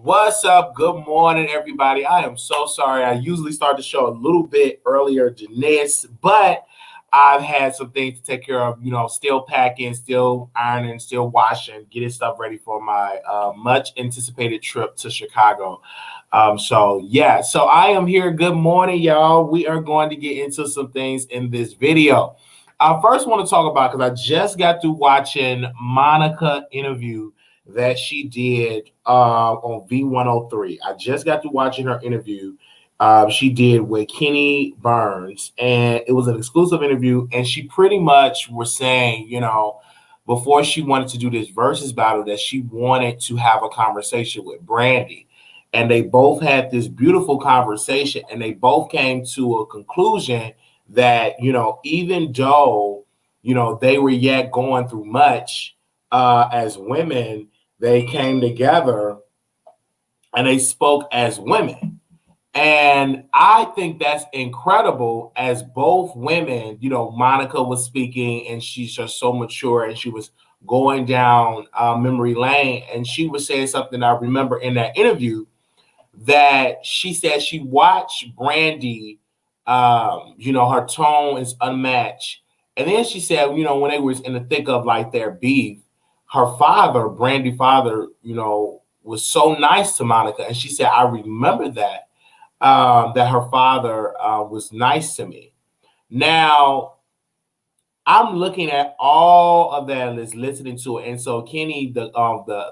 What's up? Good morning, everybody. I am so sorry. I usually start the show a little bit earlier than this, but I've had some things to take care of, still packing, still ironing, still washing, getting stuff ready for my much anticipated trip to Chicago. So I am here. Good morning, y'all. We are going to get into some things in this video. I first want to talk about, because I just got through watching Monica interview that she did on V103. I just got through watching her interview she did with Kenny Burns, and it was an exclusive interview, and she pretty much was saying, before she wanted to do this versus battle, that she wanted to have a conversation with Brandy, and they both had this beautiful conversation, and they both came to a conclusion that, even though, they were yet going through much as women, they came together and they spoke as women. And I think that's incredible, as both women, Monica was speaking and she's just so mature, and she was going down memory lane, and she was saying something I remember in that interview, that she said she watched Brandy, her tone is unmatched. And then she said, when they was in the thick of like their beef, her father, Brandy's father, was so nice to Monica. And she said, I remember that, that her father was nice to me. Now, I'm looking at all of that and listening to it. And so Kenny, the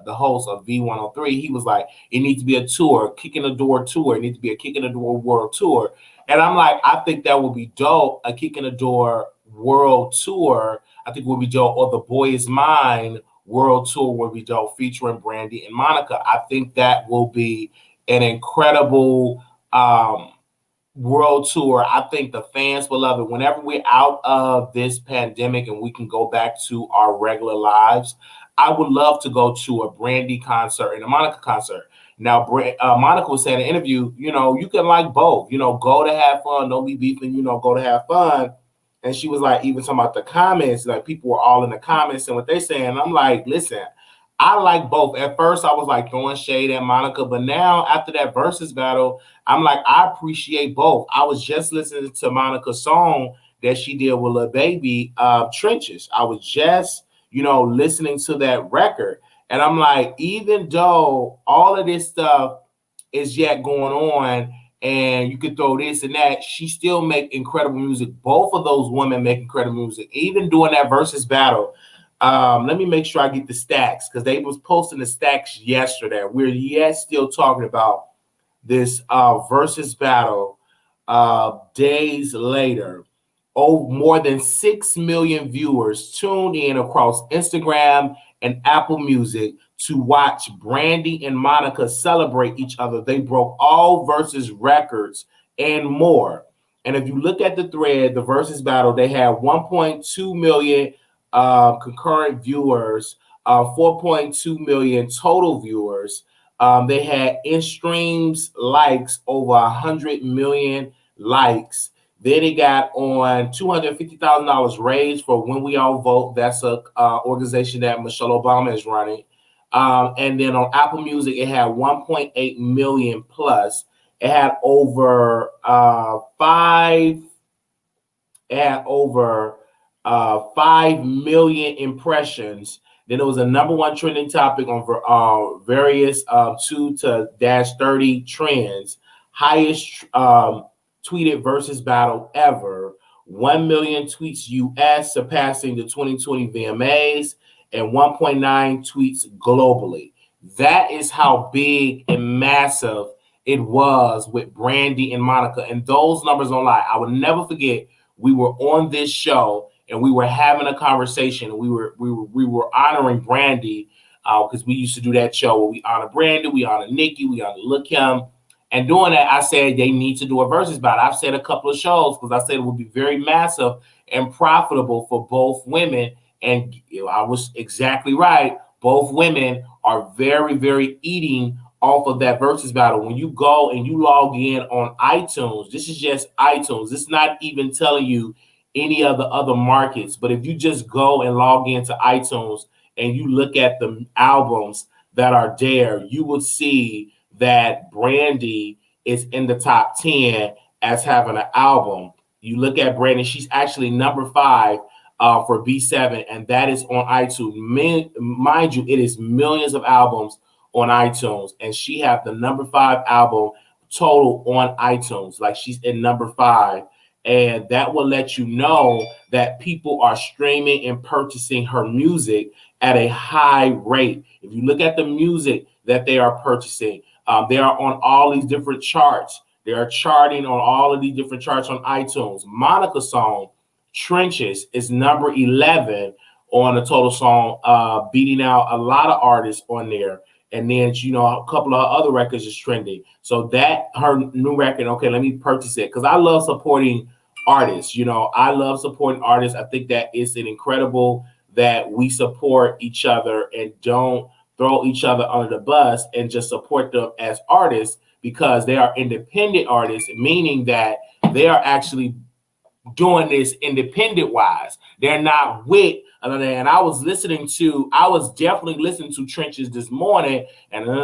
host of V103, he was like, it needs to be a tour, kick in the door tour. It needs to be a kick in the door world tour. And I'm like, I think that would be dope, a kick in the door world tour. I think would be dope, or the Boy Is Mine world tour would be dope, featuring Brandy and Monica. I think that will be an incredible world tour. I think the fans will love it. Whenever we're out of this pandemic and we can go back to our regular lives, I would love to go to a Brandy concert and a Monica concert. Now, Monica was saying in an interview, you can like both, go to have fun, don't be beefing, go to have fun. And she was like, even talking about the comments, like people were all in the comments and what they saying. And I'm like, listen, I like both. At first, I was like throwing shade at Monica, but now after that versus battle, I'm like, I appreciate both. I was just listening to Monica's song that she did with Lil Baby, Trenches. I was just, listening to that record. And I'm like, even though all of this stuff is yet going on, and you could throw this and that, she still make incredible music. Both of those women make incredible music. Even doing that versus battle, let me make sure I get the stacks, because they was posting the stacks yesterday. We're yet still talking about this versus battle days later. More than 6 million viewers tuned in across Instagram and Apple Music to watch Brandy and Monica celebrate each other. They broke all versus records and more. And if you look at the thread, the versus battle, they had 1.2 million concurrent viewers, 4.2 million total viewers. They had in streams likes over 100 million likes. Then it got on $250,000 raised for When We All Vote. That's a organization that Michelle Obama is running. And then on Apple Music, it had 1.8 million plus. It had over 5 million impressions. Then it was a #1 trending topic on various 2-30 trends. Highest tweeted versus battle ever 1 million tweets US, surpassing the 2020 VMAs, and 1.9 tweets globally. That is how big and massive it was with Brandy and Monica. And those numbers don't lie. I will never forget, we were on this show and we were having a conversation. We were honoring Brandy because we used to do that show where we honor Brandy, we honor Nikki, we honor Lil' Kim. And doing that, I said they need to do a Verzuz battle. I've said a couple of shows because I said it would be very massive and profitable for both women. And I was exactly right. Both women are very, very eating off of that Verzuz battle. When you go and you log in on iTunes, this is just iTunes. It's not even telling you any of the other markets. But if you just go and log into iTunes and you look at the albums that are there, you will see that Brandy is in the top 10 as having an album. You look at Brandy, she's actually number 5 for B7, and that is on iTunes. Mind you, it is millions of albums on iTunes, and she have the number 5 album total on iTunes. Like, she's in number 5, and that will let you know that people are streaming and purchasing her music at a high rate. If you look at the music that they are purchasing, they are on all these different charts. They are charting on all of these different charts on iTunes. Monica's song, Trenches, is number 11 on the total song, beating out a lot of artists on there. And then, you know, a couple of other records is trending. So that, her new record, okay, let me purchase it. Because I love supporting artists. You know, I love supporting artists. I think that it's an incredible that we support each other and don't throw each other under the bus and just support them as artists, because they are independent artists, meaning that they are actually doing this independent wise. They're not with another. And I was definitely listening to Trenches this morning, and you know,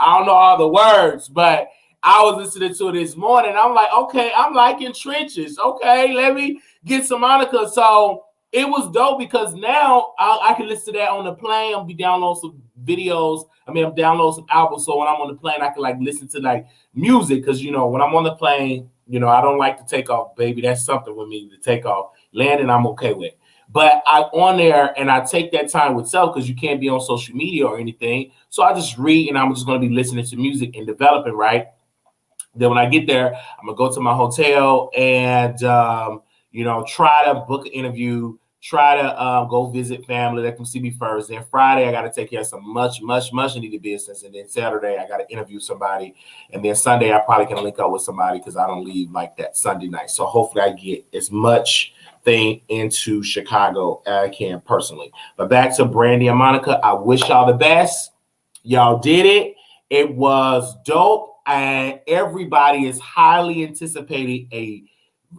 I don't know all the words, but I was listening to it this morning. I'm like, okay, I'm liking Trenches. Okay, let me get some Monica. So it was dope because now I can listen to that on the plane. I'll be downloading some videos. I'm downloading some albums. So when I'm on the plane, I can like listen to like music. Because, you know, when I'm on the plane, you know, I don't like to take off, baby. That's something with me to take off. Landing, I'm okay with. But I'm on there and I take that time with self because you can't be on social media or anything. So I just read and I'm just going to be listening to music and developing, right? Then when I get there, I'm going to go to my hotel and, you know, try to book an interview. Try to go visit family that can see me first. Then Friday, I got to take care of some much needed business. And then Saturday, I got to interview somebody. And then Sunday, I probably can link up with somebody because I don't leave like that Sunday night. So hopefully I get as much thing into Chicago as I can personally. But back to Brandy and Monica, I wish y'all the best. Y'all did it. It was dope. And everybody is highly anticipating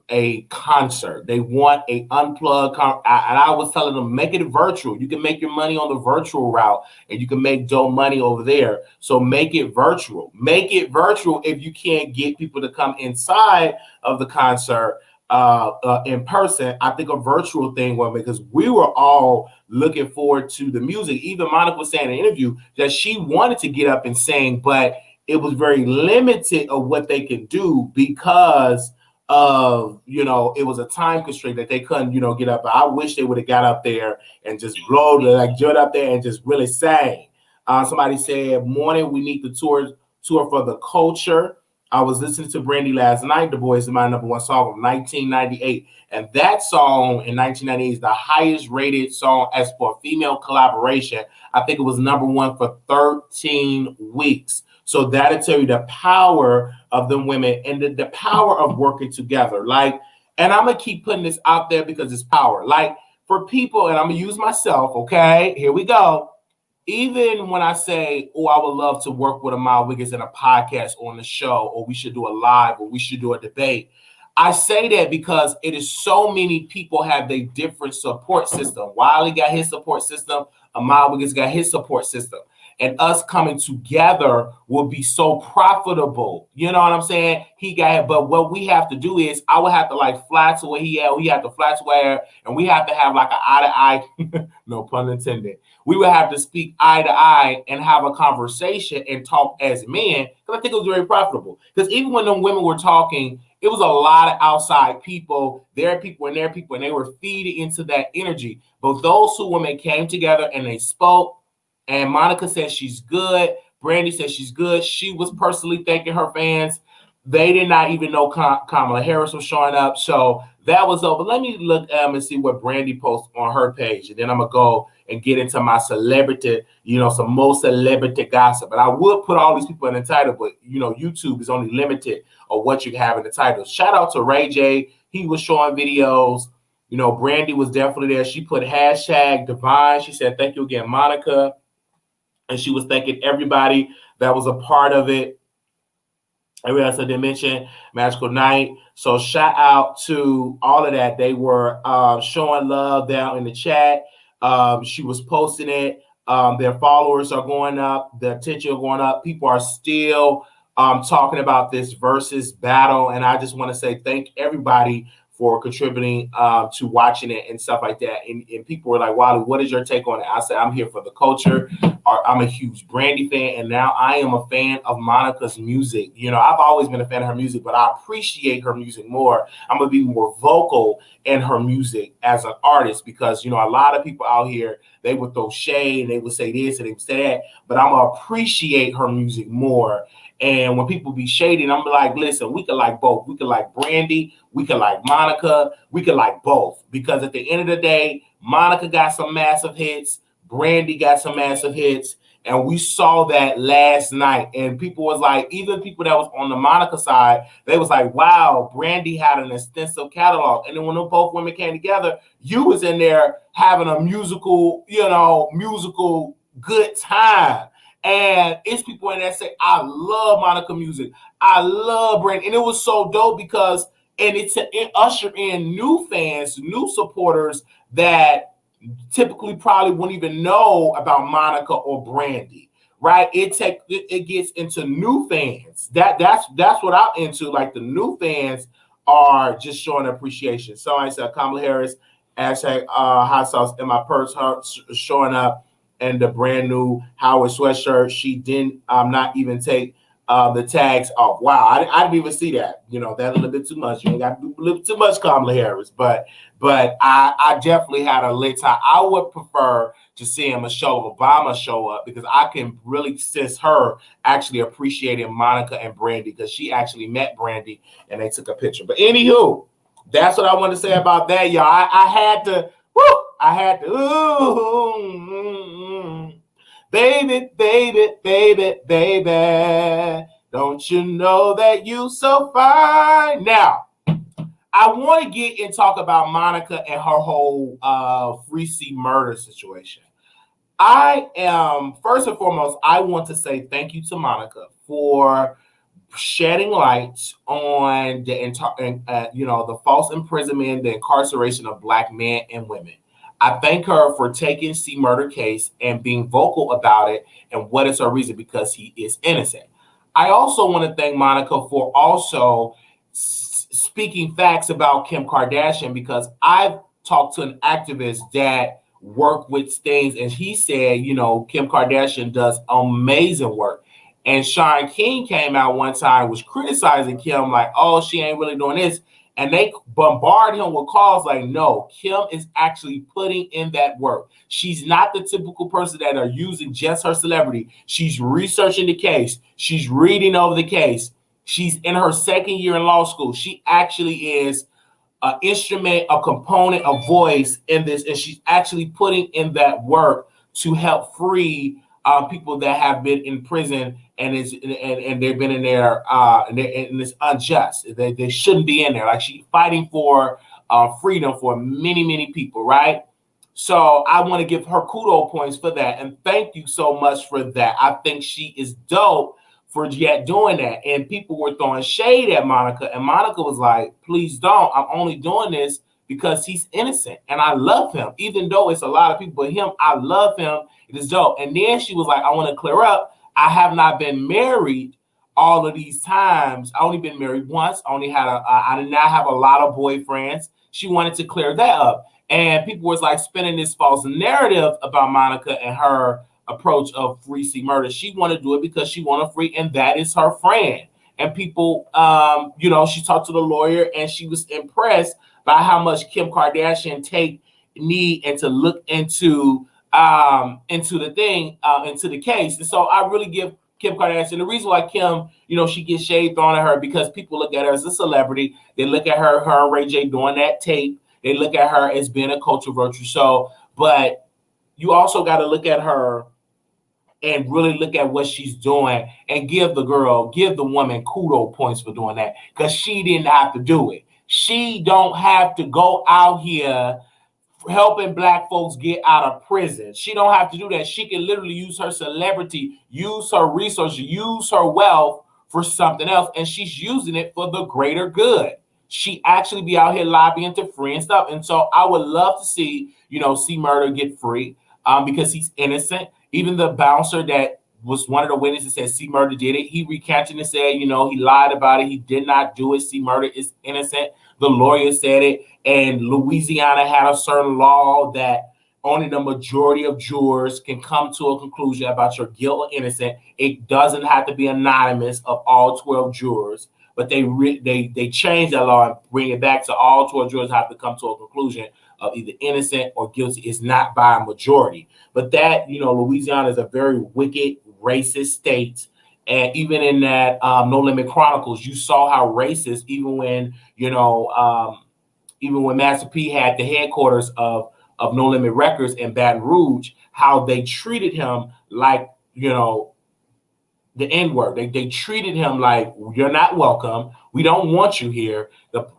a concert. They want a unplugged and I was telling them, make it virtual. You can make your money on the virtual route and you can make dope money over there. So make it virtual. Make it virtual if you can't get people to come inside of the concert in person. I think a virtual thing was, because we were all looking forward to the music. Even Monica was saying in an interview that she wanted to get up and sing, but it was very limited of what they could do because of, you know, it was a time constraint that they couldn't, you know, get up. I wish they would have got up there and just jumped up there and just really sang. Somebody said, morning, we need the tour for the culture. I was listening to Brandy last night. The Boys is my number one song of 1998. And that song in 1998 is the highest rated song as for female collaboration. I think it was number one for 13 weeks. So that'll tell you the power of the women and the power of working together. Like, and I'm going to keep putting this out there because it's power. Like, for people, and I'm going to use myself, okay? Here we go. Even when I say, oh, I would love to work with Amal Wiggins in a podcast on the show, or we should do a live, or we should do a debate, I say that because it is so many people have their different support system. Wiley got his support system. Amal Wiggins got his support system. and us coming together will be so profitable. You know what I'm saying? He got it, but what we have to do is I would have to like fly to where he at, we have to fly to where, and we have to have like an eye to eye, no pun intended. We would have to speak eye to eye and have a conversation and talk as men, because I think it was very profitable. Because even when them women were talking, it was a lot of outside people, their people and their people, and they were feeding into that energy. But those two women came together and they spoke, and Monica said she's good. Brandy said she's good. She was personally thanking her fans. They did not even know Kamala Harris was showing up. So that was over. Let me look and see what Brandy posts on her page. And then I'm going to go and get into my celebrity, some more celebrity gossip. And I would put all these people in the title, but, YouTube is only limited of what you can have in the title. Shout out to Ray J. He was showing videos. Brandy was definitely there. She put hashtag Divine. She said, thank you again, Monica. And she was thanking everybody that was a part of it. Everybody else I did mention, Magical Night. So shout out to all of that. They were showing love down in the chat. She was posting it. Their followers are going up. The attention are going up. People are still talking about this Verzuz battle. And I just want to say thank everybody for contributing to watching it and stuff like that. And people were like, Wiley, what is your take on it? I said, I'm here for the culture. I'm a huge Brandy fan, and now I am a fan of Monica's music. I've always been a fan of her music, but I appreciate her music more. I'm going to be more vocal in her music as an artist because, a lot of people out here, they would throw shade, and they would say this, and they would say that, but I'm going to appreciate her music more. And when people be shading, I'm like, listen, we could like both. We could like Brandy. We could like Monica. We could like both. Because at the end of the day, Monica got some massive hits. Brandy got some massive hits. And we saw that last night. And people was like, even people that was on the Monica side, they was like, wow, Brandy had an extensive catalog. And then when both women came together, you was in there having a musical good time. And it's people in there say, I love Monica music. I love Brandy. And it was so dope because, it ushered in new fans, new supporters that typically probably wouldn't even know about Monica or Brandy, right? It gets into new fans. That's what I'm into. Like the new fans are just showing appreciation. So I said, Kamala Harris, hashtag hot sauce in my purse, showing up. And the brand new Howard sweatshirt, she didn't not even take the tags off. Wow, I didn't even see that. That a little bit too much. You ain't got to do a little too much, Kamala Harris. But I definitely had a lit time. I would prefer to see Michelle Obama show up because I can really sense her actually appreciating Monica and Brandy because she actually met Brandy and they took a picture. But anywho, that's what I want to say about that, y'all. I had to. Baby, don't you know that you so fine? Now, I want to get and talk about Monica and her whole Free C murder situation. First and foremost, I want to say thank you to Monica for shedding light on the false imprisonment, the incarceration of Black men and women. I thank her for taking C murder case and being vocal about it and what is her reason because he is innocent. I also want to thank Monica for also speaking facts about Kim Kardashian because I've talked to an activist that worked with things and he said, Kim Kardashian does amazing work. And Sean King came out one time, was criticizing Kim like, oh, she ain't really doing this. And they bombard him with calls like, no, Kim is actually putting in that work. She's not the typical person that are using just her celebrity. She's researching the case. She's reading over the case. She's in her second year in law school. She actually is an instrument, a component, a voice in this. And she's actually putting in that work to help free people that have been in prison and they've been in there and it's unjust. They shouldn't be in there. Like she's fighting for freedom for many, many people, right? So I want to give her kudos points for that. And thank you so much for that. I think she is dope for yet doing that. And people were throwing shade at Monica. And Monica was like, please don't. I'm only doing this because he's innocent and I love him, even though it's a lot of people, but him, I love him. It is dope. And then she was like, I want to clear up. I have not been married all of these times. I only been married once. I did not have a lot of boyfriends. She wanted to clear that up. And people was like spinning this false narrative about Monica and her approach of free C Murder. She wanted to do it because she wanted free, and that is her friend. And people, she talked to the lawyer and she was impressed by how much Kim Kardashian need and to look into the case. And so I really give Kim Kardashian the reason why Kim, she gets shade thrown at her, because people look at her as a celebrity. They look at her and Ray J doing that tape. They look at her as being a cultural virtue. So, but you also got to look at her and really look at what she's doing and give the woman kudo points for doing that, because she didn't have to do it. She don't have to go out here helping Black folks get out of prison. She don't have to do that. She can literally use her celebrity, use her resources, use her wealth for something else, and she's using it for the greater good. She actually be out here lobbying to free and stuff. And so I would love to see, C Murder get free because he's innocent. Even the bouncer that was one of the witnesses said C Murder did it. He recanted and said, he lied about it. He did not do it. C Murder is innocent. The lawyer said it. And Louisiana had a certain law that only the majority of jurors can come to a conclusion about your guilt or innocence. It doesn't have to be anonymous of all 12 jurors. But they changed that law and bring it back to all 12 jurors have to come to a conclusion of either innocent or guilty. It's not by a majority. But that, Louisiana is a very wicked, racist state. And even in that No Limit Chronicles, you saw how racist, even when Master P had the headquarters of No Limit Records in Baton Rouge, how they treated him like, the N-word. They treated him like, you're not welcome. We don't want you here.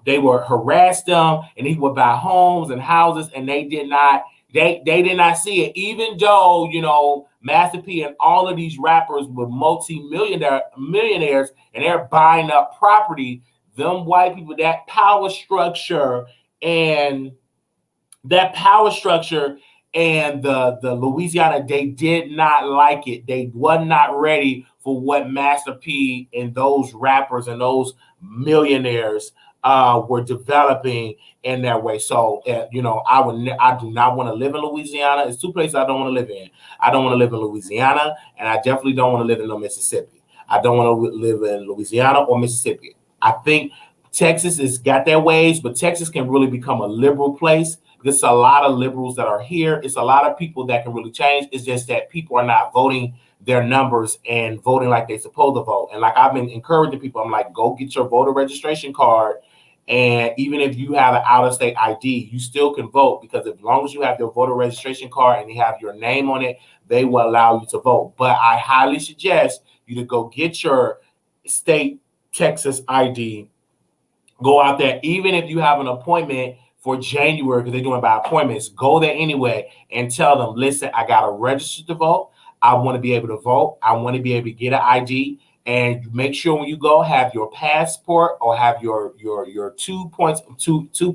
They were harassed them, and he would buy homes and houses, and they did not see it. Even though, Master P and all of these rappers were millionaires, and they're buying up property, them white people, that power structure and the Louisiana, they did not like it. They were not ready for what Master P and those rappers and those millionaires were developing in that way. So, I do not want to live in Louisiana. It's two places I don't want to live in. I don't want to live in Louisiana, and I definitely don't want to live in Mississippi. I don't want to live in Louisiana or Mississippi. I think Texas has got their ways, but Texas can really become a liberal place. There's a lot of liberals that are here. It's a lot of people that can really change. It's just that people are not voting their numbers and voting like they're supposed to vote. And like I've been encouraging people, I'm like, go get your voter registration card. And even if you have an out-of-state ID, you still can vote, because as long as you have your voter registration card and you have your name on it, they will allow you to vote. But I highly suggest you to go get your state Texas ID. Go out there, even if you have an appointment for January, because they're doing by appointments, go there anyway and tell them, listen, I got to register to vote. I want to be able to vote. I want to be able to get an ID. And make sure when you go, have your passport or have your 2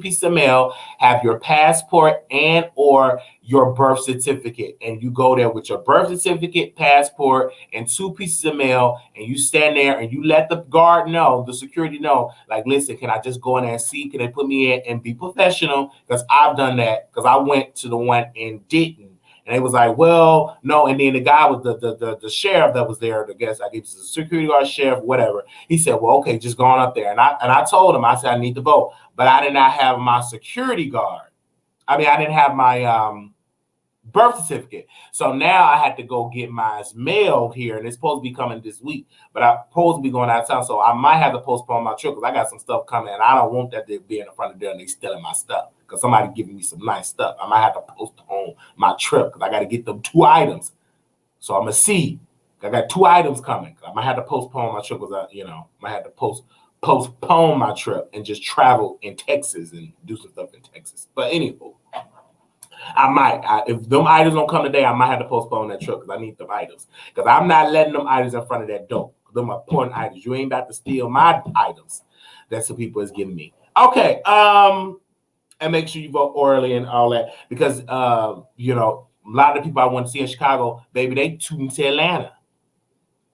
pieces of mail, have your passport and or your birth certificate. And you go there with your birth certificate, passport, and 2 pieces of mail, and you stand there and you let the guard know, the security know, like, listen, can I just go in there and see? Can they put me in and be professional? Because I've done that, because I went to the one in Denton. And they was like, well, no. And then the guy was the sheriff that was there. I guess I gave the security guard, sheriff, whatever. He said, well, okay, just go on up there. And I told him, I said, I need to vote. But I did not have my security guard. I didn't have my birth certificate. So now I had to go get mine mailed here. And it's supposed to be coming this week. But I'm supposed to be going out of town. So I might have to postpone my trip, because I got some stuff coming. And I don't want that to be in the front of the door and they stealing my stuff. Because somebody giving me some nice stuff. I might have to postpone my trip, because I got to get them 2 items. So I'm going to see. I got 2 items coming. I might have to postpone my trip, because I might have to postpone my trip and just travel in Texas and do some stuff in Texas. But anyway, I might. If them items don't come today, I might have to postpone that trip, because I need them items. Because I'm not letting them items in front of that door. Them important items. You ain't about to steal my items. That's what people is giving me. Okay. And make sure you vote early and all that. Because, you know, a lot of the people I want to see in Chicago, baby, they tune to Atlanta.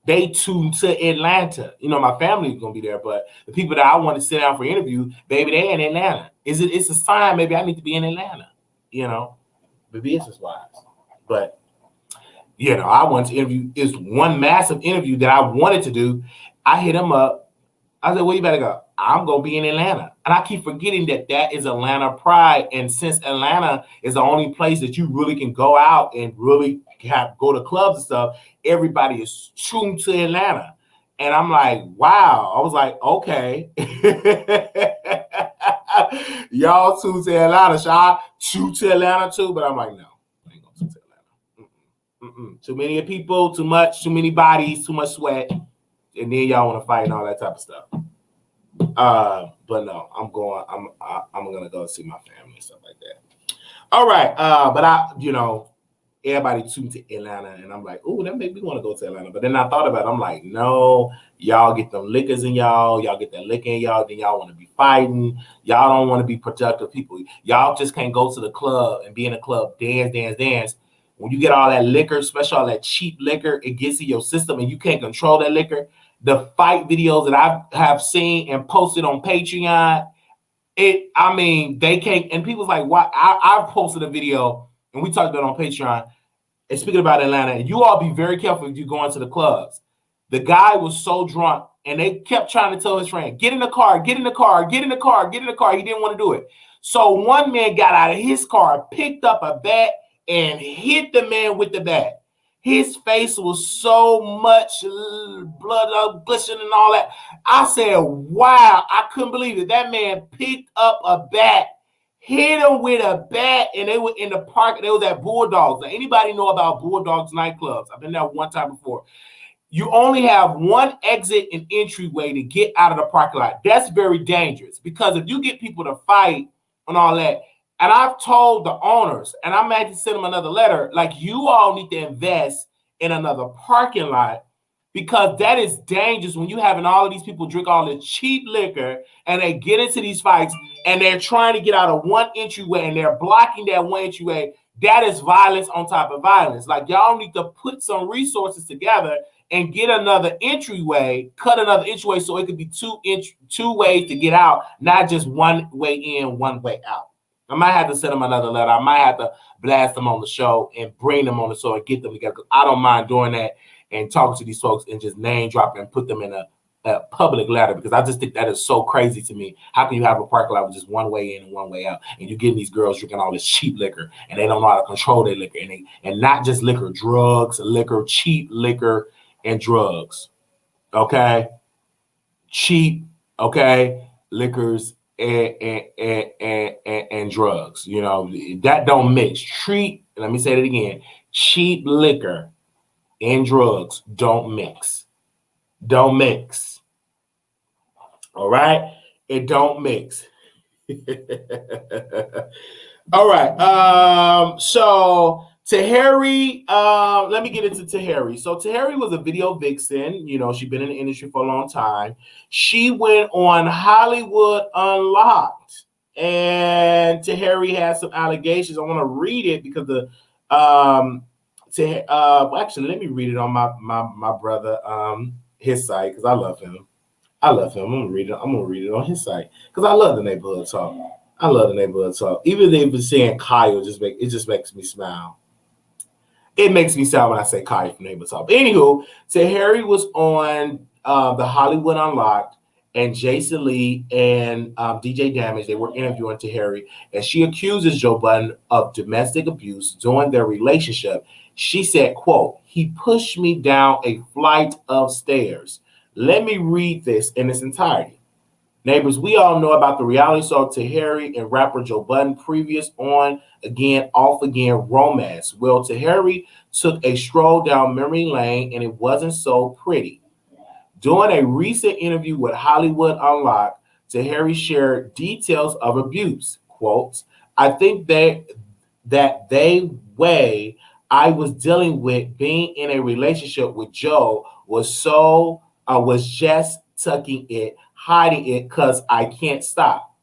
They tune to Atlanta. You know, my family is going to be there, but the people that I want to sit down for interview, baby, they're in Atlanta. It's a sign maybe I need to be in Atlanta, you know, the business-wise. But, you know, I want to interview. It's one massive interview that I wanted to do. I hit him up. I said, well, you better go. I'm going to be in Atlanta. And I keep forgetting that is Atlanta pride. And since Atlanta is the only place that you really can go out and really go to clubs and stuff, everybody is tuned to Atlanta. And I'm like, wow. I was like, okay. Y'all tuned to Atlanta. Should I tune to Atlanta too? But I'm like, no. I ain't going to Atlanta. Too many people, too many bodies, too much sweat. And then y'all want to fight and all that type of stuff. But no, I'm gonna go see my family and stuff like that. All right. But you know, everybody tuned to Atlanta, and I'm like, oh, that made me want to go to Atlanta. But then I thought about it, I'm like, no, y'all get them liquors in y'all get that liquor in y'all, then y'all want to be fighting. Y'all don't want to be productive people. Y'all just can't go to the club and be in the club, dance. When you get all that liquor, especially all that cheap liquor, it gets in your system and you can't control that liquor. The fight videos that I have seen and posted on Patreon, they can't, and people's like, why? I posted a video and we talked about it on Patreon and speaking about Atlanta, and you all be very careful if you go into the clubs. The guy was so drunk and they kept trying to tell his friend, get in the car. He didn't want to do it. So one man got out of his car, picked up a bat, and hit the man with the bat. His face was so much blood glistening and all that. I said, wow, I couldn't believe it. That man picked up a bat, hit him with a bat, and they were in the park. They was at Bulldogs. Now, anybody know about Bulldogs nightclubs? I've been there one time before. You only have one exit and entryway to get out of the parking lot. That's very dangerous because if you get people to fight and all that, and I've told the owners, and I might send them another letter, like you all need to invest in another parking lot because that is dangerous when you having all of these people drink all the cheap liquor and they get into these fights and they're trying to get out of one entryway and they're blocking that one entryway. That is violence on top of violence. Like y'all need to put some resources together and get another entryway, cut another entryway so it could be two ways to get out, not just one way in, one way out. I might have to send them another letter. I might have to blast them on the show and bring them on the show and get them together. Because I don't mind doing that and talking to these folks and just name dropping and put them in a public letter because I just think that is so crazy to me. How can you have a parking lot with just one way in and one way out? And you're getting these girls drinking all this cheap liquor and they don't know how to control their liquor. And not just liquor, drugs, liquor, cheap liquor and drugs. Okay? Cheap, okay? Liquors and drugs, you know, that don't mix. Let me say it again. Cheap liquor and drugs don't mix. Don't mix. All right? It don't mix. All right. So Tahiri, let me get into Tahiri. So Tahiri was a video vixen. You know, she's been in the industry for a long time. She went on Hollywood Unlocked, and Tahiri had some allegations. I want to read it because actually, let me read it on my brother his site because I love him. I'm gonna read it on his site because I love the neighborhood talk. Even if it's saying Kyle, it just makes me smile. It makes me sad when I say Kyle from Neighborhood Talk. Anywho, Tahiri was on the Hollywood Unlocked, and Jason Lee and DJ Damage, they were interviewing Tahiri, and she accuses Joe Budden of domestic abuse during their relationship. She said, quote, "He pushed me down a flight of stairs." Let me read this in its entirety. Neighbors, we all know about the reality show Tahiri and rapper Joe Budden previous on again, off again romance. Well, Tahiri took a stroll down memory lane and it wasn't so pretty. During a recent interview with Hollywood Unlocked, Tahiri shared details of abuse. Quotes, "I think that way I was dealing with being in a relationship with Joe was just tucking it, hiding it because I can't stop.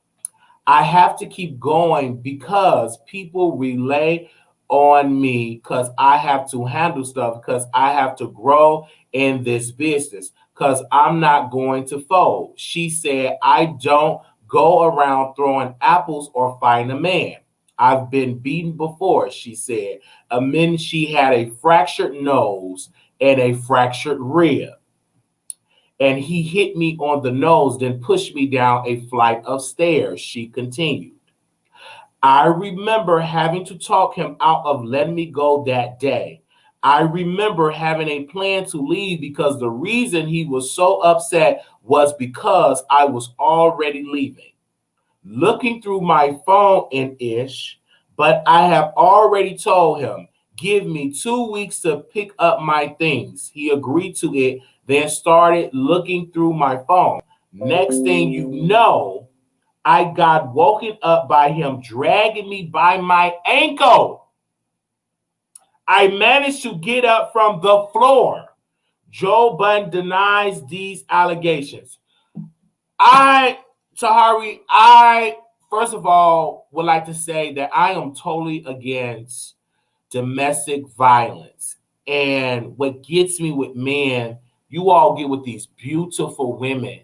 I have to keep going because people relay on me because I have to handle stuff because I have to grow in this business because I'm not going to fold. She said, I don't go around throwing apples or fighting a man. I've been beaten before, she said. Amid she had a fractured nose and a fractured rib. And he hit me on the nose, then pushed me down a flight of stairs, she continued. I remember having to talk him out of letting me go that day. I remember having a plan to leave because the reason he was so upset was because I was already leaving. Looking through my phone and ish, but I have already told him, give me 2 weeks to pick up my things. He agreed to it, then started looking through my phone. Next thing you know, I got woken up by him dragging me by my ankle. I managed to get up from the floor. Joe Budden denies these allegations. Tahari, I first of all would like to say that I am totally against domestic violence. And what gets me with men, you all get with these beautiful women,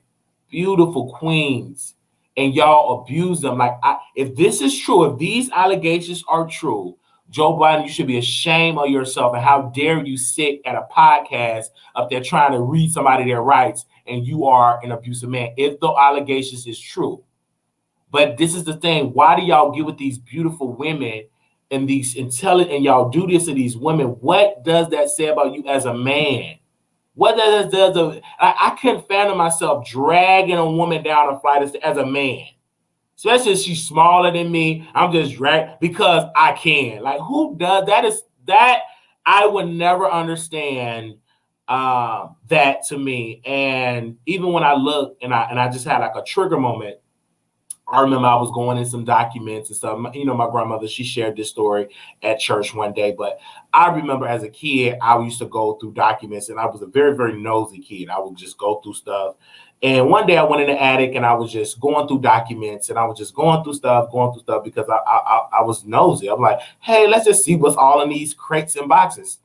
beautiful queens, and y'all abuse them. Like, if this is true, if these allegations are true, Joe Biden, you should be ashamed of yourself. And how dare you sit at a podcast up there trying to read somebody their rights and you are an abusive man, if the allegations is true. But this is the thing. Why do y'all get with these beautiful women and these intelligent, and y'all do this to these women? What does that say about you as a man? What does I couldn't fathom myself dragging a woman down a flight as a man. Especially if she's smaller than me. I'm just dragged because I can. Like, who does that? I would never understand that to me. And even when I look and I just had like a trigger moment, I remember I was going in some documents and stuff. You know, my grandmother, she shared this story at church one day. But I remember as a kid, I used to go through documents, and I was a very, very nosy kid. I would just go through stuff. And one day I went in the attic, and I was just going through documents, and I was just going through stuff because I was nosy. I'm like, hey, let's just see what's all in these crates and boxes.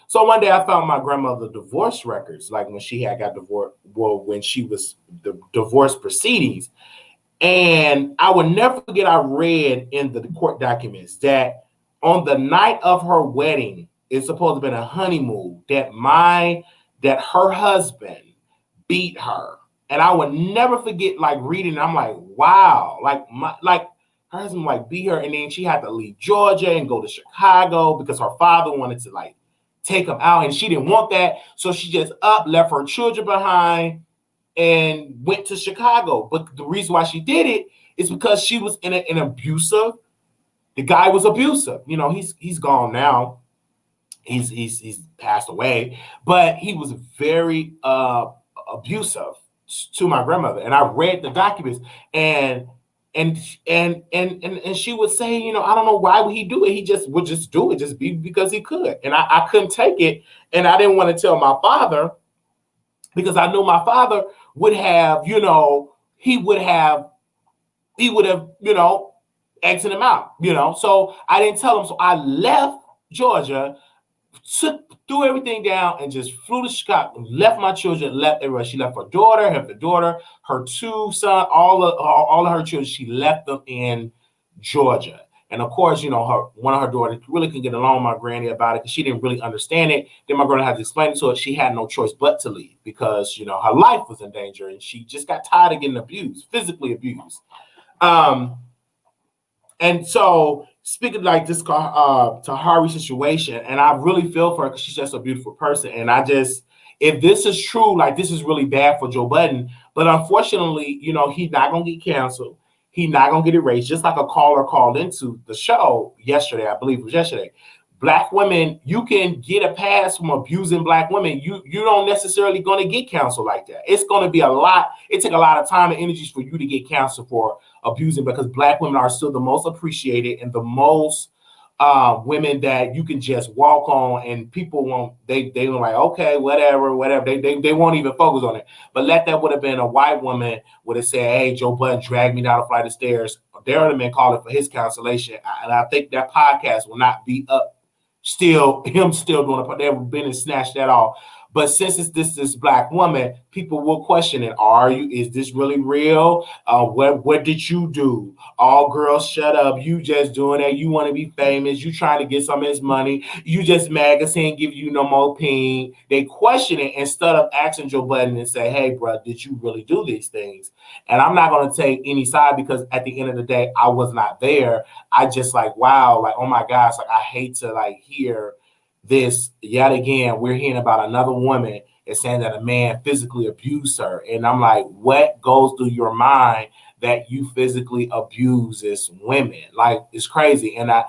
So one day I found my grandmother's divorce records, like when she had got divorced, well, when she was the divorce proceedings. And I will never forget, I read in the court documents that on the night of her wedding, it's supposed to have been a honeymoon, that her husband beat her. And I would never forget, like, reading, I'm like, wow, like her husband like beat her, and then she had to leave Georgia and go to Chicago because her father wanted to like take him out, and she didn't want that. So she just left her children behind and went to Chicago. But the reason why she did it is because she was in an abusive. The guy was abusive. You know, he's gone now. He's passed away, but he was very abusive to my grandmother. And I read the documents, and she would say, you know, I don't know why would he do it. He just would just do it just because he could. And I couldn't take it, and I didn't want to tell my father because I knew my father would have, you know, he would have, you know, exited him out, you know. So I didn't tell him. So I left Georgia, threw everything down, and just flew to Chicago. Left my children, left everywhere. She left her daughter, her two sons, all of her children. She left them in Georgia. And of course, you know, one of her daughters really couldn't get along with my granny about it because she didn't really understand it. Then my grandma had to explain it to her. She had no choice but to leave because, you know, her life was in danger, and she just got tired of getting abused, physically abused. And so, speaking like this Tahari situation, and I really feel for her because she's just a beautiful person. And if this is true, like, this is really bad for Joe Budden. But unfortunately, you know, he's not going to get canceled. He's not going to get erased. Just like a caller called into the show yesterday, I believe it was yesterday. Black women, you can get a pass from abusing Black women. You don't necessarily going to get canceled like that. It's going to be a lot. It takes a lot of time and energies for you to get canceled for abusing, because Black women are still the most appreciated and the most women that you can just walk on and people won't, they were like, okay, whatever. They won't even focus on it. But that would have been a white woman would have said, hey, Joe Budden dragged me down a flight of stairs. There would have been calling for his cancellation. And I think that podcast will not be up. Still doing it. They have been and snatched that off. But since it's this black woman, people will question it. Is this really real? What did you do? All girls, shut up. You just doing that. You want to be famous. You trying to get some of his money. You just magazine give you no more ping. They question it instead of asking Joe Budden and say, hey, bro, did you really do these things? And I'm not going to take any side because at the end of the day, I was not there. I just like, wow, like, oh my gosh, like I hate to like hear this yet again. We're hearing about another woman and saying that a man physically abused her. And I'm like, what goes through your mind that you physically abuse this women? Like, it's crazy. And I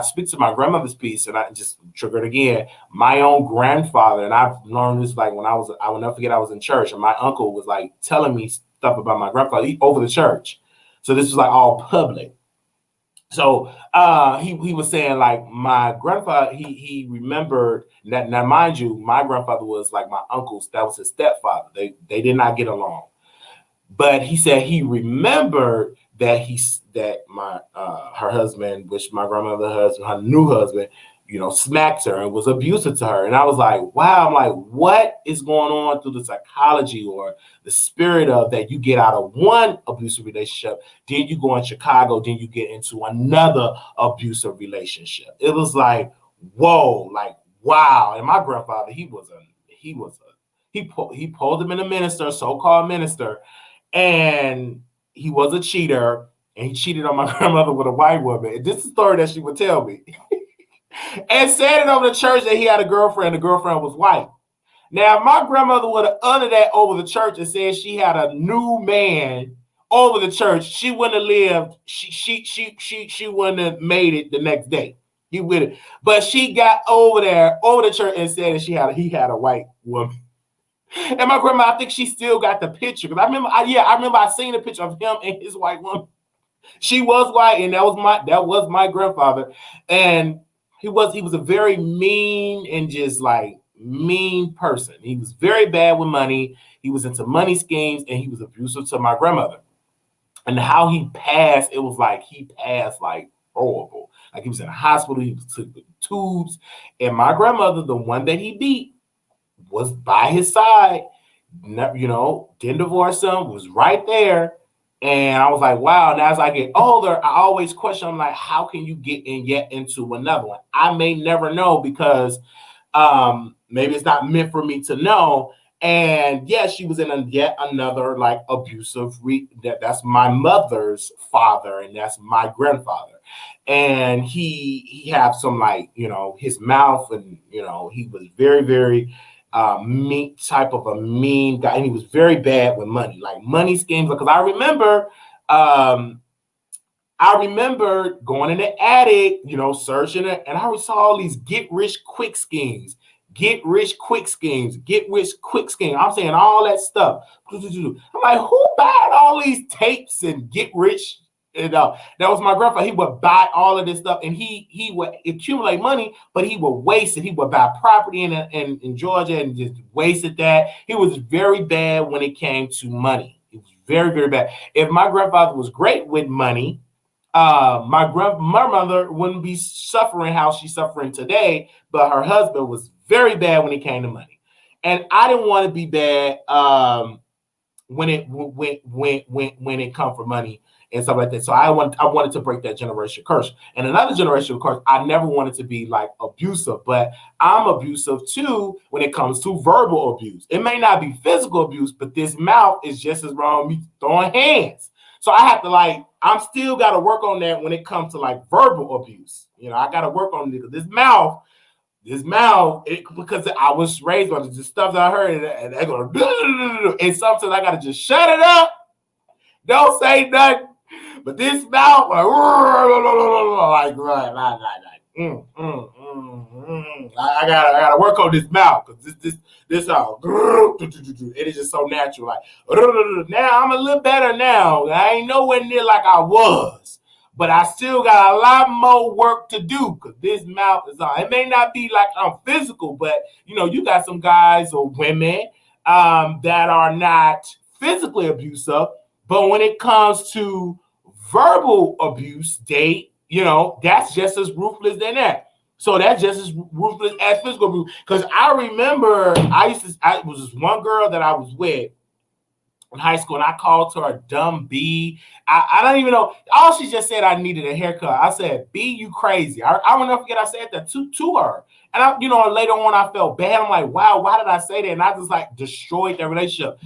speak to my grandmother's piece and I just triggered again, my own grandfather. And I've learned this like when I will never forget, I was in church and my uncle was like telling me stuff about my grandfather over the church. So this was like all public. So he was saying like my grandfather, he remembered that. Now, mind you, my grandfather was like my uncle's, that was his stepfather. They did not get along. But he said he remembered that her husband, which my grandmother's husband, her new husband, smacked her and was abusive to her. And I was like, wow, I'm like, what is going on through the psychology or the spirit of that you get out of one abusive relationship, then you go in Chicago, then you get into another abusive relationship. It was like, whoa, like, wow. And my grandfather, he pulled him in a minister, so-called minister, and he was a cheater, and he cheated on my grandmother with a white woman. And this is the story that she would tell me. And said it over the church that he had a girlfriend. The girlfriend was white. Now, if my grandmother would have uttered that over the church and said she had a new man over the church, she wouldn't have lived. She wouldn't have made it the next day. He would have. But she got over the church and said that he had a white woman. And my grandma, I think she still got the picture because I remember I seen a picture of him and his white woman. She was white, and that was my grandfather, and he was a very mean and just like mean person. He was very bad with money. He was into money schemes, and he was abusive to my grandmother. And how he passed, it was like he passed like horrible. Like he was in a hospital. He took the tubes, and my grandmother, the one that he beat, was by his side. Didn't divorce him. Was right there. And I was like, wow. Now, as I get older, I always question, I'm like, how can you get into another one? I may never know because maybe it's not meant for me to know. And yes, she was in yet another like abusive, that's my mother's father, and that's my grandfather. And he had some like, his mouth, and, he was very, very mean type of a mean guy, and he was very bad with money, like money schemes. Because I remember going in the attic, searching it, and I saw all these get rich quick schemes. I'm saying all that stuff. I'm like, who buying all these tapes and get rich? And that was my grandfather. He would buy all of this stuff, and he would accumulate money, but he would waste it. He would buy property in Georgia and just wasted that. He was very bad when it came to money. He was very, very bad. If my grandfather was great with money, my mother wouldn't be suffering how she's suffering today. But her husband was very bad when it came to money, and I didn't want to be bad when it come for money and stuff like that. So I wanted to break that generational curse. And another generational curse, I never wanted to be like abusive, but I'm abusive too when it comes to verbal abuse. It may not be physical abuse, but this mouth is just as wrong as me throwing hands. So I have to I'm still got to work on that when it comes to like verbal abuse. I got to work on it. This mouth, because I was raised by the stuff that I heard, and they're going to, and sometimes I got to just shut it up. Don't say nothing. But this mouth, I gotta work on this mouth because this all it is just so natural. Like now, I'm a little better now. I ain't nowhere near like I was, but I still got a lot more work to do because this mouth is on. It may not be like I'm physical, but you got some guys or women that are not physically abusive, but when it comes to verbal abuse, that's just as ruthless than that. So that's just as ruthless as physical abuse. Because I remember I was this one girl that I was with in high school, and I called her a dumb B. I don't even know. All she just said, I needed a haircut. I said, B, you crazy. I will never forget I said that to her. And later on I felt bad. I'm like, wow, why did I say that? And I just like destroyed that relationship.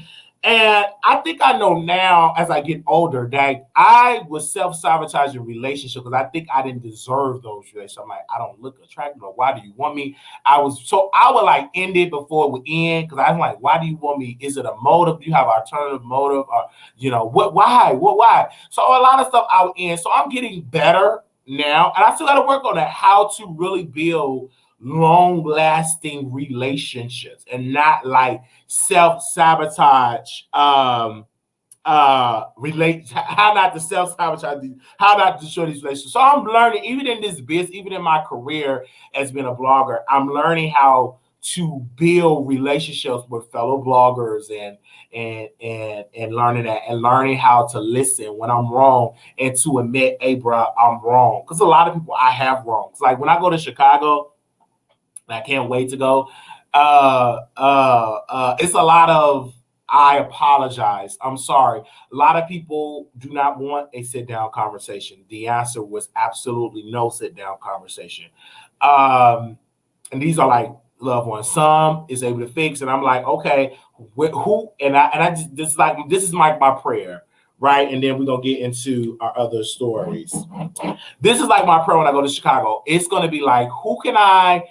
And I think I know now as I get older that I was self-sabotaging relationships because I think I didn't deserve those relationships. I'm like, I don't look attractive, or why do you want me? I would like end it before it would end because I was like, why do you want me? Is it a motive? Do you have an alternative motive? Or, why? So a lot of stuff I would end. So I'm getting better now. And I still got to work on that, how to really build long-lasting relationships and not like self-sabotage relate how not to self-sabotage these, how not to destroy these relationships. So I'm learning, even in this business, even in my career as being a blogger, I'm learning how to build relationships with fellow bloggers and learning that, and learning how to listen when I'm wrong and to admit, hey bro, I'm wrong. Because a lot of people I have wrong. It's like when I go to Chicago, and I can't wait to go. It's a lot of I apologize. I'm sorry. A lot of people do not want a sit-down conversation. The answer was absolutely no sit-down conversation. And these are like loved ones. Some is able to fix, and I'm like, okay, who? And I just this is my prayer, right? And then we're gonna get into our other stories. This is like my prayer when I go to Chicago. It's gonna be like, who can I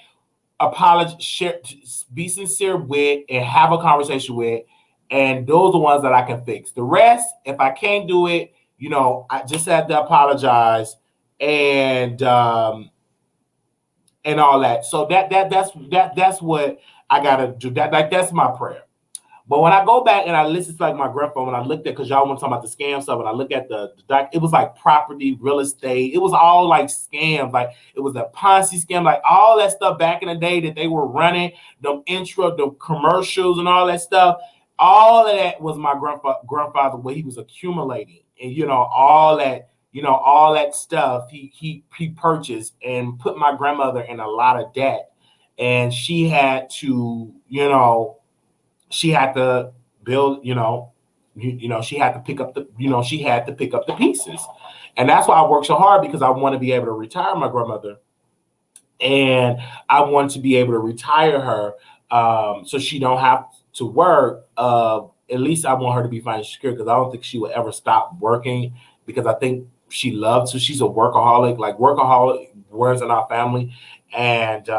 apologize, be sincere with, and have a conversation with, and those are the ones that I can fix. The rest, if I can't do it, I just have to apologize and all that. So that's what I gotta do. That's my prayer. But when I go back and I listen to like my grandpa, when I looked at, because y'all want to talk about the scam stuff, and I look at the it was like property, real estate. It was all like scams. Like it was a Ponzi scam, like all that stuff back in the day that they were running, the commercials and all that stuff. All of that was my grandfather, what he was accumulating. And all that stuff he purchased and put my grandmother in a lot of debt. And she had to, she had to build, she had to pick up the pieces. And that's why I work so hard, because I want to be able to retire my grandmother. And I want to be able to retire her so she don't have to work. At least I want her to be financially secure, because I don't think she would ever stop working, because I think she loves to. She's a workaholic, like workaholic words in our family. And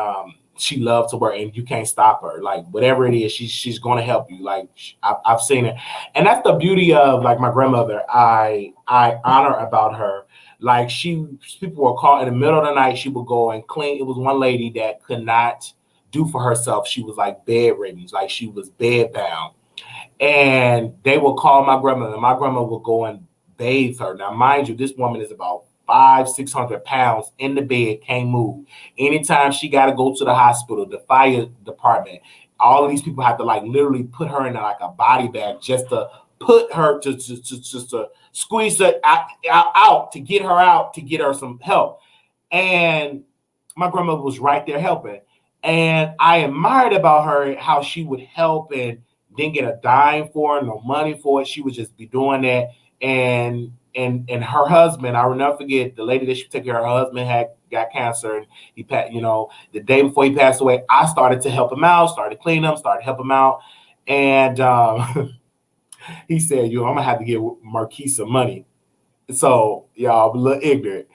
she loves to work, and you can't stop her. Like whatever it is, she's going to help you. Like I've seen it, and that's the beauty of like my grandmother. I honor about her. Like people were called in the middle of the night. She would go and clean. It was one lady that could not do for herself. She was like bedridden, like she was bedbound, and they would call my grandmother. And my grandmother would go and bathe her. Now, mind you, this woman is about 500-600 pounds in the bed, can't move. Anytime she got to go to the hospital, the fire department, all of these people have to like literally put her in like a body bag just to put her to squeeze her out to get her out, to get her some help. And my grandmother was right there helping. And I admired about her how she would help and didn't get a dime for it, no money for it. She would just be doing that. And her husband, I will never forget, the lady that she took care of, her husband got cancer, and he the day before he passed away, I started to help him out, started cleaning him, started help him out. And he said, I'm gonna have to give Marquis some money. So y'all, I'm a little ignorant.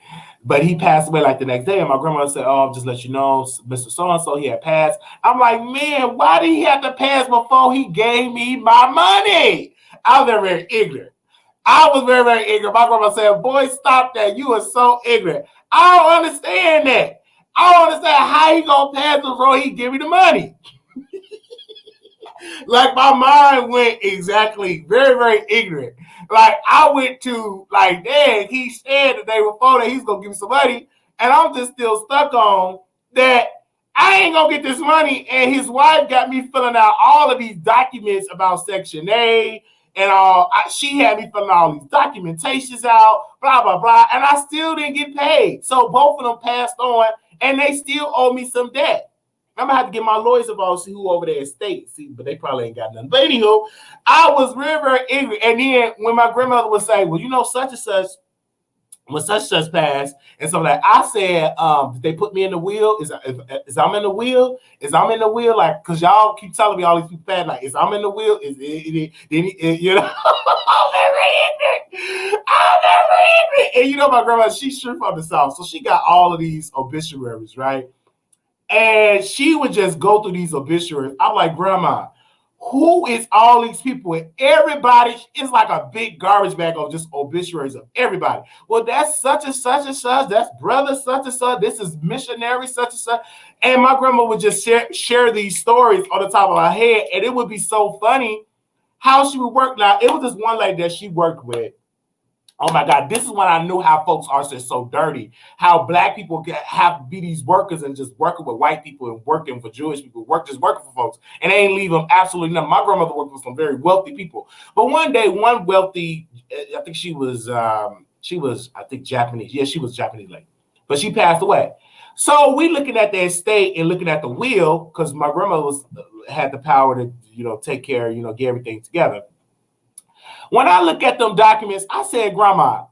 But he passed away like the next day, and my grandma said, just let you know, Mr. So-and-so, he had passed. I'm like, man, why did he have to pass before he gave me my money? I was very, very ignorant. I was very, very ignorant. My grandma said, boy, stop that. You are so ignorant. I don't understand that. I don't understand how he gonna pass before he give me the money. Like my mind went exactly very, very ignorant. Like I went to like, dang, he said the day before that he's gonna give me some money, and I'm just still stuck on that. I ain't gonna get this money, and his wife got me filling out all of these documents about Section A and all. She had me filling all these documentations out, blah blah blah, and I still didn't get paid. So both of them passed on, and they still owe me some debt. I'm gonna have to get my lawyers involved, see who over there is state, see, but they probably ain't got nothing. But anywho, I was very, very angry. And then when my grandmother would say, well, you know, such and such, when such and such passed, and so like I said, did they put me in the wheel? Is I'm in the wheel? Is I'm in the wheel? Like, cause y'all keep telling me all these people bad, like, is I'm in the wheel? Is it you know? I'm very ignorant. And you know, my grandma, she's straight from the South, so she got all of these obituaries, right? And she would just go through these obituaries. I'm like, Grandma, who is all these people? And everybody, it's like a big garbage bag of just obituaries of everybody. Well, that's such and such and such. That's brother such and such. This is missionary such and such. And my grandma would just share these stories on the top of her head. And it would be so funny how she would work. Now, it was this one lady that she worked with. Oh my God, this is when I knew how folks are just so dirty. How black people have to be these workers and just working with white people and working for Jewish people, working for folks, and they ain't leave them absolutely nothing. My grandmother worked with some very wealthy people, but one day, one wealthy, I think she was Japanese. Yeah, she was a Japanese lady, but she passed away. So we looking at the estate and looking at the will because my grandmother had the power to, take care, get everything together. When I look at them documents, I said, Grandma,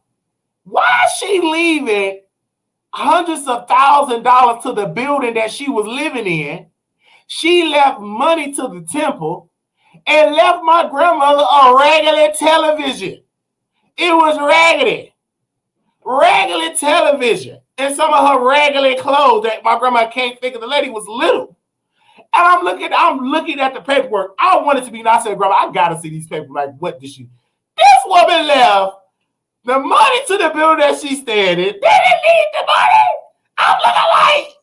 why is she leaving hundreds of $1,000s to the building that she was living in? She left money to the temple and left my grandmother a regular television. It was regular television, and some of her regular clothes that my grandma can't think of. The lady was little. And I'm looking at the paperwork. I wanted to be, and I said, Grandma, I gotta see these papers. Like, what did she? This woman left the money to the building that she's staying in. They didn't need the money. I'm looking like,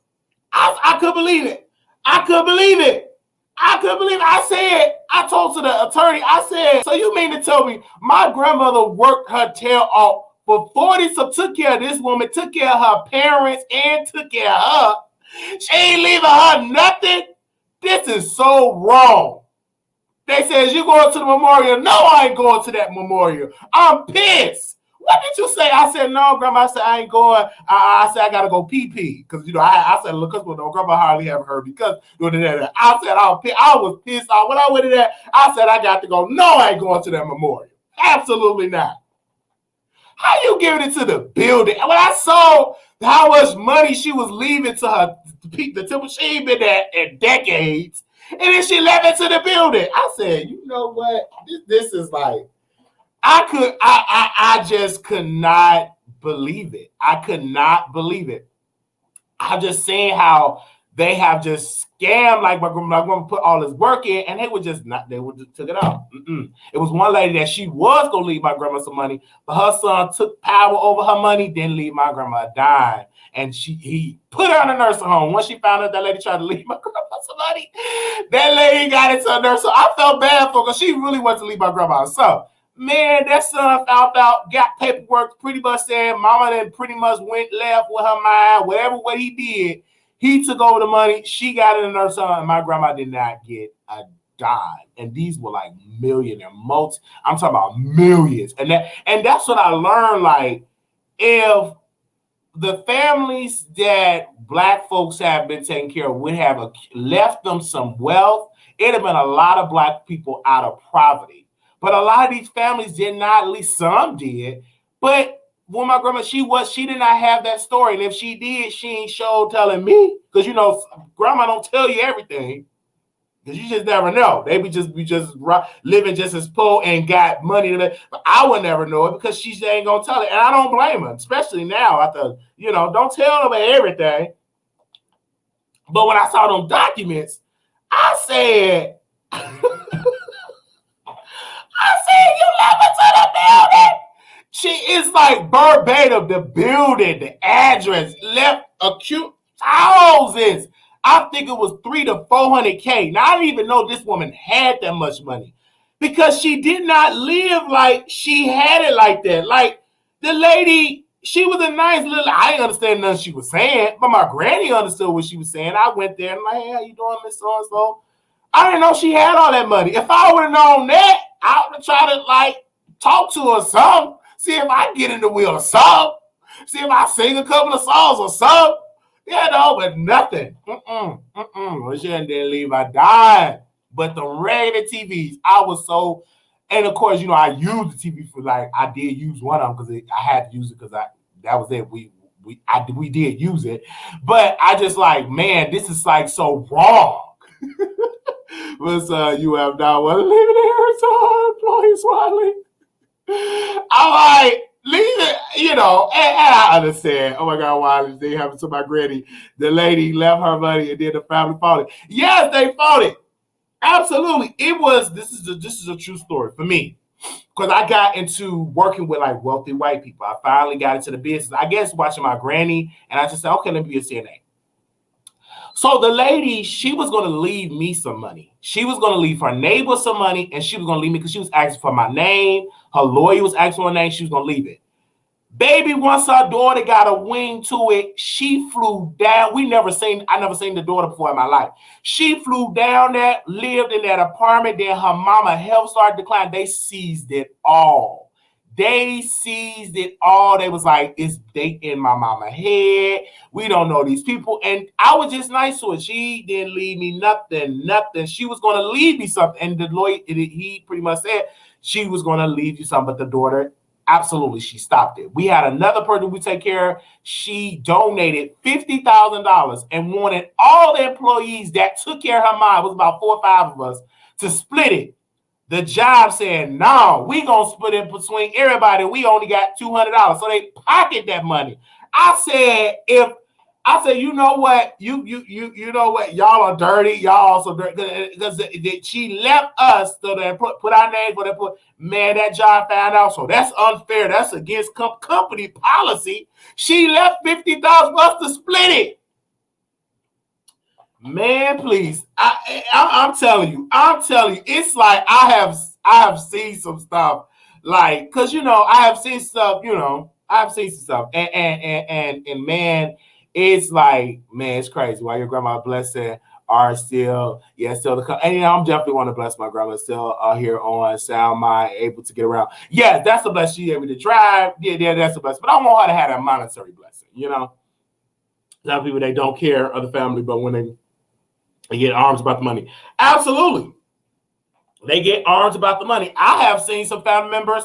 I couldn't believe it. I said, I told to the attorney, I said, so you mean to tell me my grandmother worked her tail off for 40, so took care of this woman, took care of her parents, and took care of her. She ain't leaving her nothing. This is so wrong. They said, you going to the memorial? No, I ain't going to that memorial. I'm pissed. What did you say? I said, no, Grandma. I said, I ain't going. I said, I got to go pee. Because, I said, look, no, Grandma hardly ever heard because I said, I was pissed off. When I went to that, I said, I got to go. No, I ain't going to that memorial. Absolutely not. How you giving it to the building? When I saw how much money she was leaving to her, the temple, she ain't been there in decades. And then she left it to the building. I said, you know what? This is like, I just could not believe it. I could not believe it. I'm just saying how they have just scammed, like my grandma put all this work in, and they would just took it out. It was one lady that she was going to leave my grandma some money, but her son took power over her money, didn't leave my grandma a dime. And he put her in a nursing home. Once she found out that lady tried to leave my grandma some money, that lady got into a nursing home. I felt bad for her because she really wanted to leave my grandma. So, man, that son found out, got paperwork pretty much saying mama then pretty much went left with her mind, what he did. He took over the money. She got in a nursing home, and my grandma did not get a dime. And these were like millionaire multi. I'm talking about millions. And that's what I learned. Like, if the families that Black folks have been taking care of would have left them some wealth, it'd have been a lot of Black people out of poverty. But a lot of these families did not, at least some did. But when my grandma, she did not have that story. And if she did, she ain't sure telling me. Because, grandma don't tell you everything. Because you just never know. They be just living just as poor and got money. But I would never know it because she ain't going to tell it. And I don't blame her, especially now after, don't tell nobody everything. But when I saw them documents, I said, you left it to the building. She is like verbatim, the building, the address, left acute thousands. I think it was 300 to 400K. Now, I didn't even know this woman had that much money because she did not live like she had it like that. Like, the lady, she was a nice little, I didn't understand nothing she was saying, but my granny understood what she was saying. I went there and like, hey, how you doing, Miss So-and-so? I didn't know she had all that money. If I would have known that, I would have tried to like talk to her some, see if I get in the wheel or some, see if I sing a couple of songs or some. You know, but nothing. Well, she didn't leave. I died. But the regular TVs, I was so, and of course, you know, I used the TV for like, I did use one of them because I had to use it because that was it. We did use it, but I just like, man, this is like so wrong. But you have now one leaving the hard employees, Wiley. I'm like, leave it, you know, and I understand. Oh my God, Wiley, they happened to my granny. The lady left her money and then the family fought it. Yes, they fought it. Absolutely. It was, this is a true story for me. Because I got into working with like wealthy white people. I finally got into the business. I guess watching my granny, and I just said, okay, let me be a CNA. So the lady, she was going to leave me some money. She was going to leave her neighbor some money, and she was going to leave me because she was asking for my name. Her lawyer was asking for her name. She was going to leave it. Baby, once her daughter got a wing to it, she flew down. I never seen the daughter before in my life. She flew down there, lived in that apartment. Then her mama health started declining. They seized it all. They seized it all. They was like, it's they in my mama head. We don't know these people. And I was just nice to her. She didn't leave me nothing. She was going to leave me something. And the lawyer, he pretty much said she was going to leave you something, but the daughter, absolutely, she stopped it. We had another person we take care of. She donated $50,000 and wanted all the employees that took care of her mom, it was about 4 or 5 of us, to split it. The job said, no, we going to split it between everybody. We only got $200. So they pocket that money. I said, you know what? You know what? Y'all are dirty. Y'all also dirty. Because she left us so they put our names for that. Man, that job found out. So that's unfair. That's against company policy. She left $50,000 for us to split it. Man, please. I'm telling you, it's like I have seen some stuff, like, because you know, I have seen some stuff, and man, it's like, man, it's crazy. Why your grandma blessing are still the, and you know, I'm definitely want to bless my grandma still here on sound mind, able to get around. Yeah, that's a blessing. She able to drive. Yeah, that's a blessing. But I want her to have a monetary blessing. You know, a lot of people, they don't care of the family, but when they get arms about the money. Absolutely. They get arms about the money. I have seen some family members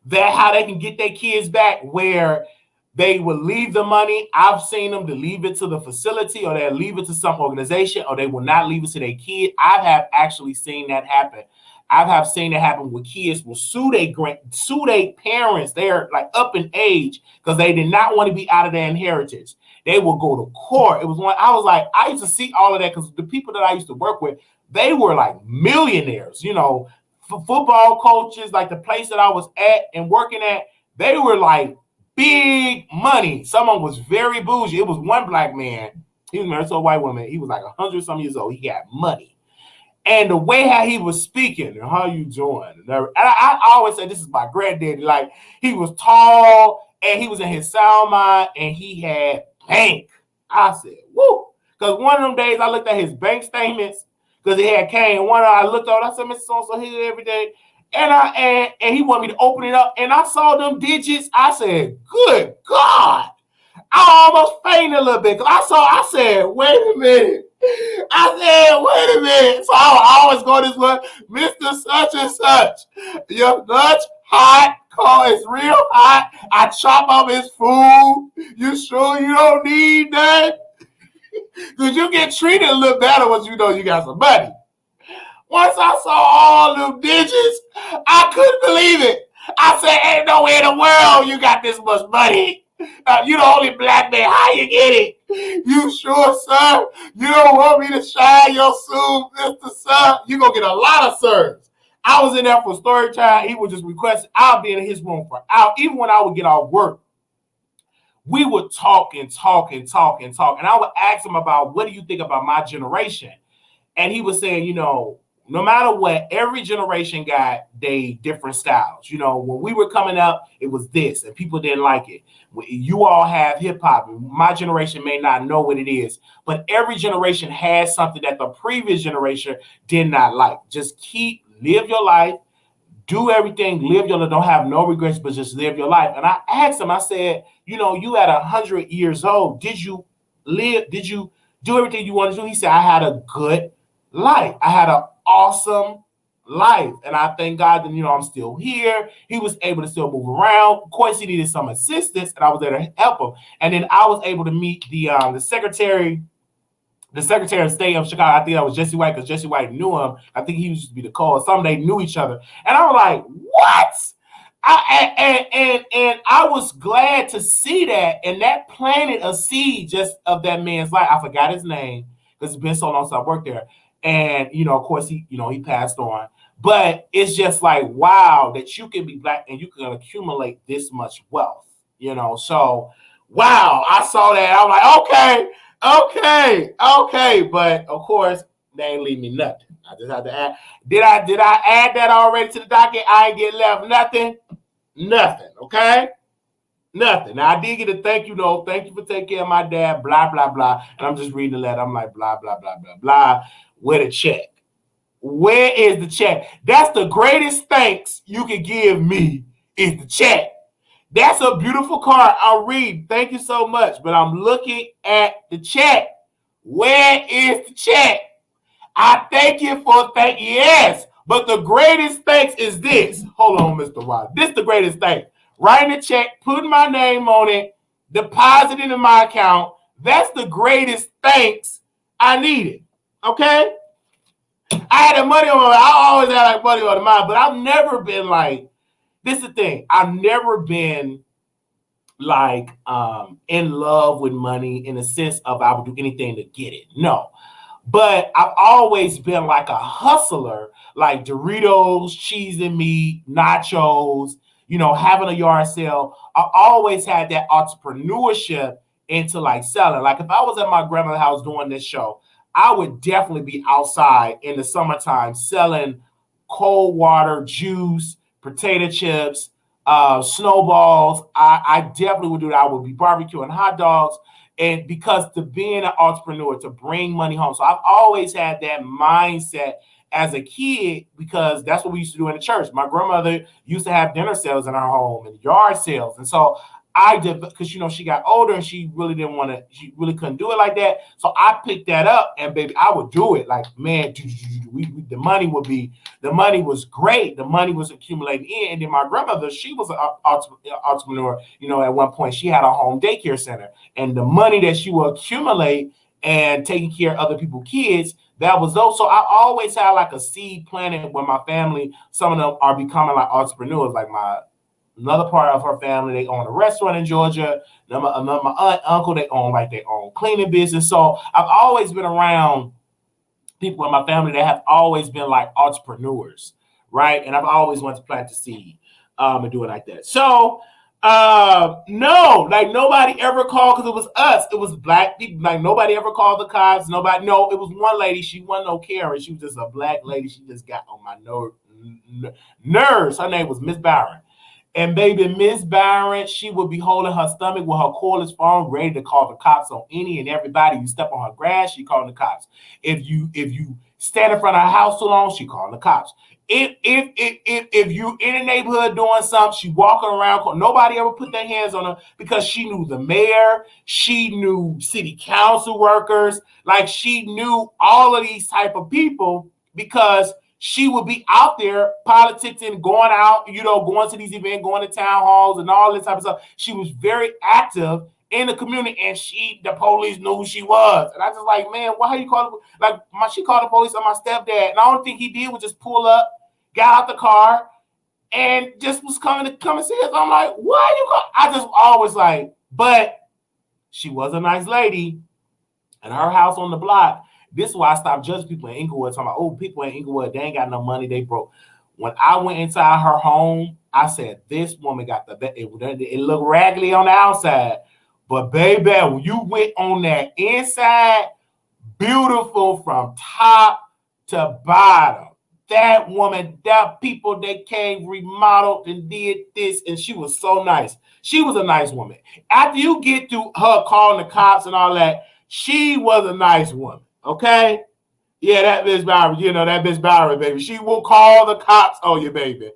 that how they can get their kids back where they will leave the money. I've seen them to leave it to the facility, or they'll leave it to some organization, or they will not leave it to their kid. I have actually seen that happen. I have seen it happen with kids will sue their parents. They're like up in age because they did not want to be out of their inheritance. They will go to court. It was one, I was like, I used to see all of that because the people that I used to work with, they were like millionaires, you know, football coaches, like the place that I was at and working at, they were like big money. Someone was very bougie. It was one black man. He was married to a white woman. He was like 100-some years old. He got money. And the way how he was speaking, and how you doing? And I always say this is my granddaddy. Like, he was tall and he was in his sound mind and he had bank. I said, woo. Because one of them days I looked at his bank statements because he had came. One I looked at, I said, Mr. So here every day. And he wanted me to open it up. And I saw them digits. I said, good God. I almost fainted a little bit because I said, wait a minute. So I always go this way, Mr. Such and Such. Your Dutch hot car is real hot. I chop up his food. You sure you don't need that? Because you get treated a little better once you know you got some money. Once I saw all them digits, I couldn't believe it. I said, ain't no way in the world you got this much money. You the only black man. How you get it? You sure, sir? You don't want me to shine your suit, Mr. Sir? You gonna get a lot of sirs. I was in there for story time. He would just request. I'll be in his room for hours. Even when I would get off work, we would talk and talk and talk and talk. And I would ask him about, what do you think about my generation? And he was saying, no matter what, every generation got they different styles. When we were coming up, it was this, and people didn't like it. You all have hip hop. My generation may not know what it is, but every generation has something that the previous generation did not like. Just live your life, do everything, live your life, don't have no regrets, but just live your life. And I asked him, I said, you at 100 years old, did you do everything you wanted to do? He said, I had a good life. I had an awesome life. And I thank God that, I'm still here. He was able to still move around. Of course, he needed some assistance, and I was there to help him. And then I was able to meet the Secretary of State of Chicago. I think that was Jesse White, because Jesse White knew him. I think he used to be the call. Some they knew each other. And I was like, what? And I was glad to see that. And that planted a seed just of that man's life. I forgot his name because it's been so long since I worked there. And, of course, he passed on. But it's just like, wow, that you can be Black and you can accumulate this much wealth, So, wow, I saw that. I'm like, okay. But, of course, they ain't leave me nothing. I just had to add. Did I add that already to the docket? I ain't get left nothing. Nothing, okay? Nothing. Now, I did get a thank you note. Thank you for taking care of my dad, blah, blah, blah. And I'm just reading the letter. I'm like, blah, blah, blah, blah, blah. Where the check? Where is the check? That's the greatest thanks you can give me is the check. That's a beautiful card. I'll read. Thank you so much. But I'm looking at the check. Where is the check? I thank you for yes. But the greatest thanks is this. Hold on, Mr. Wiley. This is the greatest thanks. Writing a check, putting my name on it, depositing in my account. That's the greatest thanks I needed. Okay? I had the money on I always had like money on the mind, but I've never been like, this is the thing. I've never been like in love with money in the sense of I would do anything to get it. No. But I've always been like a hustler, like Doritos, cheese and meat, nachos, having a yard sale. I always had that entrepreneurship into like selling. Like if I was at my grandmother's house doing this show, I would definitely be outside in the summertime selling cold water, juice, potato chips, snowballs. I definitely would do that. I would be barbecuing hot dogs. And because to being an entrepreneur, to bring money home. So I've always had that mindset as a kid because that's what we used to do in the church. My grandmother used to have dinner sales in our home and yard sales. And so I did, because, she got older and she really couldn't do it like that. So I picked that up and baby, I would do it like, man, the money was great. The money was accumulating in. And then my grandmother, she was an entrepreneur, at one point she had a home daycare center and the money that she would accumulate and taking care of other people's kids, that was those. So I always had like a seed planted with my family. Some of them are becoming like entrepreneurs, like another part of her family, they own a restaurant in Georgia. My aunt, uncle, they own like their own cleaning business. So I've always been around people in my family that have always been like entrepreneurs, right? And I've always wanted to plant the seed and do it like that. So no, like nobody ever called because it was us. It was Black people. Like nobody ever called the cops. No, it was one lady. She wasn't no Karen. She was just a Black lady. She just got on my nerves. Her name was Miss Byron. And baby, Miss Byron, she would be holding her stomach with her cordless phone, ready to call the cops on any and everybody. You step on her grass, she calling the cops. If you stand in front of her house too long, she calling the cops. If you in the neighborhood doing something, she walking around. Nobody ever put their hands on her because she knew the mayor, she knew city council workers, like she knew all of these type of people because she would be out there politicking, going out, going to these events, going to town halls and all this type of stuff. She was very active in the community and the police knew who she was. And I just like, man, why you call it? Like she called the police on my stepdad. And the only thing he did was just pull up, got out the car and just was coming to come and see us. I'm like, why you call? I just always like, but she was a nice lady and her house on the block. This is why I stopped judging people in Inglewood. Talking about, people in Inglewood, they ain't got no money, they broke. When I went inside her home, I said, this woman got it looked raggedy on the outside, But baby, when you went on that inside, beautiful from top to bottom. That woman, that people, they came, remodeled and did this, and she was so nice. She was a nice woman. After you get through her calling the cops and all that, she was a nice woman, okay? Yeah, that Miss Barry, that Miss Barry, baby. She will call the cops on you, baby.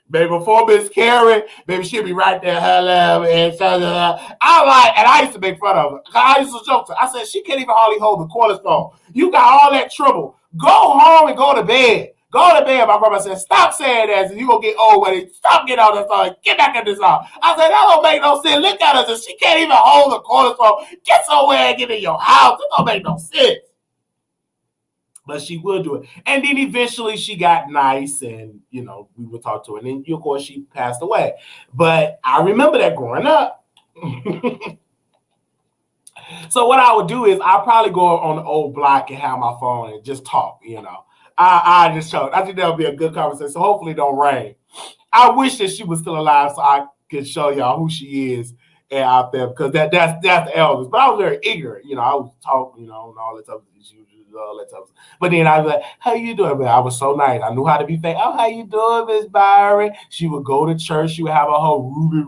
Baby, before Miss Karen, baby, she'll be right there. Hello, and I like, and I used to make fun of her. I used to joke to her. I said, she can't even hardly hold the cornerstone. You got all that trouble. Go home and go to bed. Go to bed. My grandma said, stop saying that. You going to get old with it. Stop getting on this song. Get back in this song. I said, that don't make no sense. Look at her. She can't even hold the cornerstone. Get somewhere and get in your house. It don't make no sense. But she will do it. And then eventually she got nice and, we would talk to her. And then, of course, she passed away. But I remember that growing up. So what I would do is I'll probably go on the old block and have my phone and just talk, I just show. I think that would be a good conversation. So hopefully it don't rain. I wish that she was still alive so I could show y'all who she is out there because that's the elders. But I was very ignorant. I was talking, and all that stuff. All that stuff. But then I was like, how you doing? But I was so nice. I knew how to be fake. Oh, how you doing, Miss Byron? She would go to church. She would have her ruby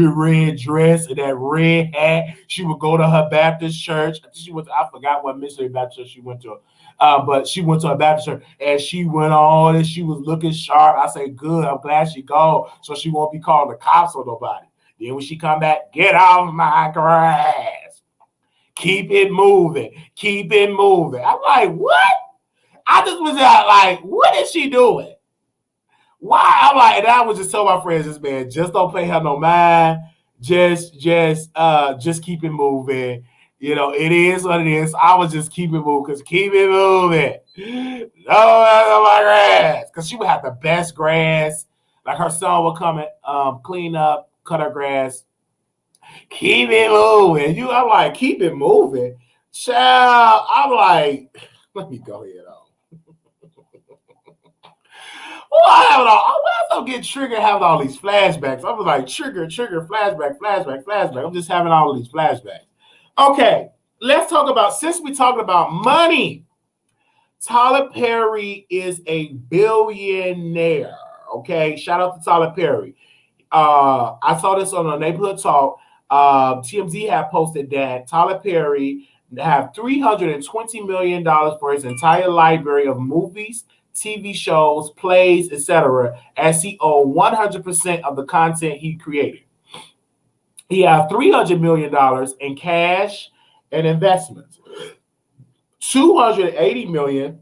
red dress and that red hat. She would go to her Baptist church. I forgot what missionary Baptist church she went to. But she went to a Baptist church and she went on and she was looking sharp. I said, good. I'm glad she go. So she won't be calling the cops on nobody. Then when she come back, get off my grass. Keep it moving. Keep it moving. I'm like, what? I just was like, what is she doing? Why? I'm like, and I was just telling my friends, this man, just don't pay her no mind. Just keep it moving. It is what it is. I was just keep it moving because keep it moving. No, my grass. Because she would have the best grass. Like her son would come and clean up, cut her grass. Keep it moving. I'm like, keep it moving. Child, I'm like, let me go ahead on. I don't get triggered having all these flashbacks. I was like, trigger, flashback. I'm just having all of these flashbacks. Okay, let's talk about, since we're talking about money, Tyler Perry is a billionaire. Okay, shout out to Tyler Perry. I saw this on a Neighborhood Talk. TMZ had posted that Tyler Perry have $320 million for his entire library of movies, TV shows, plays, etc., as he owned 100% of the content he created. He has $300 million in cash and investments, $280 million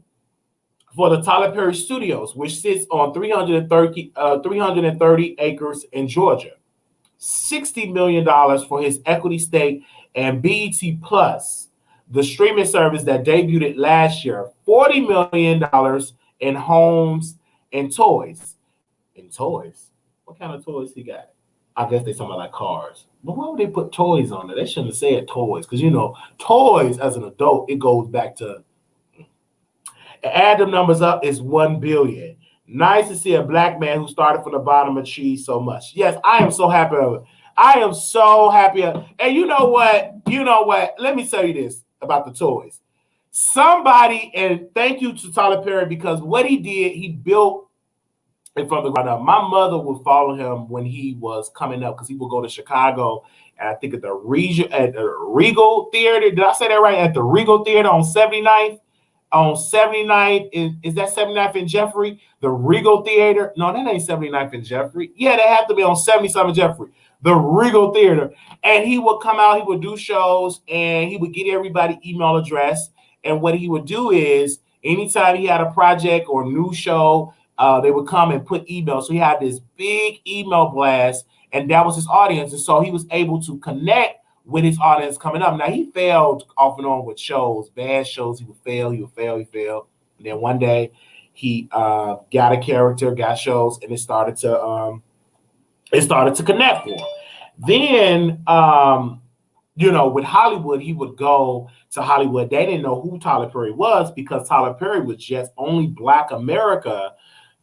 for the Tyler Perry Studios, which sits on 330 acres in Georgia. $60 million for his equity stake and BET Plus, the streaming service that debuted last year. $40 million in homes and toys. In toys? What kind of toys he got? I guess they talking about like cars. But why would they put toys on it? They shouldn't have said toys because, toys as an adult, it goes back to. Add them numbers up, it's $1 billion. Nice to see a black man who started from the bottom achieve so much. Yes, I am so happy of it. I am so happy. And you know what? Let me tell you this about the toys. Somebody, and thank you to Tyler Perry, because what he did, he built it from the ground up. My mother would follow him when he was coming up because he would go to Chicago, and I think at the Regal Theater. Did I say that right? At the Regal Theater on 79th? On 79th, is that 79th and Jeffrey? The Regal Theater? No, that ain't 79th and Jeffrey. Yeah, they have to be on 77 Jeffrey. The Regal Theater. And he would come out, he would do shows, and he would get everybody email address. And what he would do is, anytime he had a project or new show, they would come and put email. So he had this big email blast, and that was his audience. And so he was able to connect with his audience coming up. Now, he failed off and on with shows, bad shows. He would fail. And then one day he got a character, got shows, and it started to connect for him. Then, with Hollywood, he would go to Hollywood. They didn't know who Tyler Perry was because Tyler Perry was just only Black America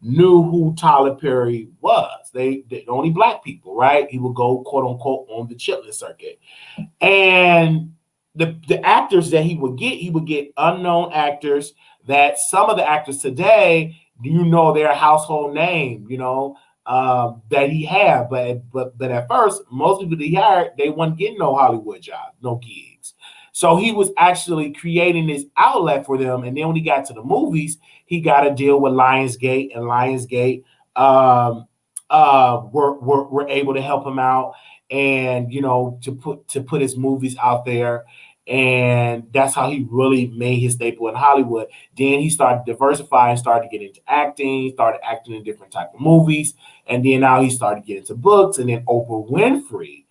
knew who Tyler Perry was. They only black people, right? He would go, quote unquote, on the chitlin circuit. And the actors that he would get unknown actors that some of the actors today, their household name, that he had. But at first, most people that he hired, they weren't getting no Hollywood job, no gigs. So he was actually creating this outlet for them. And then when he got to the movies, he got a deal with Lionsgate, and Lionsgate were able to help him out, and to put his movies out there. And that's how he really made his staple in Hollywood. Then he started diversifying, started to get into acting, started acting in different type of movies, and then now he started getting into books. And then Oprah Winfrey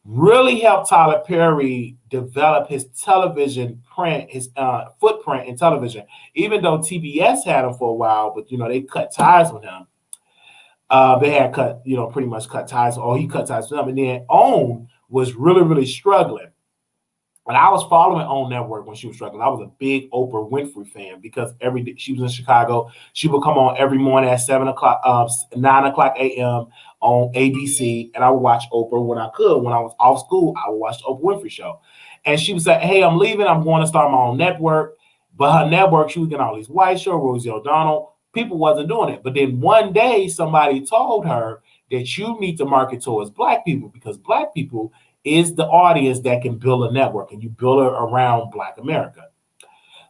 really helped Tyler Perry develop his television print, his footprint in television. Even though TBS had him for a while, but they cut ties with him. They had pretty much cut ties, or he cut ties with them. And then OWN was really, really struggling. And I was following OWN Network when she was struggling. I was a big Oprah Winfrey fan because every day she was in Chicago. She would come on every morning at 9 o'clock a.m. on ABC, and I would watch Oprah when I could. When I was off school, I would watch the Oprah Winfrey Show. And she would say, "Hey, I'm leaving. I'm going to start my own network." But her network, she was getting all these white shows, Rosie O'Donnell. People wasn't doing it. But then one day, somebody told her that you need to market towards black people, because black people is the audience that can build a network, and you build it around Black America.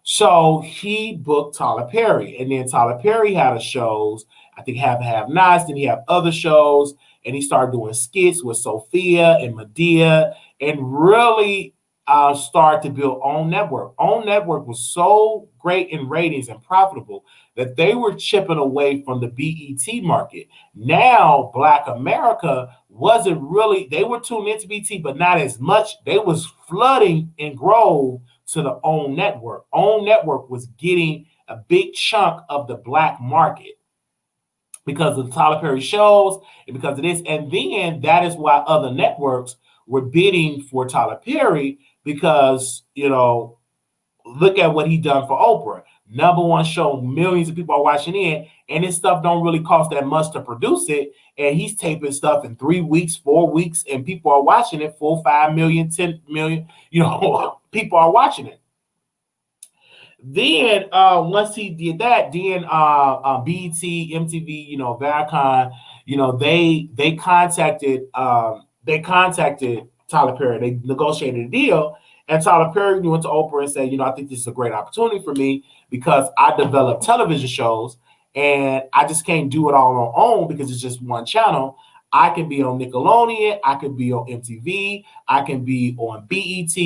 So he booked Tyler Perry, and then Tyler Perry had shows, I think Have Nots, then he had other shows, and he started doing skits with Sophia and Medea, and really started to build OWN Network. OWN Network was so great in ratings and profitable that they were chipping away from the BET market. Now, Black America wasn't really, they were tuned into BET, but not as much. They was flooding in Grove to the OWN Network. OWN Network was getting a big chunk of the Black market because of the Tyler Perry shows and because of this. And then that is why other networks were bidding for Tyler Perry, because, look at what he done for Oprah. #1 show, millions of people are watching in, and this stuff don't really cost that much to produce it. And he's taping stuff in 3 weeks, 4 weeks, and people are watching it. 4, 5 million, 10 million, people are watching it. Then once he did that, then BET, MTV, Viacom, they contacted Tyler Perry. They negotiated a deal. And Tyler Perry went to Oprah and said, I think this is a great opportunity for me because I develop television shows and I just can't do it all on OWN because it's just one channel. I can be on Nickelodeon. I could be on MTV. I can be on BET.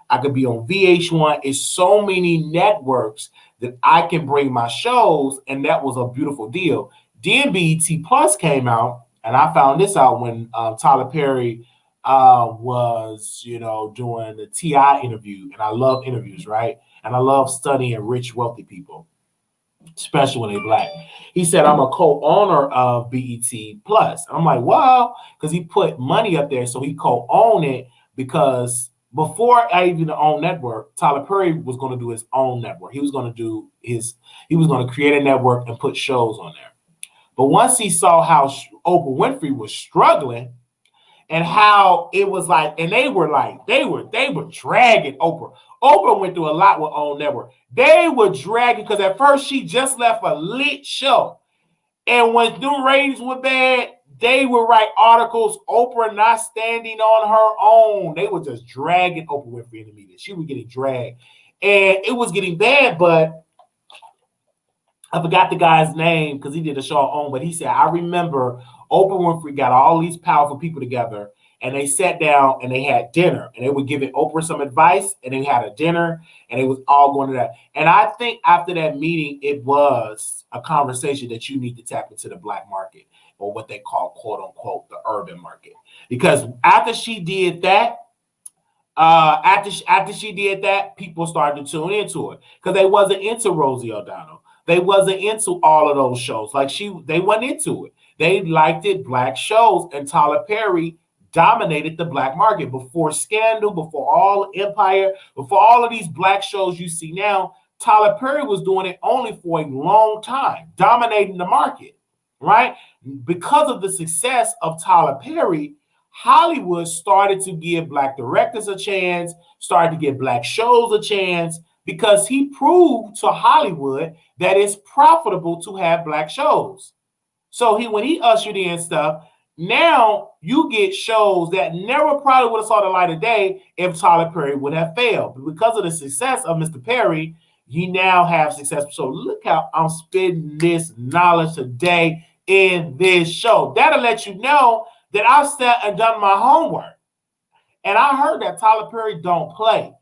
I could be on VH1. It's so many networks that I can bring my shows. And that was a beautiful deal. Then BET Plus came out. And I found this out when Tyler Perry was, doing the T.I. interview. And I love interviews, right? And I love studying rich, wealthy people, especially when they're Black. He said, I'm a co-owner of BET Plus. I'm like, wow, because he put money up there. So he co-owned it because before I even own network, Tyler Perry was going to do his own network. He was going to create a network and put shows on there. But once he saw how Oprah Winfrey was struggling and how it was like, and they were dragging Oprah. Oprah went through a lot with OWN Network. They were dragging because at first she just left a lit show. And when the ratings were bad, they would write articles, Oprah not standing on her own. They were just dragging Oprah Winfrey in the media. She was getting dragged. And it was getting bad, but I forgot the guy's name because he did a show on OWN, but he said, I remember Oprah Winfrey got all these powerful people together and they sat down and they had dinner and they were giving Oprah some advice and they had a dinner and it was all going to that. And I think after that meeting, it was a conversation that you need to tap into the Black market, or what they call, quote unquote, the urban market. Because after she did that, people started to tune into it because they wasn't into Rosie O'Donnell. They wasn't into all of those shows. They went into it. They liked it, Black shows, and Tyler Perry dominated the Black market before Scandal, before all Empire, before all of these Black shows you see now. Tyler Perry was doing it only for a long time, dominating the market. right? Because of the success of Tyler Perry, Hollywood started to give black directors a chance, started to give black shows a chance, because he proved to Hollywood that it's profitable to have black shows. So when he ushered in stuff, now you get shows that never probably would have saw the light of day if Tyler Perry would have failed. But because of the success of Mr. Perry, you now have success. So look how I'm spitting this knowledge today in this show. That'll let you know that I've sat and done my homework. And I heard that Tyler Perry don't play.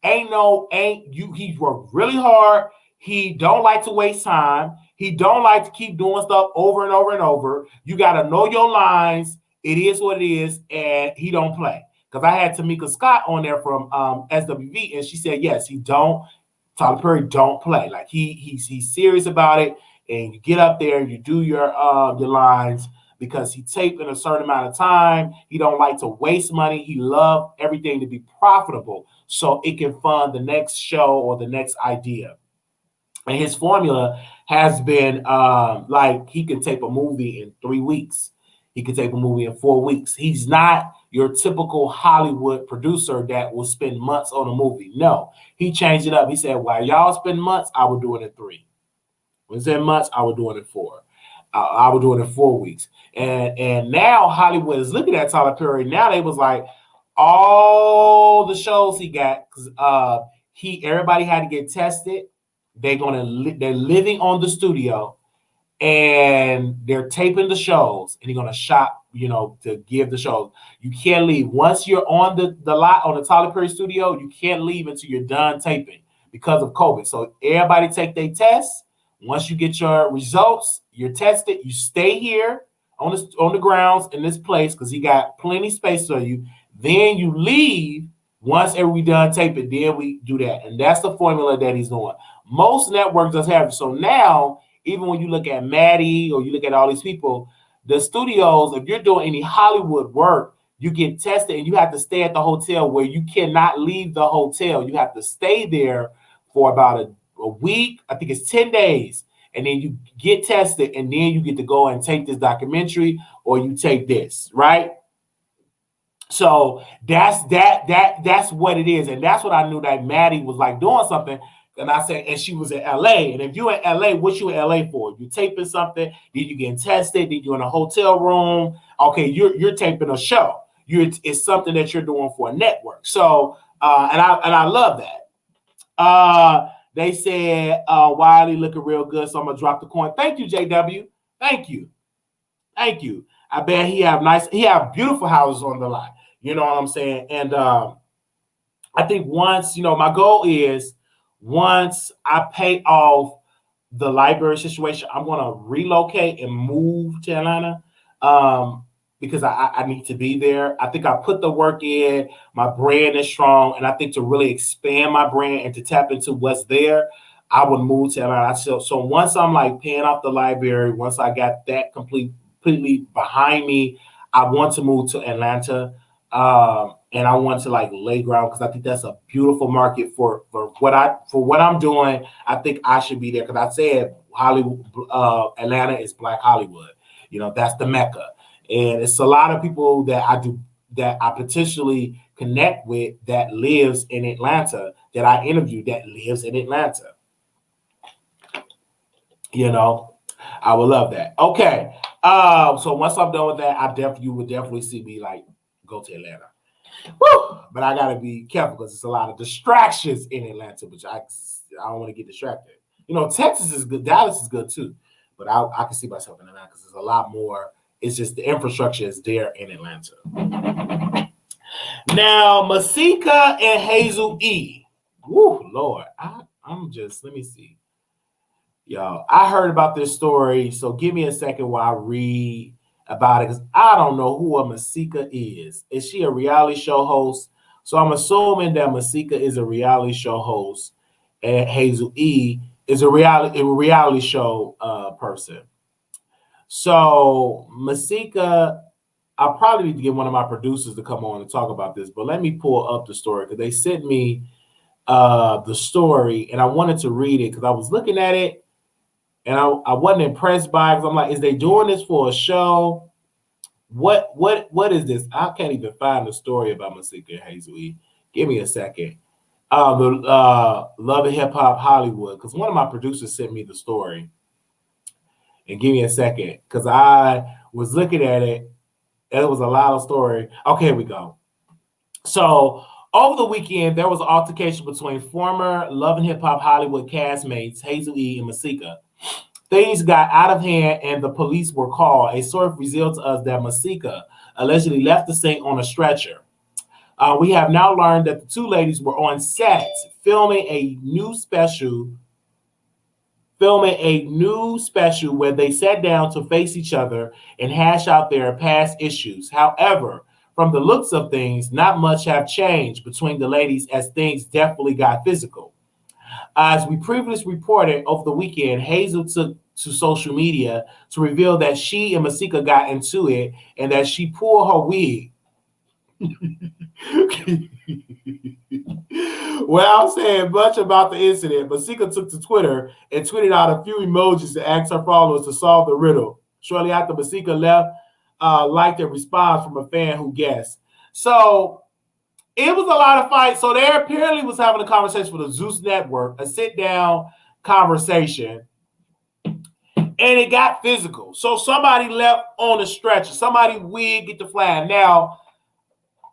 He's worked really hard. He don't like to waste time. He don't like to keep doing stuff over and over and over. You got to know your lines. It is what it is, and he don't play. Because I had Tamika Scott on there from SWV, and she said, yes, Tyler Perry don't play. Like he's serious about it, and you get up there and you do your lines, because he taped in a certain amount of time. He don't like to waste money. He loves everything to be profitable so it can fund the next show or the next idea. And his formula has been like he can tape a movie in 3 weeks. He can tape a movie in 4 weeks. He's not your typical Hollywood producer that will spend months on a movie. No, he changed it up. He said, while y'all spend months, I will do it in 3. When it's in months, I will do it in 4. I will do it in 4 weeks. And now Hollywood is looking at Tyler Perry. Now they was like, all the shows he got, because everybody had to get tested. They're living on the studio, and they're taping the shows, and they're gonna shop, to give the shows. You can't leave once you're on the lot on the Tyler Perry studio. You can't leave until you're done taping because of COVID. So everybody take their tests. Once you get your results, you're tested. You stay here on the grounds in this place because he got plenty space for you. Then you leave once we done taping. Then we do that, and that's the formula that he's doing. Most networks does have it. So now, even when you look at Maddie or you look at all these people, the studios, if you're doing any Hollywood work, you get tested and you have to stay at the hotel where you cannot leave the hotel. You have to stay there for about a week. I think it's 10 days. And then you get tested, and then you get to go and take this documentary, or you take this, right? So that's what it is. And that's what I knew that Maddie was like doing something. And I said, and she was in LA. And if you're in LA, what you in LA for? You're taping something, then you getting tested, then you're in a hotel room. Okay, you're taping a show. It's something that you're doing for a network. So and I love that. They said Wiley looking real good, so I'm gonna drop the coin. Thank you, JW. Thank you. I bet he have beautiful houses on the lot. You know what I'm saying? And I think once, my goal is once I pay off the library situation, I'm gonna relocate and move to Atlanta. Because I need to be there. I think I put the work in. My brand is strong. And I think to really expand my brand and to tap into what's there, I would move to Atlanta. So once I'm like paying off the library, once I got that completely behind me, I want to move to Atlanta. And I want to like lay ground because I think that's a beautiful market for what I'm doing. I think I should be there because I said Hollywood, Atlanta is Black Hollywood. That's the Mecca. And it's a lot of people that I potentially connect with that lives in Atlanta, that I interview that lives in Atlanta. I would love that. Okay. So once I'm done with that, you would definitely see me like go to Atlanta. Woo! But I gotta be careful because there's a lot of distractions in Atlanta, which I don't want to get distracted. Texas is good, Dallas is good too, but I can see myself in Atlanta because there's a lot more. It's just the infrastructure is there in Atlanta. Now, Masika and Hazel-E. Woo, Lord. Let me see. Y'all, I heard about this story, so give me a second while I read about it, because I don't know who a Masika is. Is she a reality show host? So I'm assuming that Masika is a reality show host, and Hazel-E is a reality show person. So Masika, I'll probably need to get one of my producers to come on and talk about this, but let me pull up the story because they sent me the story and I wanted to read it because I was looking at it And I wasn't impressed by it because I'm like, is they doing this for a show? What is this? I can't even find the story about Masika and Hazel-E. Give me a second. The Love and Hip Hop Hollywood, because one of my producers sent me the story. And give me a second, because I was looking at it, and it was a lot of story. Okay, here we go. So over the weekend, there was an altercation between former Love and Hip Hop Hollywood castmates Hazel-E and Masika. Things got out of hand and the police were called. A source revealed to us that Masika allegedly left the scene on a stretcher. We have now learned that the two ladies were on set filming a new special where they sat down to face each other and hash out their past issues. However, from the looks of things, not much have changed between the ladies as things definitely got physical. As we previously reported over the weekend, Hazel took to social media to reveal that she and Masika got into it and that she pulled her wig. Well, I'm saying much about the incident. Masika took to Twitter and tweeted out a few emojis to ask her followers to solve the riddle. Shortly after Masika left, liked a response from a fan who guessed. So it was a lot of fights. So they apparently was having a conversation with the Zeus Network, a sit-down conversation, and it got physical. So somebody left on the stretcher. Somebody wig get the flag. Now,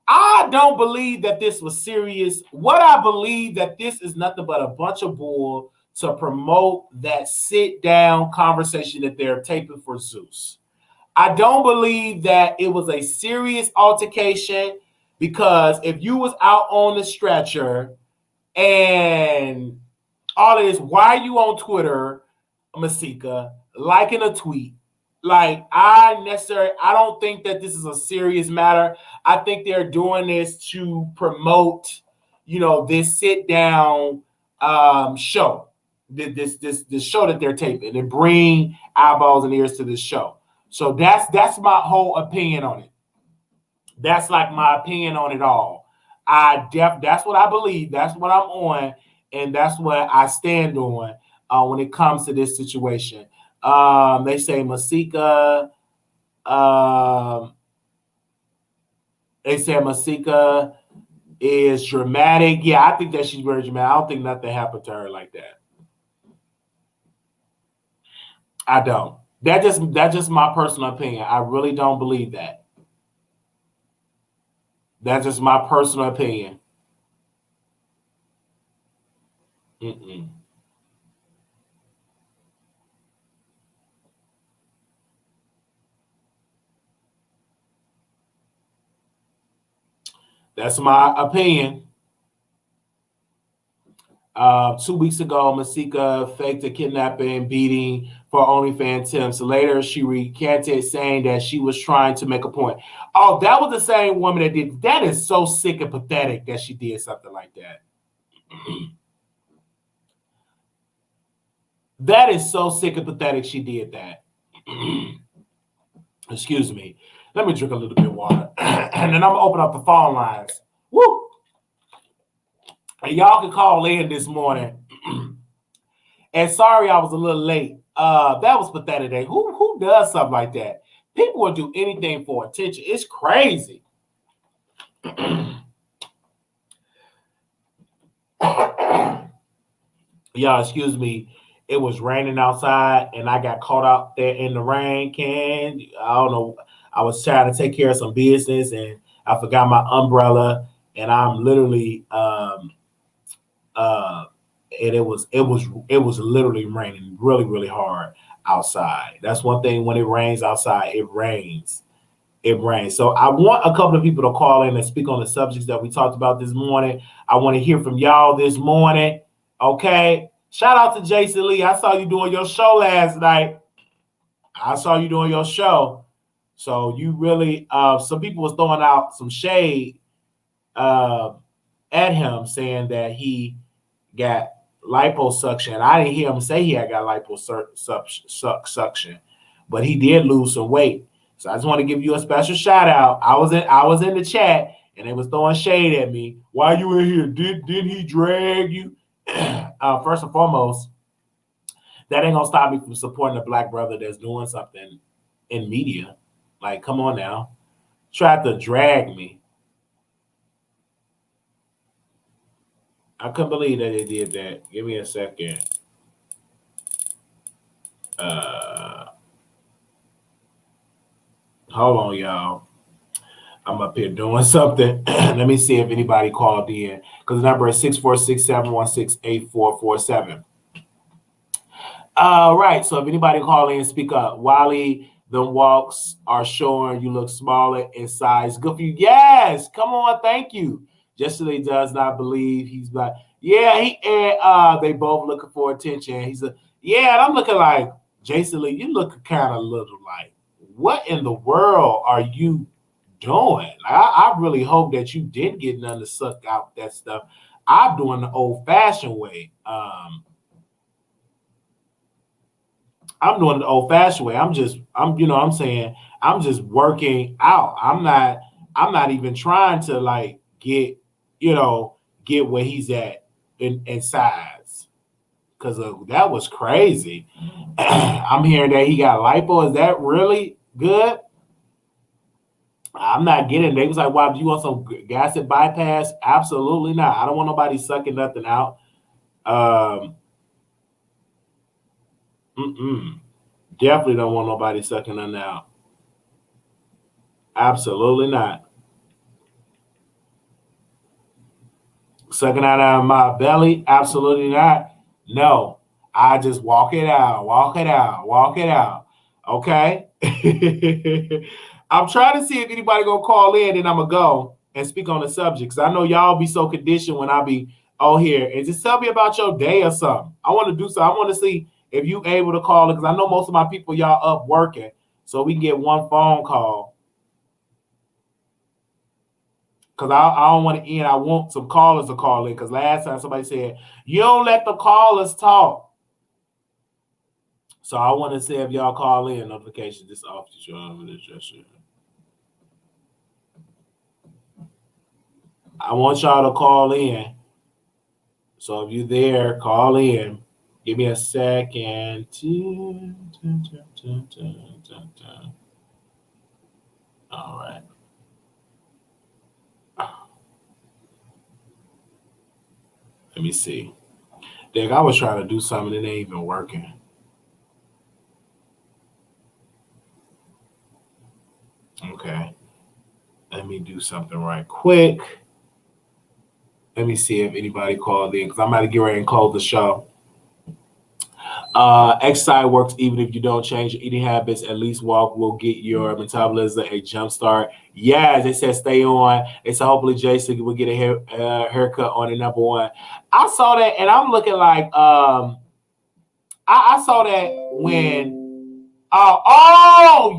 I don't believe that this was serious. What I believe that this is nothing but a bunch of bull to promote that sit-down conversation that they're taping for Zeus. I don't believe that it was a serious altercation, because if you was out on the stretcher and all of this, why are you on Twitter, Masika, liking a tweet? Like, I don't think that this is a serious matter. I think they're doing this to promote, this sit down show, this show that they're taping, and bring eyeballs and ears to this show. So that's my whole opinion on it. That's like my opinion on it all. That's what I believe. That's what I'm on, and that's what I stand on when it comes to this situation. They say Masika. They say Masika is dramatic. Yeah, I think that she's very dramatic. I don't think nothing happened to her like that. I don't. That's just my personal opinion. I really don't believe that. That's just my personal opinion. Mm-mm. That's my opinion. 2 weeks ago, Masika faked a kidnapping beating for OnlyFans Tips. Later, she recanted, saying that she was trying to make a point. Oh, that was the same woman that did. That is so sick and pathetic that she did something like that. That is so sick and pathetic she did that. Excuse me. Let me drink a little bit of water. And then I'm going to open up the phone lines. Woo! And y'all can call in this morning. And sorry I was a little late. That was pathetic. Who does something like that? People will do anything for attention. It's crazy. Y'all, excuse me. It was raining outside, and I got caught out there in the rain. I don't know. I was trying to take care of some business, and I forgot my umbrella, and I'm literally and it was literally raining really, really hard outside. That's one thing. When it rains outside, it rains. It rains. So I want a couple of people to call in and speak on the subjects that we talked about this morning. I want to hear from y'all this morning. Okay. Shout out to Jason Lee. I saw you doing your show last night. I saw you doing your show. So you really, some people was throwing out some shade at him, saying that he got liposuction. I didn't hear him say he had got liposuction, but he did lose some weight. So I just want to give you a special shout out. I was in the chat, and they was throwing shade at me. Why you in here? Didn't he drag you? First and foremost, That ain't gonna stop me from supporting a black brother that's doing something in media. Like, come on now. Tried to drag me. I couldn't believe that they did that. Give me a second. Hold on, y'all. I'm up here doing something. Let me see if anybody called in. Because the number is 646-716-8447. Right. So if anybody call in, speak up. Wiley, the walks are showing you look smaller in size. Good for you. Yes. Come on. Thank you. Yesterday does not believe he's black. Yeah, he and they both looking for attention. He's a and I'm looking like Jason Lee. You look kind of little like, what in the world are you doing? I really hope that you didn't get none to suck out that stuff. I'm doing the old-fashioned way. I'm doing it the old-fashioned way. I'm just working out. I'm not even trying to like get where he's at in size. Because that was crazy. I'm hearing that he got lipo. Is that really good? I'm not getting it. They was like, wow, do you want some gastric bypass? Absolutely not. I don't want nobody sucking nothing out. Definitely don't want nobody sucking nothing out. Absolutely not. Sucking out of my belly? Absolutely not. No. I just walk it out. Okay? I'm trying to see if anybody gonna call in, and I'm gonna go and speak on the subject. Because I know y'all be so conditioned when I be here. And just tell me about your day or something. I want to do so. I want to see if you able to call it, because I know most of my people, y'all up working. So we can get one phone call. Because I don't want to end. I want some callers to call in. Because last time somebody said, you don't let the callers talk. So I want to see if y'all call in. Notification this off the show. I want y'all to call in. So if you're there, call in. Give me a second. All right. Let me see. Dick, I was trying to do something and it ain't even working. Okay. Let me do something right quick. Let me see if anybody called in, because I'm about to get ready and close the show. Exercise works even if you don't change your eating habits. At least walk will get your metabolism a jump start. Yeah, they said stay on. They said hopefully Jason will get a haircut on it, number one. I saw that, and I'm looking like I saw that when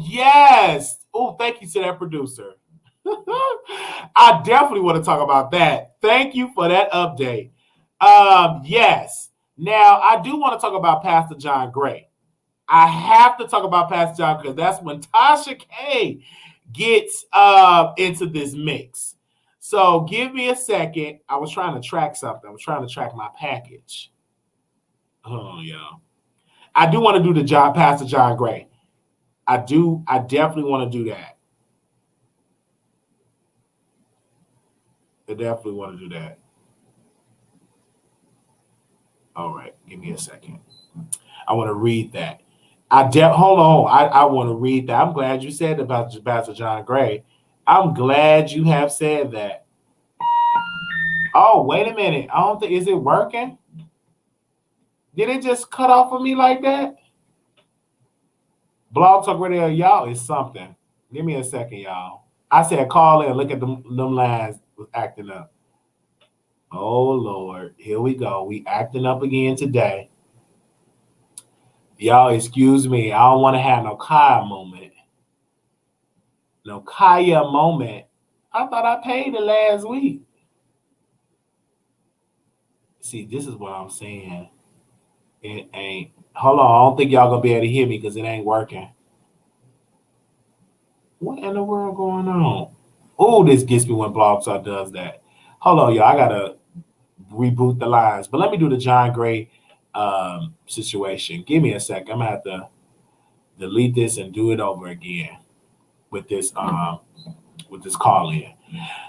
yes. Oh, thank you to that producer. I definitely want to talk about that. Thank you for that update. Yes. Now, I do want to talk about Pastor John Gray. I have to talk about Pastor John because that's when Tasha K gets into this mix. So give me a second. I was trying to track something. I was trying to track my package. Oh, y'all. I do want to do the job, Pastor John Gray. I definitely want to do that. I definitely want to do that. All right, give me a second. I want to read that. Hold on. I want to read that. I'm glad you said about Pastor John Gray. I'm glad you have said that. Oh, wait a minute. I don't think, is it working? Did it just cut off of me like that? Blog Talk Radio, y'all is something. Give me a second, y'all. I said call in. Look at them lines acting up. Oh, Lord. Here we go. We acting up again today. Y'all, excuse me. I don't want to have no Kaya moment. No Kaya moment. I thought I paid it last week. See, this is what I'm saying. It ain't. Hold on. I don't think y'all going to be able to hear me because it ain't working. What in the world going on? Oh, this gets me when Blog Talk does that. Hold on, y'all. I got to reboot the lines. But let me do the John Gray situation. Give me a second. I'm gonna have to delete this and do it over again with this call in.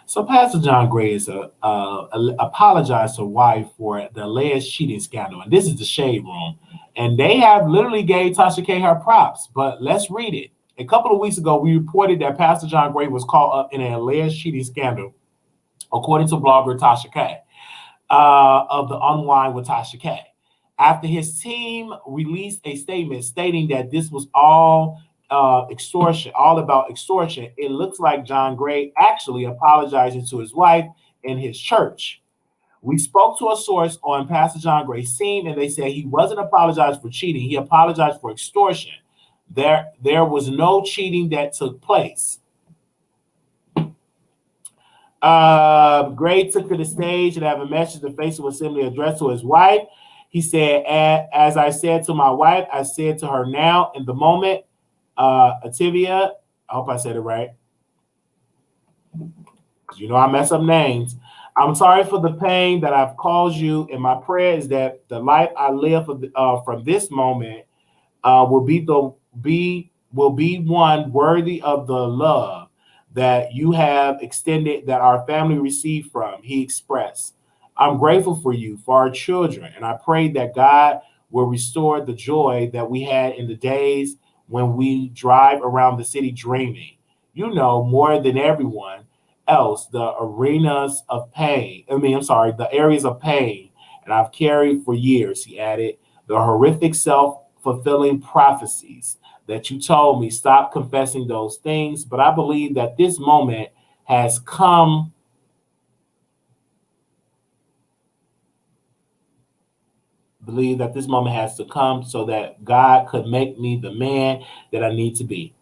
So Pastor John Gray is apologized to wife for the alleged cheating scandal, and this is the shade room. And they have literally gave Tasha K her props, but let's read it. A couple of weeks ago, we reported that Pastor John Gray was caught up in an alleged cheating scandal, according to blogger Tasha K, of the Unwind with Tasha K. After his team released a statement stating that this was all extortion, all about extortion, it looks like John Gray actually apologizing to his wife and his church. We spoke to a source on Pastor John Gray's team, and they said he wasn't apologized for cheating. He apologized for extortion. There was no cheating that took place. Gray took to the stage and have a message to Facebook Assembly addressed to his wife. He said, as I said to my wife, I said to her now in the moment, Ativia, I hope I said it right. You know I mess up names. I'm sorry for the pain that I've caused you, and my prayer is that the life I live from this moment will be one worthy of the love that you have extended, that our family received from. He expressed, I'm grateful for you, for our children, and I pray that God will restore the joy that we had in the days when we drive around the city dreaming. You know, more than everyone else, the arenas of pain. The areas of pain, and I've carried for years, he added, the horrific self-fulfilling prophecies that you told me, stop confessing those things. But I believe that this moment has come. Believe that this moment has to come so that God could make me the man that I need to be.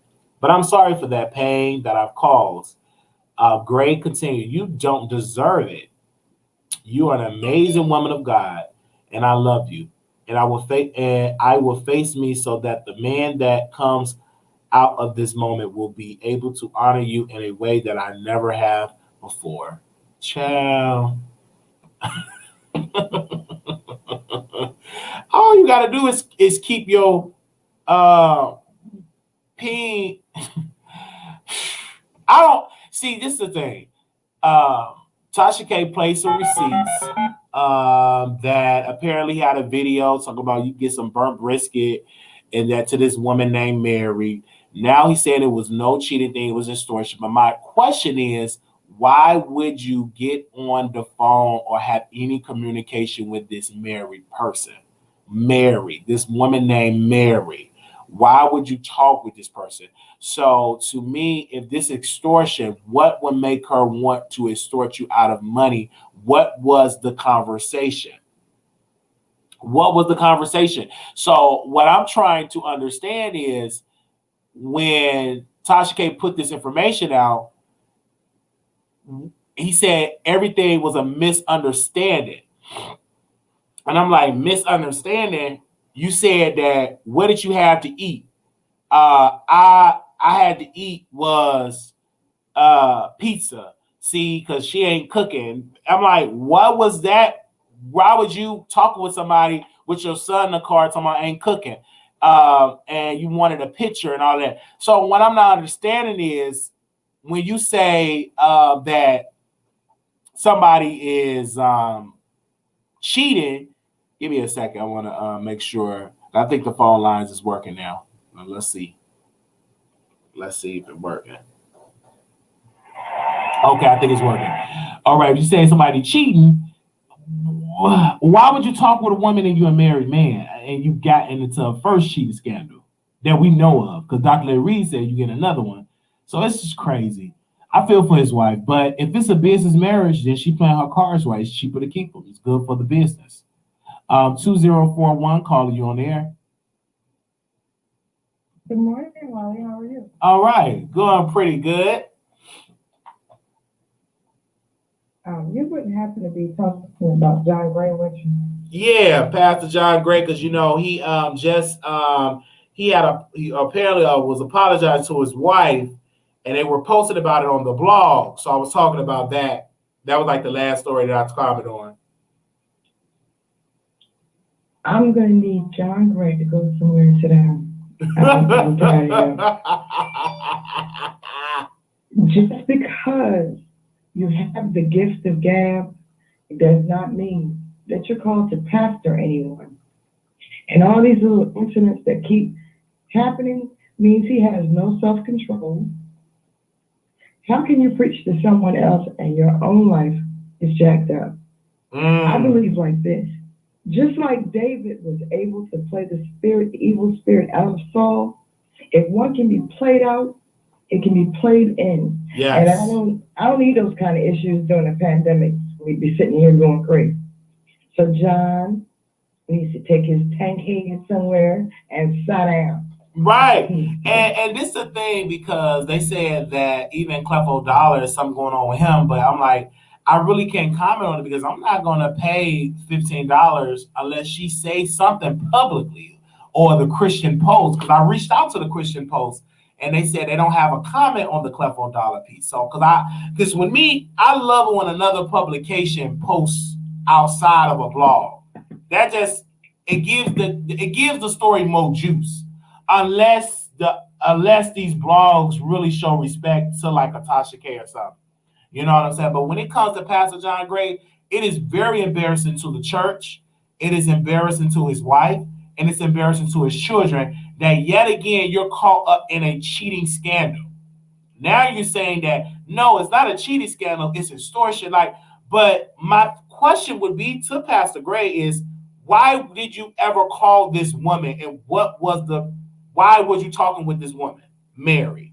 But I'm sorry for that pain that I've caused. Gray continued, you don't deserve it. You are an amazing woman of God, and I love you. And I will face me so that the man that comes out of this moment will be able to honor you in a way that I never have before. Ciao. All you gotta do is keep your pin. I don't see, this is the thing. Tasha K played some receipts that apparently had a video talking about you get some burnt brisket and that to this woman named Mary. Now he's saying it was no cheating thing, it was extortion. But my question is, why would you get on the phone or have any communication with this married person? Mary, this woman named Mary. Why would you talk with this person? So to me, if this extortion, what would make her want to extort you out of money? What was the conversation? What was the conversation? So what I'm trying to understand is when Tasha K put this information out, he said everything was a misunderstanding. And I'm like, misunderstanding? You said that, what did you have to eat? I had to eat was pizza. See, because she ain't cooking. I'm like, what was that? Why would you talk with somebody with your son in the car talking about ain't cooking? And you wanted a picture and all that. So what I'm not understanding is when you say that somebody is cheating, give me a second. I want to make sure. I think the phone lines is working now. Let's see. Let's see if it's working. Okay, I think it's working. All right, if you say somebody cheating, why would you talk with a woman and you're a married man and you got into a first cheating scandal that we know of? Because Dr. Larry Reed said you get another one. So it's just crazy. I feel for his wife, but if it's a business marriage, then she playing her cards right. It's cheaper to keep them. It's good for the business. 2041, calling you on the air. Good morning, Wiley. How are you? All right, going pretty good. You wouldn't happen to be talking about John Gray, would you? Yeah, Pastor John Gray, because you know he he apparently was apologized to his wife, and they were posting about it on the blog. So I was talking about that. That was like the last story that I commented on. I'm gonna need John Gray to go somewhere and sit down. I'm tired of him. Just because you have the gift of gab, it does not mean that you're called to pastor anyone. And all these little incidents that keep happening means he has no self-control. How can you preach to someone else and your own life is jacked up? I believe like this. Just like David was able to play the evil spirit out of Saul, if one can be played out, it can be played in. Yes. And I don't need those kind of issues during a pandemic. We'd be sitting here going crazy. So John needs to take his tank head somewhere and sit down. Right. And this is the thing, because they said that even Clefo Dollar is something going on with him, but I'm like, I really can't comment on it because I'm not going to pay $15 unless she says something publicly, or the Christian Post, because I reached out to the Christian Post and they said they don't have a comment on the Clefo Dollar piece. So because with me, I love it when another publication posts outside of a blog. That just it gives the story more juice. Unless these blogs really show respect to like a Tasha K or something. You know what I'm saying? But when it comes to Pastor John Gray, it is very embarrassing to the church. It is embarrassing to his wife, and it's embarrassing to his children that yet again you're caught up in a cheating scandal. Now you're saying that no, it's not a cheating scandal, it's extortion. But my question would be to Pastor Gray is, why did you ever call this woman, and why was you talking with this woman, Mary?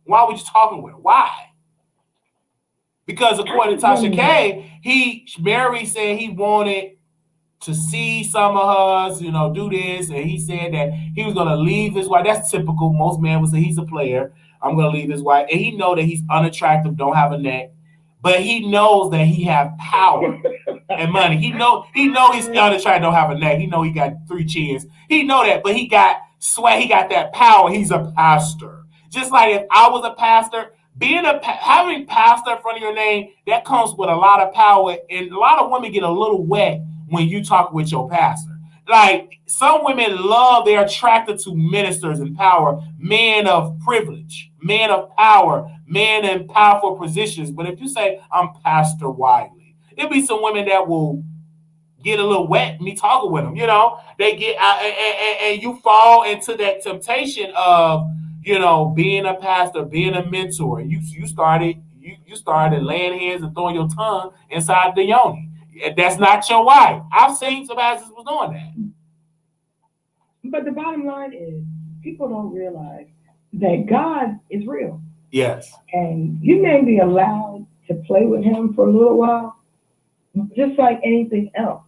Why were you talking with her? Why? Because according to Tasha K, Mary said he wanted to see some of hers, do this, and he said that he was gonna leave his wife. That's typical. Most men would say he's a player. I'm gonna leave his wife, and he know that he's unattractive, don't have a neck, but he knows that he have power and money. He know he's unattractive, don't have a neck. He know he got 3 chins. He know that, but he got sweat. He got that power. He's a pastor. Just like if I was a pastor. Having pastor in front of your name, that comes with a lot of power, and a lot of women get a little wet when you talk with your pastor. Like some women they're attracted to ministers in power, men of privilege, men of power, men in powerful positions. But if you say I'm Pastor Wiley, it'll be some women that will get a little wet me talking with them. They get and you fall into that temptation of being a pastor, being a mentor. You started laying hands and throwing your tongue inside the yoni. That's not your wife. I've seen some pastors was doing that. But the bottom line is, people don't realize that God is real. Yes. And you may be allowed to play with him for a little while, just like anything else.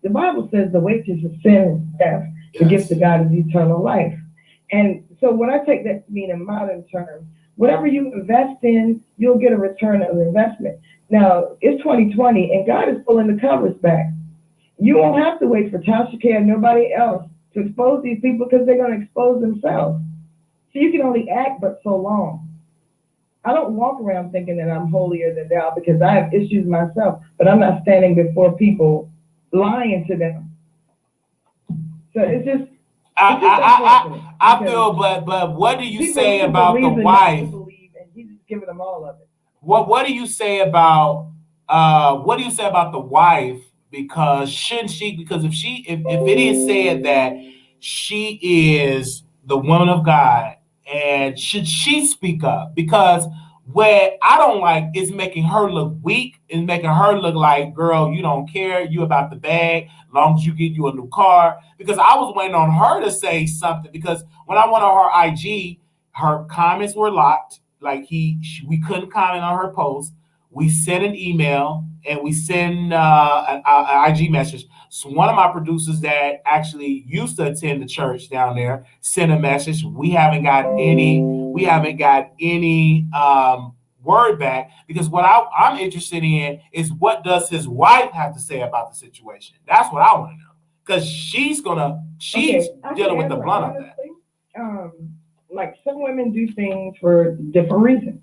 The Bible says the wages of sin is death. Yes. The gift of God is eternal life. And so when I take that to mean in modern terms, whatever you invest in, you'll get a return of investment. Now, it's 2020, and God is pulling the covers back. You won't have to wait for Tasha K or nobody else to expose these people, because they're going to expose themselves. So you can only act but so long. I don't walk around thinking that I'm holier than thou, because I have issues myself, but I'm not standing before people lying to them. So it's just, I feel, but what do you say about the wife? And he's just giving them all of it. What do you say about the wife? Because shouldn't she? Because if it is said that she is the woman of God, and should she speak up? Because what I don't like is making her look weak, and making her look like, girl, you don't care, you about the bag, as long as you get you a new car. Because I was waiting on her to say something, because when I went on her IG, her comments were locked. Like we couldn't comment on her post. We sent an email and we sent an IG message. So one of my producers that actually used to attend the church down there sent a message. We haven't got any word back, because what I'm interested in is, what does his wife have to say about the situation? That's what I want to know, because she's dealing with the blunt of that. Like some women do things for different reasons.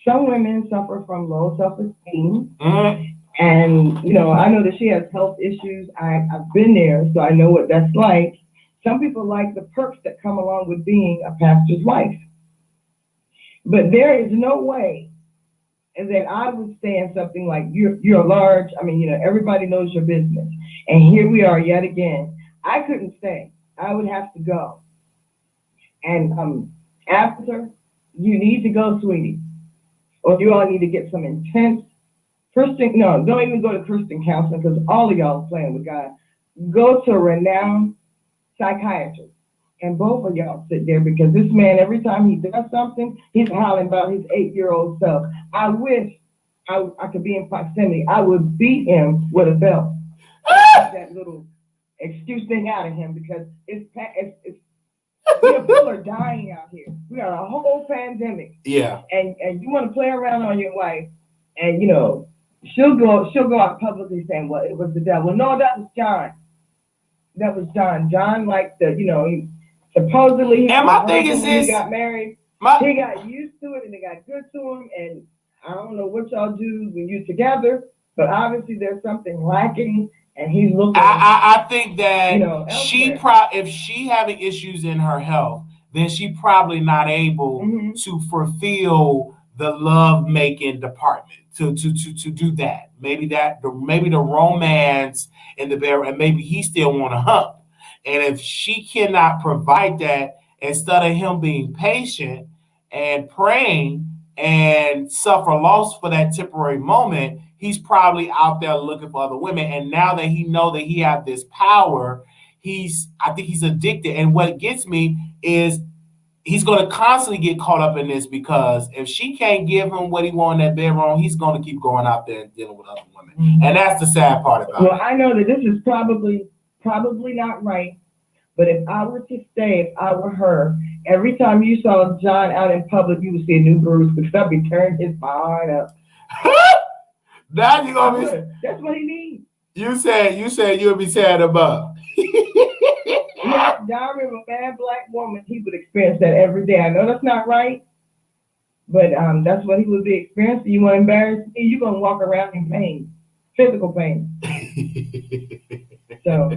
Some women suffer from low self-esteem. Mm-hmm. And, I know that she has health issues. I've been there, so I know what that's like. Some people like the perks that come along with being a pastor's wife. But there is no way that I would stand something like you're large. I mean, everybody knows your business. And here we are yet again. I couldn't stay. I would have to go. And after, you need to go, sweetie. Or you all need to get some intense Christian, no, don't even go to Christian counseling because all of y'all are playing with God. Go to a renowned psychiatrist. And both of y'all sit there because this man, every time he does something, he's hollering about his 8-year-old self. I wish I could be in proximity. I would beat him with a belt. That little excuse thing out of him because people are dying out here. We got a whole pandemic. Yeah. And you want to play around on your wife, and she'll go out publicly saying, "Well, it was the devil." No, that was John. That was John. John, like he supposedly. And my thing is this: he got married. He got used to it, and it got good to him. And I don't know what y'all do when you're together, but obviously there's something lacking. And he's looking. I think that if she having issues in her health, then she probably not able to fulfill the love making department to do that. Maybe the romance in the bedroom, and maybe he still want to hump. And if she cannot provide that, instead of him being patient and praying and suffer loss for that temporary moment, he's probably out there looking for other women. And now that he know that he have this power, I think he's addicted. And what gets me is he's going to constantly get caught up in this because if she can't give him what he wants in that bedroom, he's going to keep going out there and dealing with other women. And that's the sad part about it. Well, I know that this is probably not right. But if I were to stay, if I were her, every time you saw John out in public, you would see a new bruise because I'd be tearing his behind up. Now you gonna be. That's what he needs. You said you'll be tearing him up. Yeah, John, if a bad black woman, he would experience that every day. I know that's not right, but that's what he would be experiencing. You want to embarrass me? You're gonna walk around in pain, physical pain. So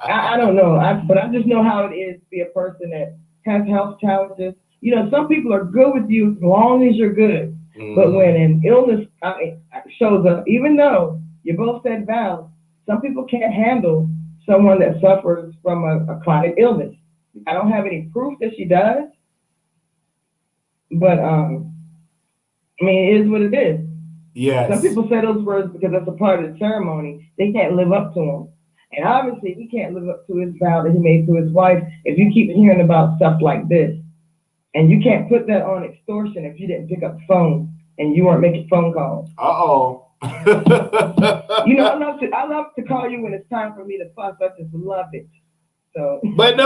I don't know, but I just know how it is to be a person that has health challenges. Some people are good with you as long as you're good, but when an illness shows up, even though you both said vows, some people can't handle someone that suffers from a chronic illness. I don't have any proof that she does, but it is what it is. Yes. Some people say those words because that's a part of the ceremony. They can't live up to them. And obviously, he can't live up to his vow that he made to his wife if you keep hearing about stuff like this. And you can't put that on extortion if you didn't pick up the phone and you weren't making phone calls. Uh-oh. I love to call you when it's time for me to fuss. I just love it. So. But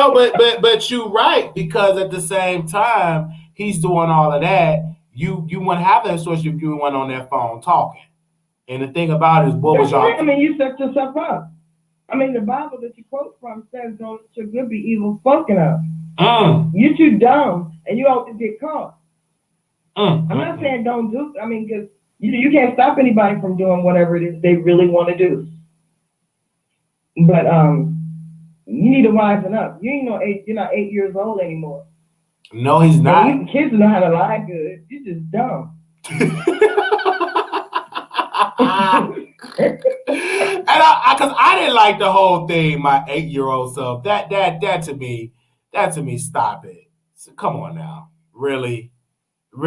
you're right, because at the same time, he's doing all of that. You wouldn't have that extortion if you weren't on that phone talking. And the thing about it is, what was y'all? You set yourself up. The Bible that you quote from says, "Don't let your good be evil spoken of." You're too dumb, and you always get caught. I'm not saying don't do. Because you can't stop anybody from doing whatever it is they really want to do. But you need to wisen up. You're not 8 years old anymore. No, he's not. Kids know how to lie good. You're just dumb. And because I didn't like the whole thing, my 8-year-old self. That to me, stop it. So, come on now, really. Is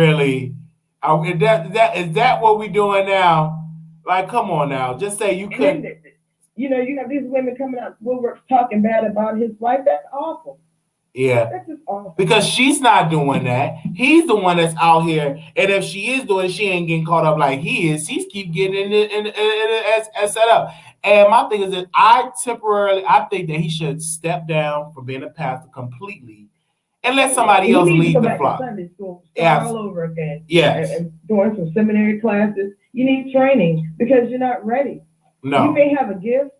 that what we doing now? Like, come on now, just say you couldn't. You have these women coming out woodworks talking bad about his wife. That's awful. Yeah, that's just awful. Because she's not doing that. He's the one that's out here, and if she is doing it, she ain't getting caught up like he is. She's keep getting in as set up. And my thing is that I think that he should step down from being a pastor completely and let somebody else lead the flock. Sunday school, start all over again. Yes. And doing some seminary classes. You need training because you're not ready. No. You may have a gift,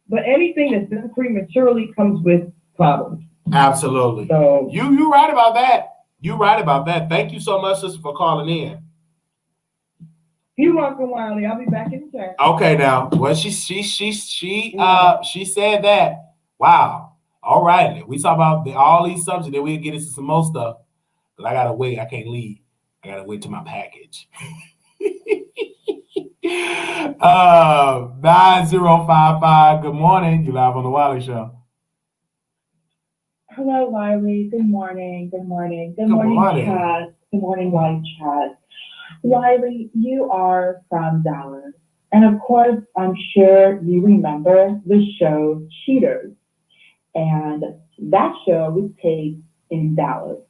but anything that's done prematurely comes with problems. Absolutely. So you right about that. You're right about that. Thank you so much, sister, for calling in. You're welcome, Wiley. I'll be back in chat. Okay, now. Well, she said that. Wow. All right. We talk about all these subjects, then we'll get into some more stuff. But I gotta wait. I can't leave. I gotta wait to my package. 9055. Good morning. You live on the Wiley Show. Hello, Wiley. Good morning. Good morning. Good morning, Chad. Good morning, Wiley Chad. Wiley, you are from Dallas. And of course, I'm sure you remember the show Cheaters. And that show was taped in Dallas.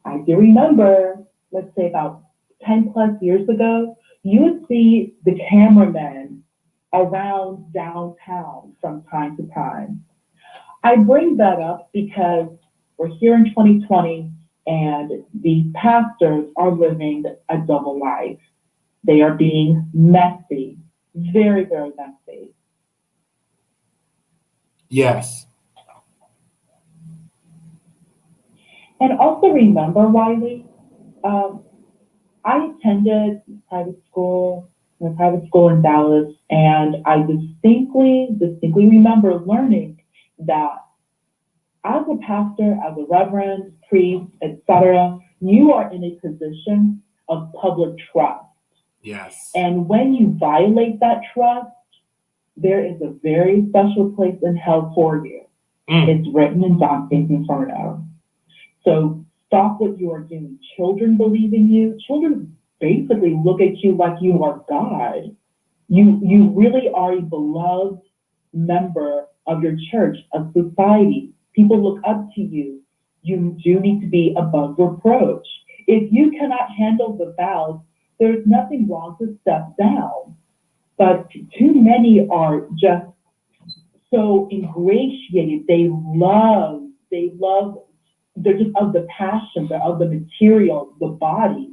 I do remember, let's say about 10 plus years ago, you would see the cameramen around downtown from time to time. I bring that up because we're here in 2020 and the pastors are living a double life. They are being messy, very, very messy. Yes. And also remember, Wiley, I attended private school in Dallas, and I distinctly remember learning that as a pastor, as a reverend, priest, etc., you are in a position of public trust. Yes. And when you violate that trust, there is a very special place in hell for you. It's written in Dante's Inferno. So stop what you are doing. Children believe in you. Children basically look at you like you are God. You really are a beloved member of your church, of society. People look up to you. You do need to be above reproach. If you cannot handle the vows, there's nothing wrong to step down. But too many are just so ingratiated. They're just of the passion, of the material, the body,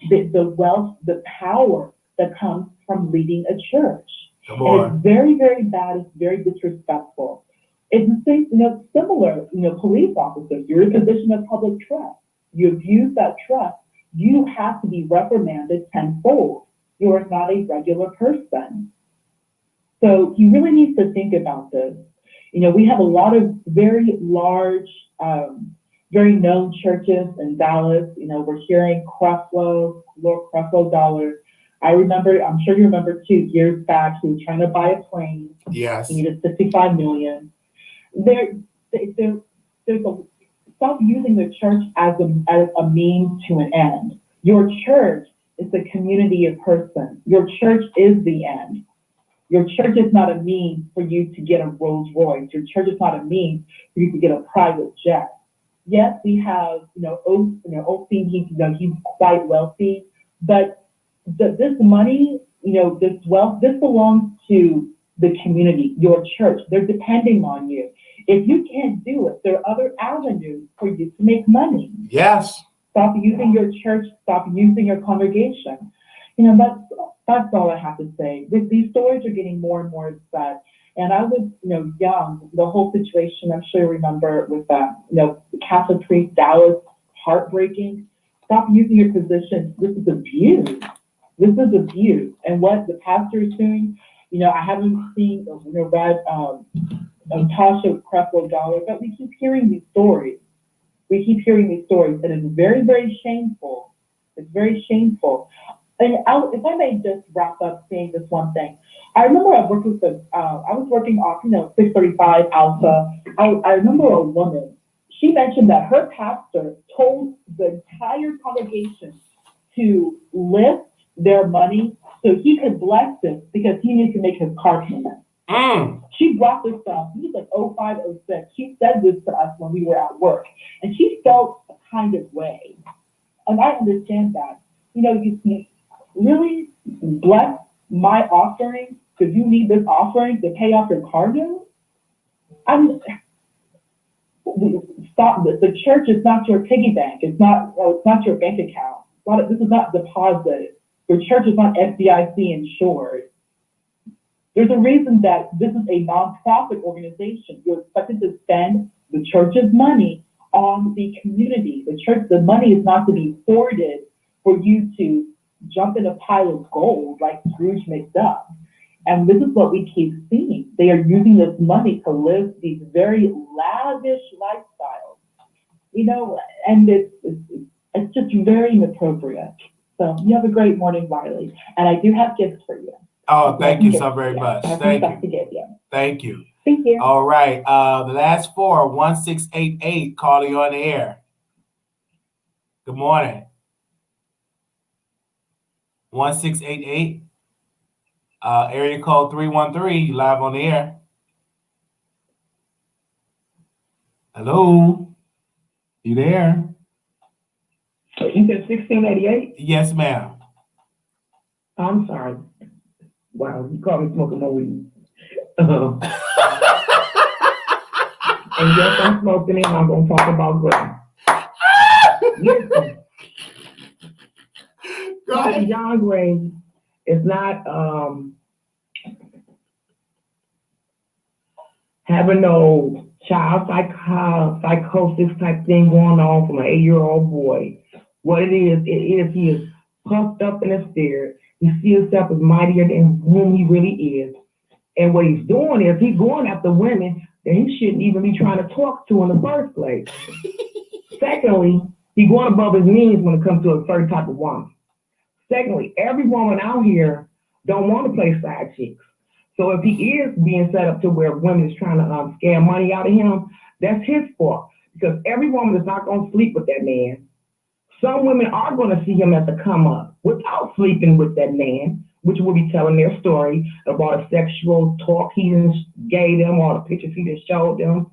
the wealth, the power that comes from leading a church. Come on. And it's very, very bad. It's very disrespectful. It's the same, similar, police officers. You're in a position of public trust. You abuse that trust. You have to be reprimanded tenfold. You are not a regular person. So you really need to think about this. We have a lot of very large, very known churches in Dallas. We're hearing Creflo Dollar. I'm sure you remember 2 years back, he was trying to buy a plane. Yes. He needed $65 million. Stop using the church as a means to an end. Your church is a community of persons. Your church is the end. Your church is not a means for you to get a Rolls Royce. Your church is not a means for you to get a private jet. Yes, we have, Osteen, he's quite wealthy, but this money, this wealth, this belongs to the community, your church. They're depending on you. If you can't do it, there are other avenues for you to make money. Yes. Stop using your church. Stop using your congregation. That's all I have to say. These stories are getting more and more sad. And I was, young. The whole situation, I'm sure you remember, with the Catholic priest, Dallas, heartbreaking. Stop using your position. This is abuse. This is abuse. And what the pastor is doing, I haven't seen, read Tasha Creflo Dollar, but we keep hearing these stories. And it's very, very shameful. It's very shameful. And if I may just wrap up saying this one thing. I remember I was working off, 635 Alpha. I remember a woman, she mentioned that her pastor told the entire congregation to lift their money so he could bless them because he needed to make his car payment. She brought this up. He was like 05, 06. She said this to us when we were at work. And she felt a kind of way. And I understand that. You really bless my offering because you need this offering to pay off your car note? Stop this. The church is not your piggy bank. It's not your bank account. This is not deposit. Your church is not FDIC insured. There's a reason that this is a nonprofit organization. You're expected to spend the church's money on the community. The money is not to be hoarded for you to jump in a pile of gold like Scrooge McDuck. And this is what we keep seeing. They are using this money to live these very lavish lifestyles, you know, and it's just very inappropriate. So you have a great morning, Wiley. And I do have gifts for you. Oh, thank you so very much. Thank you. To give you. Thank you. Thank you. All right. The last four, 1688, calling you on the air. Good morning. 1688. Area code 313, you live on the air. Hello? You there? You said 1688? Yes, ma'am. I'm sorry. Wow, you caught me smoking my weed. And yes, I'm smoking it. I'm going to talk about grace. Listen. Go ahead. John Gray is not having no child psychosis type thing going on from an 8-year-old boy. What it is he is puffed up in his spirit. He sees himself as mightier than whom he really is. And what he's doing is he's going after women that he shouldn't even be trying to talk to in the first place. Secondly, he's going above his means when it comes to a certain type of woman. Secondly, every woman out here don't want to play side chicks. So if he is being set up to where women is trying to scam money out of him, that's his fault. Because every woman is not going to sleep with that man. Some women are going to see him as a come up without sleeping with that man, which will be telling their story about a sexual talk he gave them or the pictures he just showed them.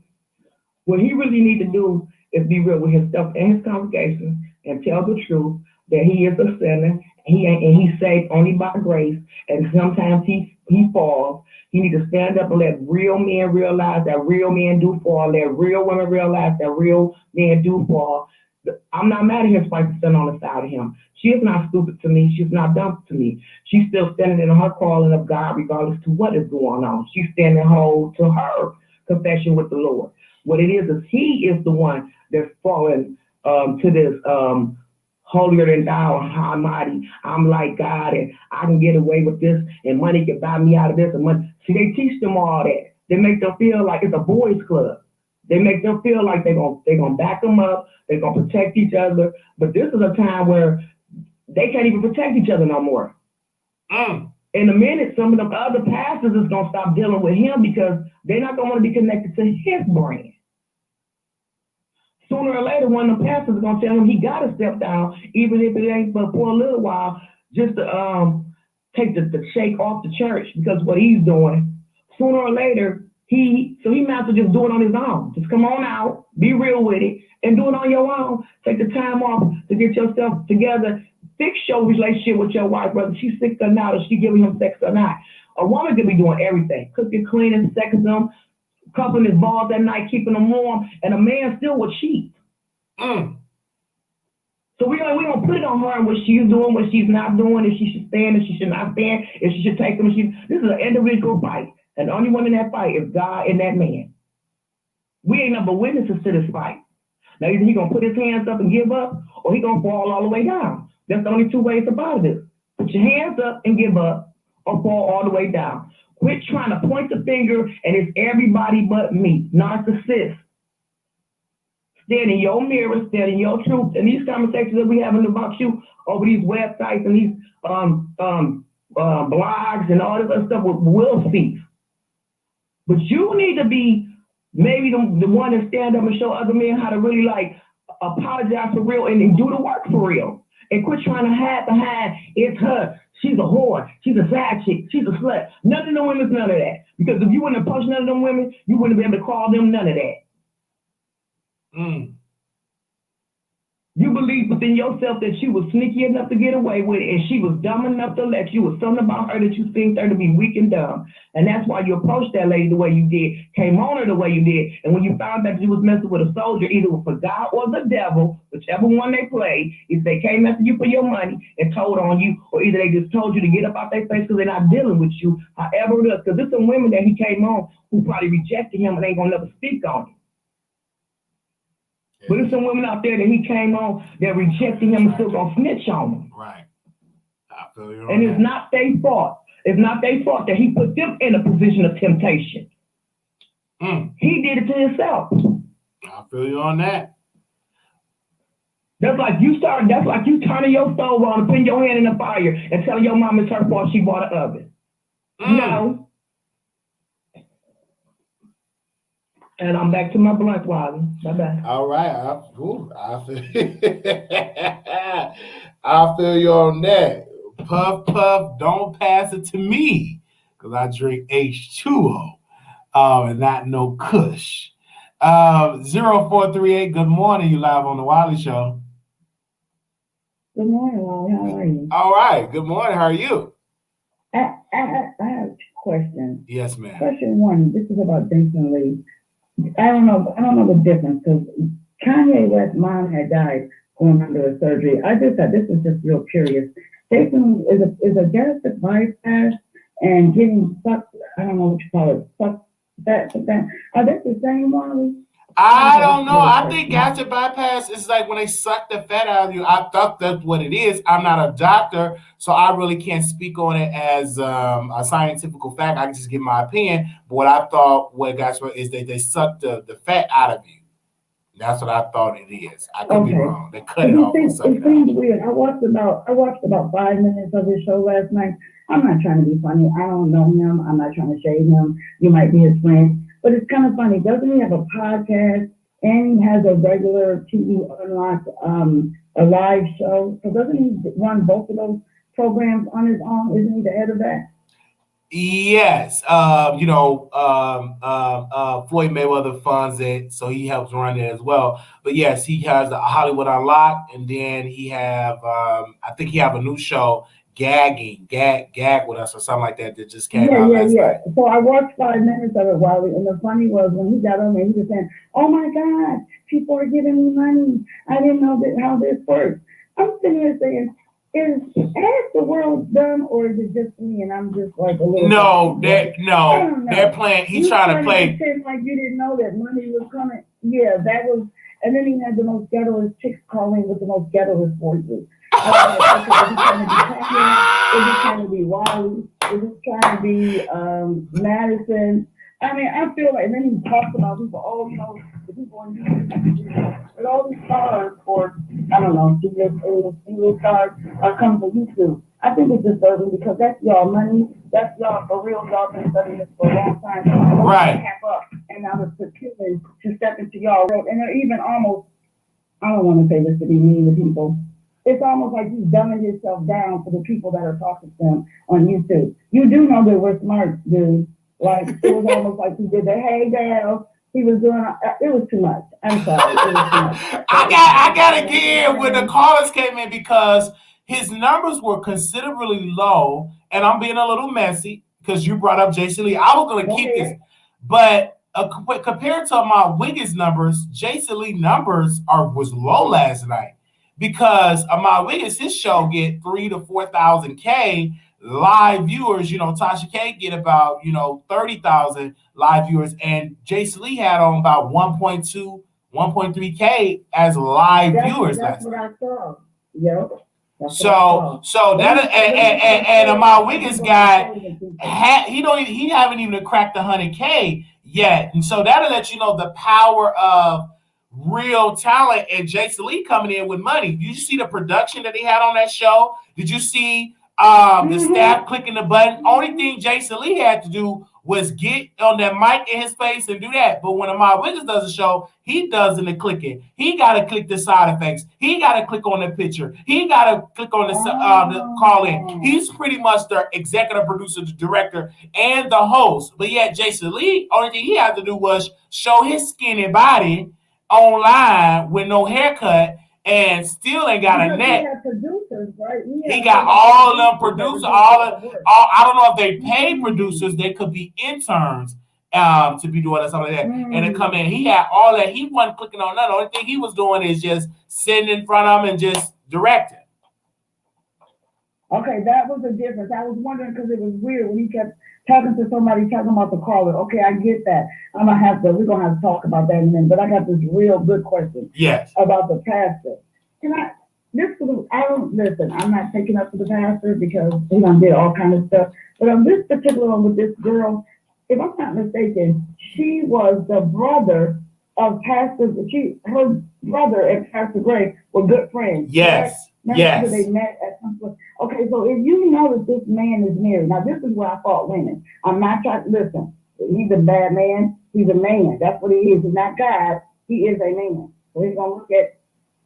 What he really need to do is be real with himself and his congregation and tell the truth that he is a sinner. He's saved only by grace, and sometimes he falls. He needs to stand up and let real men realize that real men do fall. Let real women realize that real men do fall. I'm not mad at his wife standing on the side of him. She is not stupid to me. She's not dumb to me. She's still standing in her calling of God regardless to what is going on. She's standing hold to her confession with the Lord. What it is he is the one that's falling to this holier than thou, high mighty. I'm like God, and I can get away with this, and money can buy me out of this. And money. See, they teach them all that. They make them feel like it's a boys' club. They make them feel like they're gonna back them up. They're gonna protect each other. But this is a time where they can't even protect each other no more. In a minute, some of the other pastors is gonna stop dealing with him because they're not gonna want to be connected to his brand. Sooner or later, one of the pastors is gonna tell him he gotta step down, even if it ain't but for a little while, just to take the shake off the church, because what he's doing, sooner or later, he might as well just do it on his own. Just come on out, be real with it, and do it on your own. Take the time off to get yourself together. Fix your relationship with your wife, whether she's sick or not, or she giving him sex or not. A woman could be doing everything, cooking, cleaning, sexing them, cupping his balls at night, keeping them warm, and a man still would cheat. So we don't put it on her and what she's doing, what she's not doing, if she should stand, if she should not stand, if she should take them. This is an individual fight. And the only one in that fight is God and that man. We ain't number witnesses to this fight. Now either he gonna put his hands up and give up, or he gonna fall all the way down. That's the only two ways about it. Put your hands up and give up, or fall all the way down. Quit trying to point the finger and it's everybody but me. Narcissist. Stand in your mirror, stand in your truth. And these conversations that we having about you over these websites and these blogs and all this other stuff will cease. But you need to be maybe the one that stand up and show other men how to really like apologize for real and do the work for real. And quit trying to hide behind it's her. She's a whore. She's a side chick. She's a slut. None of them women's none of that. Because if you wouldn't approach none of them women, you wouldn't be able to call them none of that. You believe within yourself that she was sneaky enough to get away with it, and she was dumb enough to let you. Was something about her that you think her to be weak and dumb. And that's why you approached that lady the way you did, came on her the way you did. And when you found out you was messing with a soldier, either for God or the devil, whichever one they played, if they came after you for your money and told on you, or either they just told you to get up out their face because they're not dealing with you, however it is. Because there's some women that he came on who probably rejected him and ain't gonna never speak on him. But there's some women out there that he came on that rejected him and still gonna snitch on him. Right. I feel you on And that. it's not their fault. It's not their fault that he put them in a position of temptation. He did it to himself. I feel you on that. That's like you turning your stove on and putting your hand in the fire and telling your mom it's her fault she bought an oven. No. And I'm back to my blunt, Wiley. Bye-bye. All right. I feel you on that. Puff, puff, don't pass it to me because I drink H2O and not no Kush. 0438, good morning. You live on the Wiley Show. Good morning, Wally. How are you? All right. Good morning. How are you? I have 2 questions. Yes, ma'am. Question 1, this is about Jason Lee. I don't know the difference because Kanye West's mom had died going under a surgery. I just thought this is just real curious. Jason is a gastric bypass and getting sucked, I don't know what you call it, sucked that. Are they the same, Wally? I don't know. I think gastric bypass is like when they suck the fat out of you. I thought that's what it is. I'm not a doctor, so I really can't speak on it as a scientific fact. I can just give my opinion. But what I thought is that they suck the fat out of you. That's what I thought it is. I could be wrong. They cut it off and suck it It seems out. weird. I watched about 5 minutes of his show last night. I'm not trying to be funny. I don't know him. I'm not trying to shade him. You might be his friend. But it's kind of funny. Doesn't he have a podcast and he has a regular TV Unlocked, a live show? So doesn't he run both of those programs on his own? Isn't he the head of that? Yes. Floyd Mayweather funds it, so he helps run it as well. But yes, he has the Hollywood Unlocked, and then he have I think he have a new show, Gag with us or something like that just came out last night. So I watched 5 minutes of it, Wiley, and the funny was when he got on there, he was saying, "Oh my God, people are giving me money. I didn't know how this works." I'm sitting here saying, is the world dumb or is it just me? And I'm just like a little. They're playing. He's trying to play. Pretend like you didn't know that money was coming. Yeah, that was. And then he had the most ghettoest chicks calling with the most ghettoest voices. Is he trying to be Wiley? Is he trying to be Madison? I mean, I feel like, and then he talks about people, the people on YouTube, and all these stars, or I don't know, single stars are coming from YouTube. I think it's disturbing because that's y'all money, that's y'all for real, y'all been studying this for a long time. Right. Cap up, and now it's appealing to step into y'all road, and they're even almost, I don't want to say this to be mean to people, it's almost like he's dumbing himself down for the people that are talking to him on YouTube. You do know that we're smart, dude. Like, it was almost like he did the, hey, girl, he was doing, it was too much. I'm sorry, it was too much. I gotta get in when the callers came in because his numbers were considerably low, and I'm being a little messy because you brought up Jason Lee. I was gonna keep this, but compared to my Wiggins numbers, Jason Lee numbers was low last night because my Wiggins, his show get 3,000 to 4,000 K live viewers. Tasha K get about 30,000 live viewers, and Jason Lee had on about 1.2, 1.3 K as live viewers. That's what I saw. Yep. So that and my Wiggins guy he haven't even cracked the 100K yet, and so that'll let you know the power of real talent and Jason Lee coming in with money. Did you see the production that he had on that show? Did you see the staff clicking the button? Only thing Jason Lee had to do was get on that mic in his face and do that. But when Amar Wiggins does a show, he does the clicking. He got to click the side effects. He got to click on the picture. He got to click on the call in. He's pretty much the executive producer, the director, and the host. But yet Jason Lee, only thing he had to do was show his skinny body online with no haircut and still ain't got a net. Producers, right? He got all of them producers. I don't know if they pay producers. They could be interns to be doing something like that. And they come in. He had all that. He wasn't clicking on nothing. The only thing he was doing is just sitting in front of them and just directing. Okay, that was the difference. I was wondering because it was weird when he kept talking to somebody, talking about the caller. Okay, I get that. We're gonna have to talk about that in a minute. But I got this real good question. Yes. About the pastor. I don't listen. I'm not taking up to the pastor because he done did all kind of stuff. But on this particular one with this girl, if I'm not mistaken, she was the brother of Pastor. Her brother and Pastor Gray were good friends. Yes. Right? Yes. They met at some point. Okay, so if you know that this man is married, now this is where I fought women. I'm not trying to listen. He's a bad man. He's a man. That's what he is. He's not God. He is a man. So he's gonna look at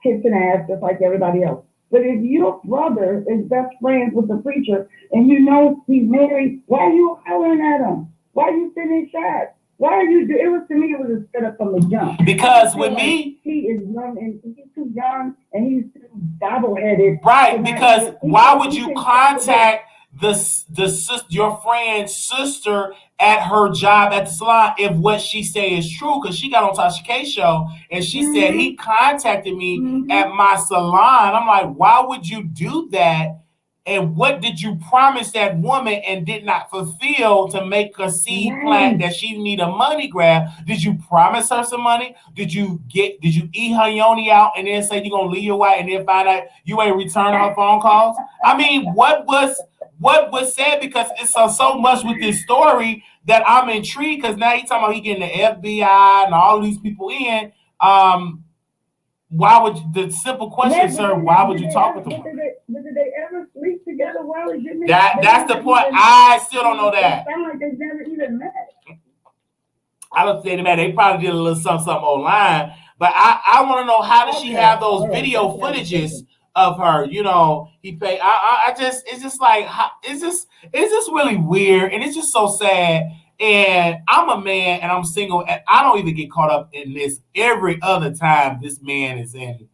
tits and ass just like everybody else. But if your brother is best friends with the preacher and you know he's married, why are you hollering at him? Why are you sending shots? Why are you? It was, to me, it was a setup from the jump. Because with me, he is young and he's too young and he's too gobble-headed. right? Because why would you contact your friend's sister at her job at the salon if what she say is true? Because she got on Tasha K's show and she said he contacted me at my salon. I'm like, why would you do that? And what did you promise that woman and did not fulfill to make a seed plant that she need a money grab? Did you promise her some money? Did you eat her yoni out and then say you're gonna leave your wife and then find out you ain't returning her phone calls? I mean, what was said? Because it's so much with this story that I'm intrigued, because now he's talking about he getting the FBI and all these people in. Why would the simple question, sir? Why would you talk with them? Did they ever sleep together? Wiley? That's the point. I still don't know that. It sounds like they never even met. I don't say that. They probably did a little something online, but I want to know, how does she have those video footages of her? You know, he paid. It's just like, it's just really weird, and it's just so sad. And I'm a man and I'm single, and I don't even get caught up in this every other time this man is in.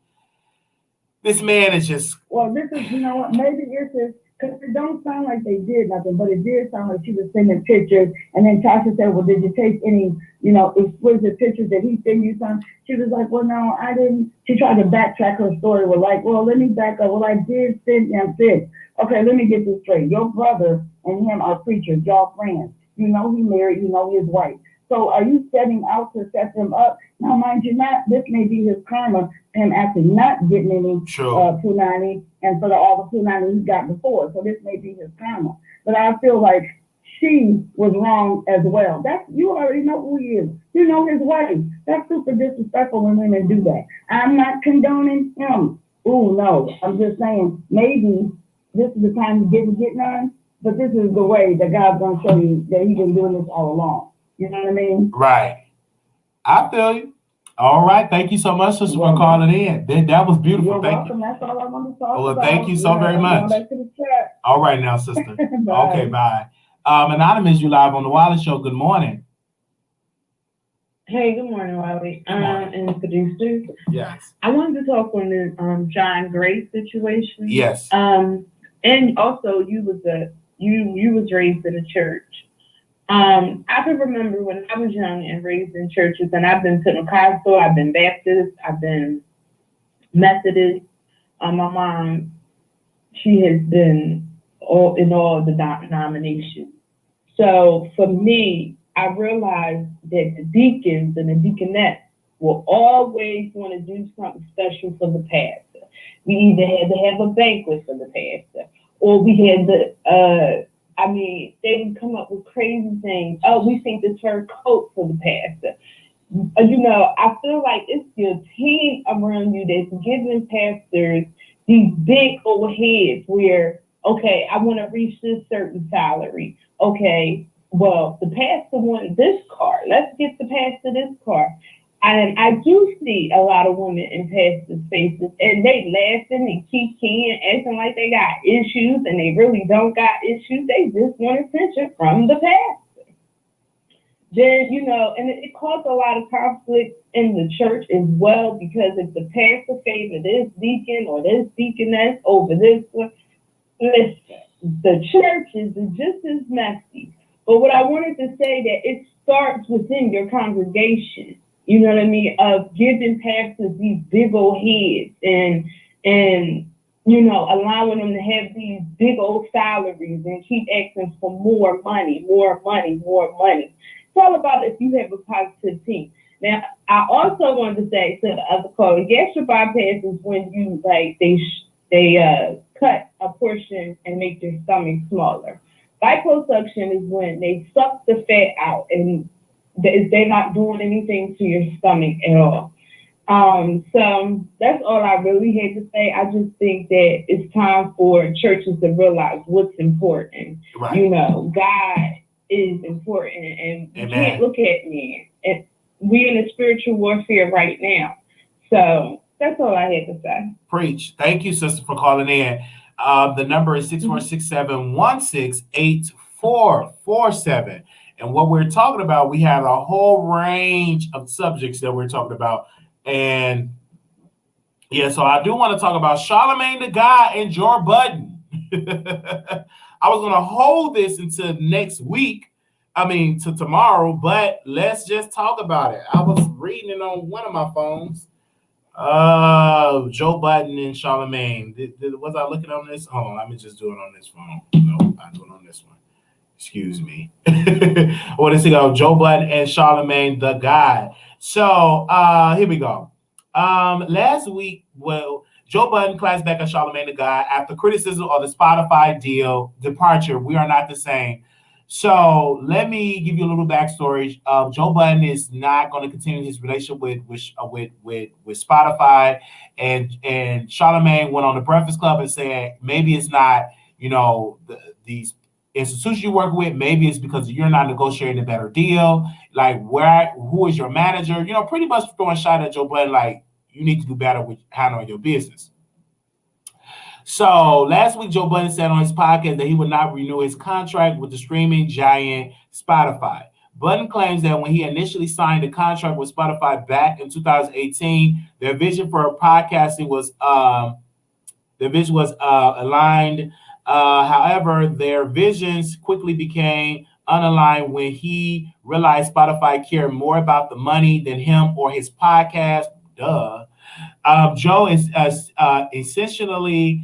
This man is just. Well, this is, you know what, maybe it's just, because it don't sound like they did nothing, but it did sound like she was sending pictures. And then Tasha said, well, did you take any, explicit pictures? Did he send you some? She was like, well, no, I didn't. She tried to backtrack her story. Well, like, well, let me back up. Well, I did send him this. Okay, let me get this straight. Your brother and him are preachers, y'all friends. You know he married, you know his wife. So are you setting out to set them up? Now, mind you, this may be his karma, him actually not getting any punani, and for all the punani he got before. So this may be his karma. But I feel like she was wrong as well. You already know who he is. You know his wife. That's super disrespectful when women do that. I'm not condoning him. Ooh, no. I'm just saying maybe this is the time to get none. But this is the way that God's going to show you that he's been doing this all along. You know what I mean? Right. I feel you. All right. Thank you so much, sister, for calling in. That was beautiful. You're thank welcome. you. That's all I want to talk well, about. Thank you so very much. Back to the chat. All right now, sister. Bye. Okay, bye. Anonymous, you live on the Wiley Show. Good morning. Hey, good morning, Wiley. And producers. Yes. I wanted to talk on the John Gray situation. Yes. And also you was raised in a church. I can remember when I was young and raised in churches, and I've been Pentecostal, I've been Baptist, I've been Methodist. My mom, she has been in all the denominations. So for me, I realized that the deacons and the deaconettes will always want to do something special for the pastor. We either had to have a banquet for the pastor, or we had to, they would come up with crazy things. Oh, we think this fur coat for the pastor. I feel like it's your team around you that's giving pastors these big overheads where, okay, I want to reach this certain salary. Okay, well, the pastor wanted this car. Let's get the pastor this car. And I do see a lot of women in pastors' faces, and they laughing and kikiing, acting like they got issues, and they really don't got issues. They just want attention from the pastor. Then, and it caused a lot of conflict in the church as well, because if the pastor favored this deacon or this deaconess over this one, listen, the churches are just as messy. But what I wanted to say that it starts within your congregation. You know what I mean? Of giving pastors these big old heads and allowing them to have these big old salaries and keep asking for more money. It's all about if you have a positive team. Now, I also wanted to say to the other caller, gastric bypass is when you like they cut a portion and make your stomach smaller. Liposuction is when they suck the fat out and they're not doing anything to your stomach at all. So that's all I really had to say. I just think that it's time for churches to realize what's important. Right. You know, God is important, and you can't look at me. And we're in a spiritual warfare right now. So that's all I had to say. Preach. Thank you, sister, for calling in. The number is 646-716-8447. And what we're talking about, we have a whole range of subjects that we're talking about. And yeah, so I do want to talk about Charlemagne the God and Joe Budden. I was going to hold this until next week. To tomorrow, but let's just talk about it. I was reading it on one of my phones. Joe Budden and Charlemagne. Was I looking on this? Hold on, let me just do it on this phone. No, I do it on this one. Excuse me. What does it go? Joe Budden and Charlemagne the God. So here we go. Last week, Joe Budden classed back at Charlemagne the God after criticism of the Spotify deal departure. We are not the same. So let me give you a little backstory. Joe Budden is not going to continue his relationship with Spotify, and Charlemagne went on the Breakfast Club and said maybe it's not these institutions you work with. Maybe it's because you're not negotiating a better deal. Like who is your manager? Pretty much throwing a shot at Joe Budden like you need to do better with handling your business. So last week, Joe Budden said on his podcast that he would not renew his contract with the streaming giant Spotify. Budden claims that when he initially signed the contract with Spotify back in 2018, their vision for podcasting was aligned. However, their visions quickly became unaligned when he realized Spotify cared more about the money than him or his podcast. Joe is essentially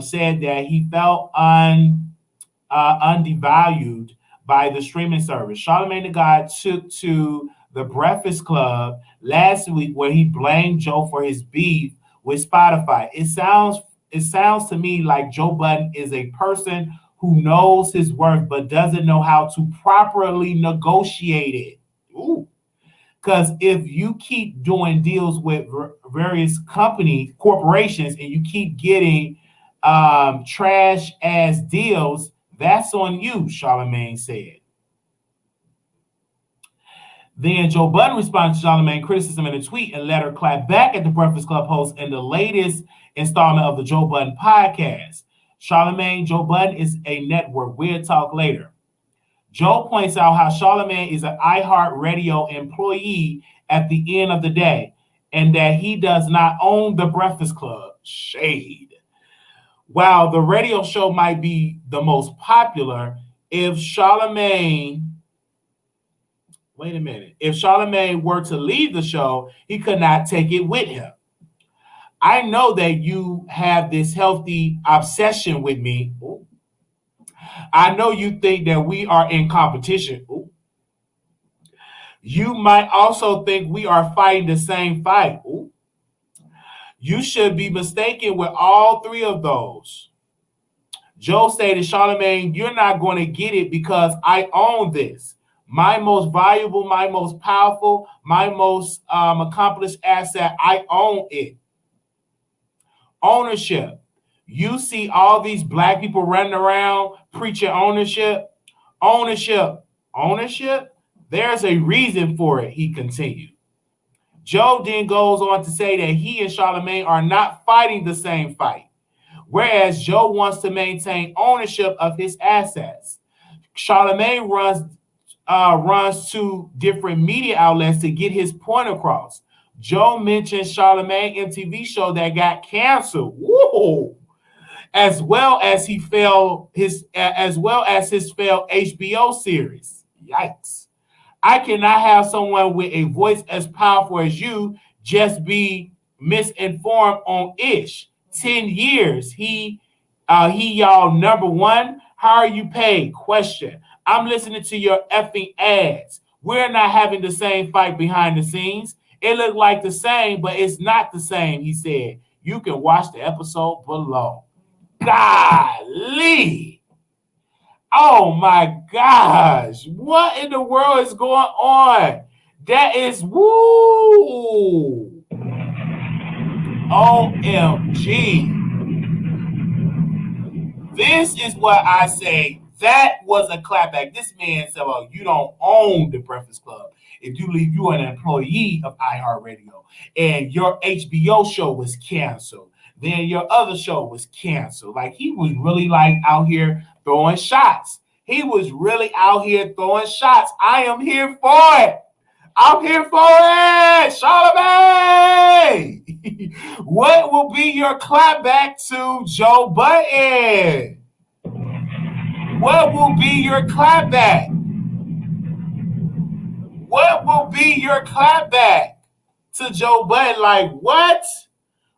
said that he felt undervalued by the streaming service. Charlemagne the God took to the Breakfast Club last week where he blamed Joe for his beef with Spotify. It sounds to me like Joe Budden is a person who knows his worth but doesn't know how to properly negotiate it. Ooh. Because if you keep doing deals with various corporations, and you keep getting trash ass deals, that's on you, Charlemagne said. Then Joe Budden responded to Charlemagne criticism in a tweet and let her clap back at the Breakfast Club host in the latest installment of the Joe Budden podcast. Charlemagne, Joe Budden is a network. We'll talk later. Joe points out how Charlemagne is an iHeartRadio employee at the end of the day, and that he does not own the Breakfast Club. Shade. While the radio show might be the most popular, if Charlemagne were to leave the show, he could not take it with him. I know that you have this healthy obsession with me. Ooh. I know you think that we are in competition. Ooh. You might also think we are fighting the same fight. Ooh. You should be mistaken with all three of those. Joe stated, Charlemagne, you're not going to get it because I own this. My most valuable, my most powerful, my most accomplished asset, I own it. Ownership. You see all these black people running around preaching ownership. There's a reason for it, he continued. Joe then goes on to say that he and Charlemagne are not fighting the same fight, whereas Joe wants to maintain ownership of his assets. Charlemagne runs to different media outlets to get his point across. Joe mentioned Charlemagne MTV show that got canceled. Whoa. As well as his failed HBO series. Yikes. I cannot have someone with a voice as powerful as you just be misinformed on ish. 10 years. He y'all number one. How are you paid? Question. I'm listening to your effing ads. we're not having the same fight behind the scenes. It looked like the same, but it's not the same, he said. You can watch the episode below. Golly. Oh my gosh. What in the world is going on? That is woo. OMG. This is what I say. That was a clapback. This man said, well, you don't own the Breakfast Club. If you leave, you are an employee of iHeartRadio. And your HBO show was canceled. Then your other show was canceled. Like, he was really like out here throwing shots. He was really out here throwing shots. I am here for it. I'm here for it, Charlemagne. What will be your clapback to Joe Budden? What will be your clapback? What will be your clapback to Joe Budden? Like, what?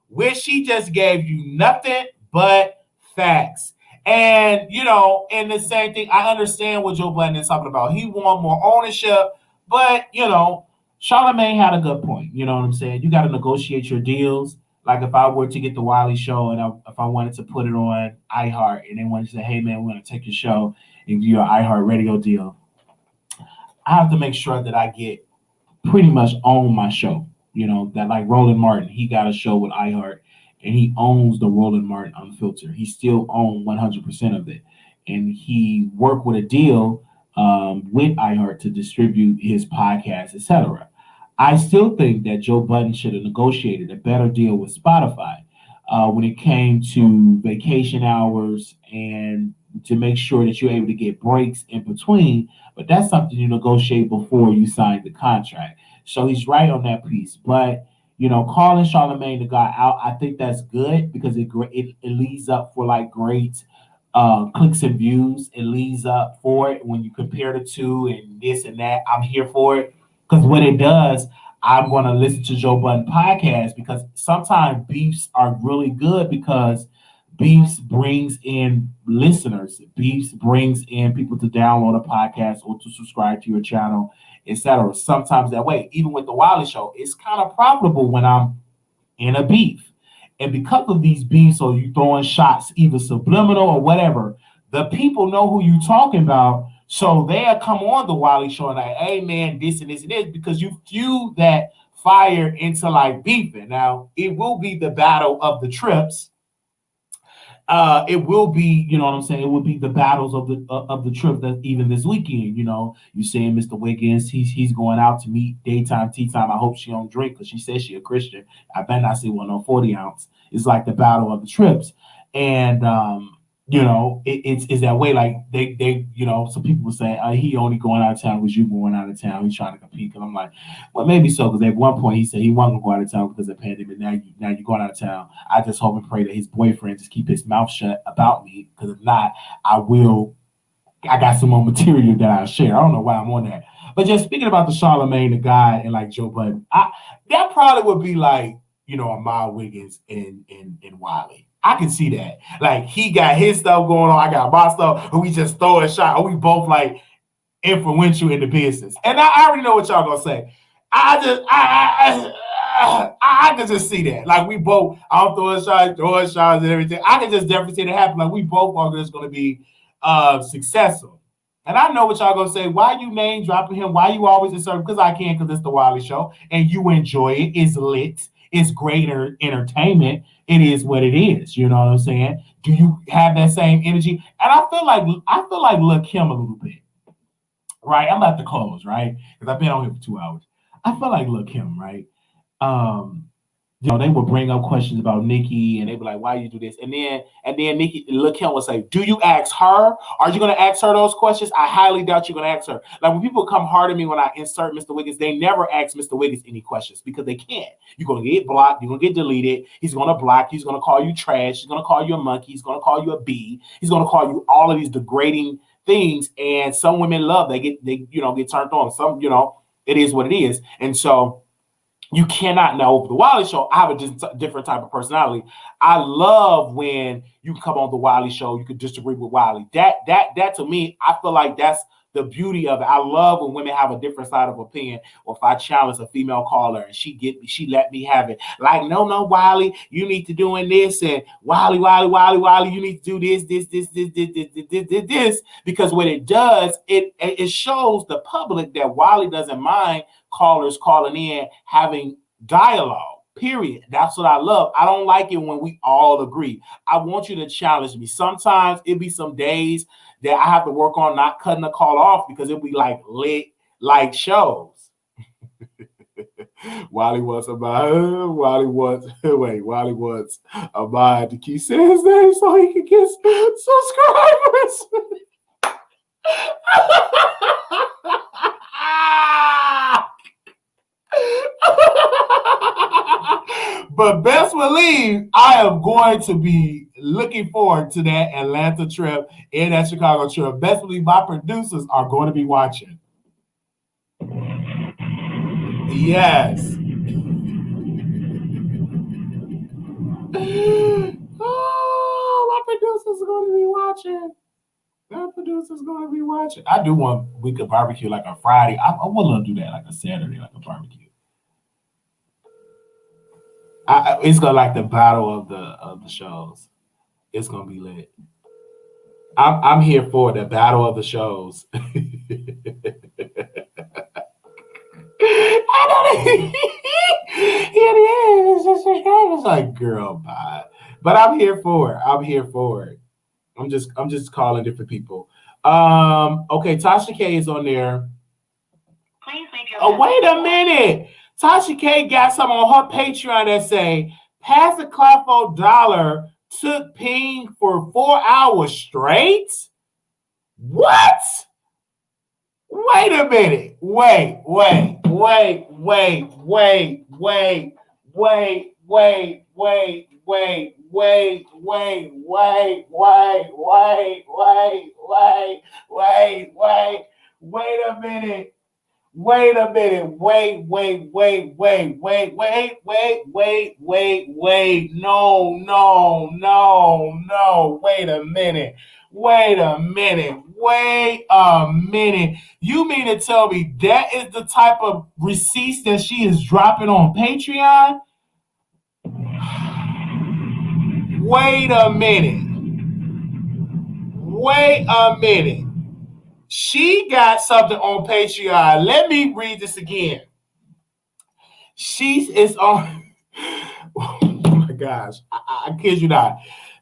Where she just gave you nothing but facts. And, you know, and the same thing, I understand what Joe Budden is talking about. He want more ownership. But, you know, Charlemagne had a good point. You know what I'm saying? You got to negotiate your deals. Like if I were to get the Wiley Show and if I wanted to put it on iHeart and they wanted to say, hey, man, we're going to take your show and give you an iHeart radio deal, I have to make sure that I get pretty much own my show. You know, that like Roland Martin, he got a show with iHeart and he owns the Roland Martin Unfiltered. He still owns 100% of it. And he worked with a deal with iHeart to distribute his podcast, etc. I still think that Joe Budden should have negotiated a better deal with Spotify when it came to vacation hours and to make sure that you're able to get breaks in between. But that's something you negotiate before you sign the contract. So he's right on that piece. But, you know, calling Charlemagne the guy out, I think that's good because it leads up for like great clicks and views. It leads up for it when you compare the two and this and that. I'm here for it because what it does, I'm going to listen to Joe Budden podcast because sometimes beefs are really good because beefs brings in listeners. Beefs brings in people to download a podcast or to subscribe to your channel, etc. Sometimes that way, even with the Wiley Show, it's kind of profitable when I'm in a beef. And because of these beefs, or you throwing shots, either subliminal or whatever, the people know who you talking about. So they'll come on the Wiley Show and like, hey man, this and this and this, because you fuel that fire into like beefing. Now, it will be the battle of the trips. It will be, you know what I'm saying? It will be the battles of the trip that even this weekend, you know, you seeing Mr. Wiggins, he's going out to meet daytime, tea time. I hope she don't drink because she says she a Christian. I better not see one on 40 ounce. It's like the battle of the trips. And, you know, it's that way. Like they, you know, some people say he only going out of town because you going out of town. He's trying to compete. And I'm like, well, maybe so. Because at one point he said he wasn't going to go out of town because of the pandemic. Now you're going out of town. I just hope and pray that his boyfriend just keep his mouth shut about me. Because if not, I got some more material that I'll share. I don't know why I'm on that. But just speaking about the Charlemagne, the guy, and like Joe Budden, that probably would be like, you know, a Miles Wiggins and Wiley. I can see that. Like, he got his stuff going on, I got my stuff, and we just throw a shot, or we both, like, influential in the business. And I already know what y'all gonna say. I can just see that. Like, we both, I'm throwing shots and everything. I can just definitely see that happen. Like, we both are just gonna be successful. And I know what y'all gonna say. Why you name dropping him? Why you always insert him? Because I can, because it's the Wiley Show, and you enjoy it. It's lit. It's great entertainment. It is what it is. You know what I'm saying? Do you have that same energy? And I feel like Lil' Kim a little bit. Right? I'm about to close, right? Because I've been on here for 2 hours. I feel like Lil' Kim, right? You know, they would bring up questions about Nicki, and they'd be like, "Why you do this?" And then Lil' Kim would say, "Do you ask her? Are you going to ask her those questions? I highly doubt you're going to ask her." Like, when people come hard at me when I insert Mr. Wiggins, they never ask Mr. Wiggins any questions because they can't. You're going to get blocked. You're going to get deleted. He's going to block you. He's going to call you trash. He's going to call you a monkey. He's going to call you a bee. He's going to call you all of these degrading things. And some women love. They get turned on. Some, you know, it is what it is. And so, you cannot now over the Wiley Show. I have a different type of personality. I love when you come on the Wiley Show. You could disagree with Wiley. That to me, I feel like that's the beauty of it. I love when women have a different side of opinion, or if I challenge a female caller and she let me have it. Like, no, Wiley, you need to doing this, and Wiley, you need to do this. Because what it does, it shows the public that Wiley doesn't mind callers calling in, having dialogue. Period. That's what I love. I don't like it when we all agree. I want you to challenge me. Sometimes it be some days that I have to work on not cutting the call off because it'll be like lit like shows. Wiley wants a mind. Wiley wants a mind to keep saying his name so he can get subscribers. But best believe I am going to be looking forward to that Atlanta trip and that Chicago trip. Best believe my producers are going to be watching. Yes. Oh, my producers are going to be watching. My producers are going to be watching. I do want we could barbecue like a Friday. I would love to do that like a Saturday, like a barbecue. It's gonna like the battle of the shows. It's gonna be lit. I'm here for the battle of the shows. I know it's like, girl, bye. But I'm here for it. I'm just calling different people. Okay, Tasha K is on there. Please leave your Oh, wait a minute. Tasha K got some on her Patreon that say, Pastor Clafo Dollar took ping for 4 hours straight? What? Wait a minute. Wait. Wait a minute. Wait a minute. Wait. No. Wait a minute. You mean to tell me that is the type of receipts that she is dropping on Patreon? Wait a minute. She got something on Patreon. Let me read this again. She is on. Oh my gosh. I kid you not.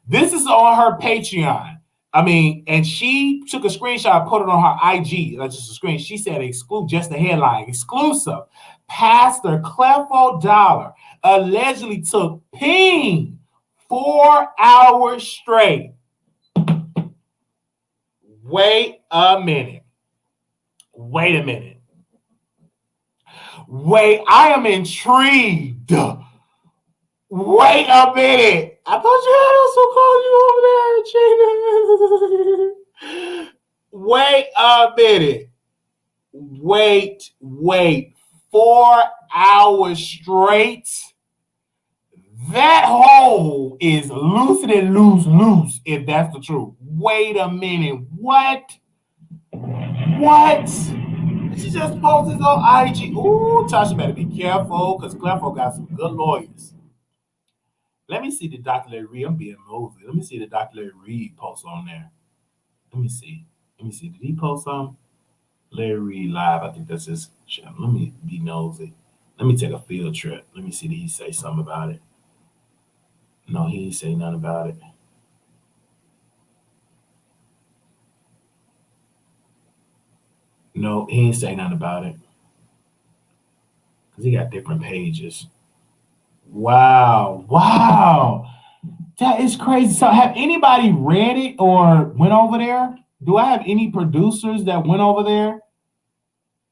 This is on her Patreon. And she took a screenshot, put it on her IG. That's just a screen. She said, just the headline, exclusive. Pastor Clafo Dollar allegedly took ping 4 hours straight. Wait a minute. I am intrigued. Wait a minute. I thought you had us call you over there, Gina. Wait a minute. Wait. 4 hours straight. That hole is looser than loose, if that's the truth. Wait a minute. What? She just posted on IG. Ooh, Tasha better be careful, because Clafo got some good lawyers. Let me see the Dr. Larry Reed. I'm being nosy. Let me see the Dr. Larry Reed post on there. Let me see. Did he post on Larry Reed Live? I think that's his channel. Let me be nosy. Let me take a field trip. Let me see, did he say something about it? No, he didn't say nothing about it. No, he didn't say nothing about it. Because he got different pages. Wow. That is crazy. So have anybody read it or went over there? Do I have any producers that went over there?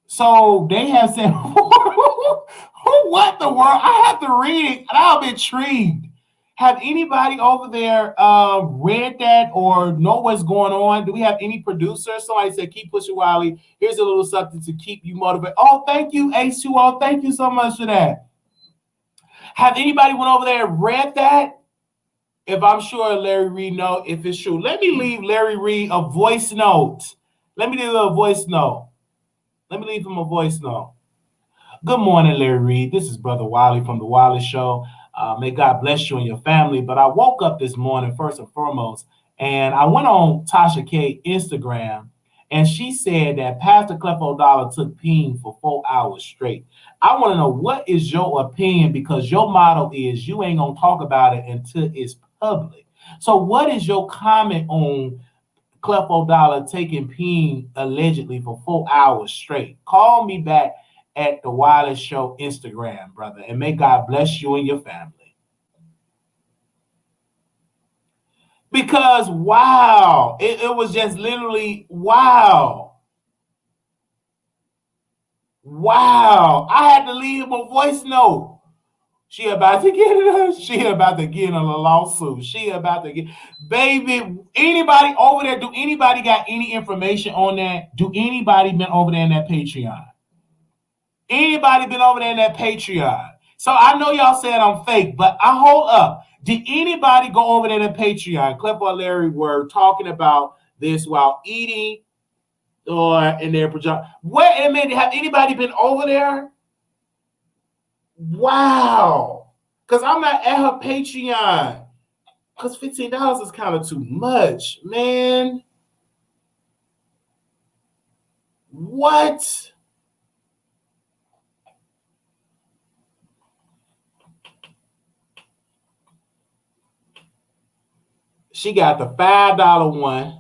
So they have said, what the world? I have to read it, and I'm intrigued. Have anybody over there read that or know what's going on? Do we have any producers? Somebody said, keep pushing, Wiley. Here's a little something to keep you motivated. Oh, thank you, H2O. Thank you so much for that. Have anybody went over there and read that? If I'm sure Larry Reed know if it's true. Let me leave Larry Reed a voice note. Let me leave a little voice note. Let me leave him a voice note. Good morning, Larry Reed. This is Brother Wiley from the Wiley Show. May God bless you and your family. But I woke up this morning, first and foremost, and I went on Tasha K Instagram, and she said that Pastor Clefo Dollar took peen for 4 hours straight. I want to know, what is your opinion? Because your motto is you ain't going to talk about it until it's public. So what is your comment on Clefo Dollar taking peen allegedly for 4 hours straight? Call me back at the Wiley Show Instagram, brother, and may God bless you and your family. Because wow, it was just literally wow. Wow. I had to leave him a voice note. She about to get it. She about to get in a lawsuit. She about to get, baby, anybody over there, do anybody got any information on that? Do anybody been over there in that Patreon? Anybody been over there in that Patreon? So I know y'all said I'm fake, but I hold up. Did anybody go over there in the Patreon? Clip or Larry were talking about this while eating or in their pajamas. What, I mean, have anybody been over there? Wow. Because I'm not at her Patreon. Because $15 is kind of too much, man. What? She got the $5 one.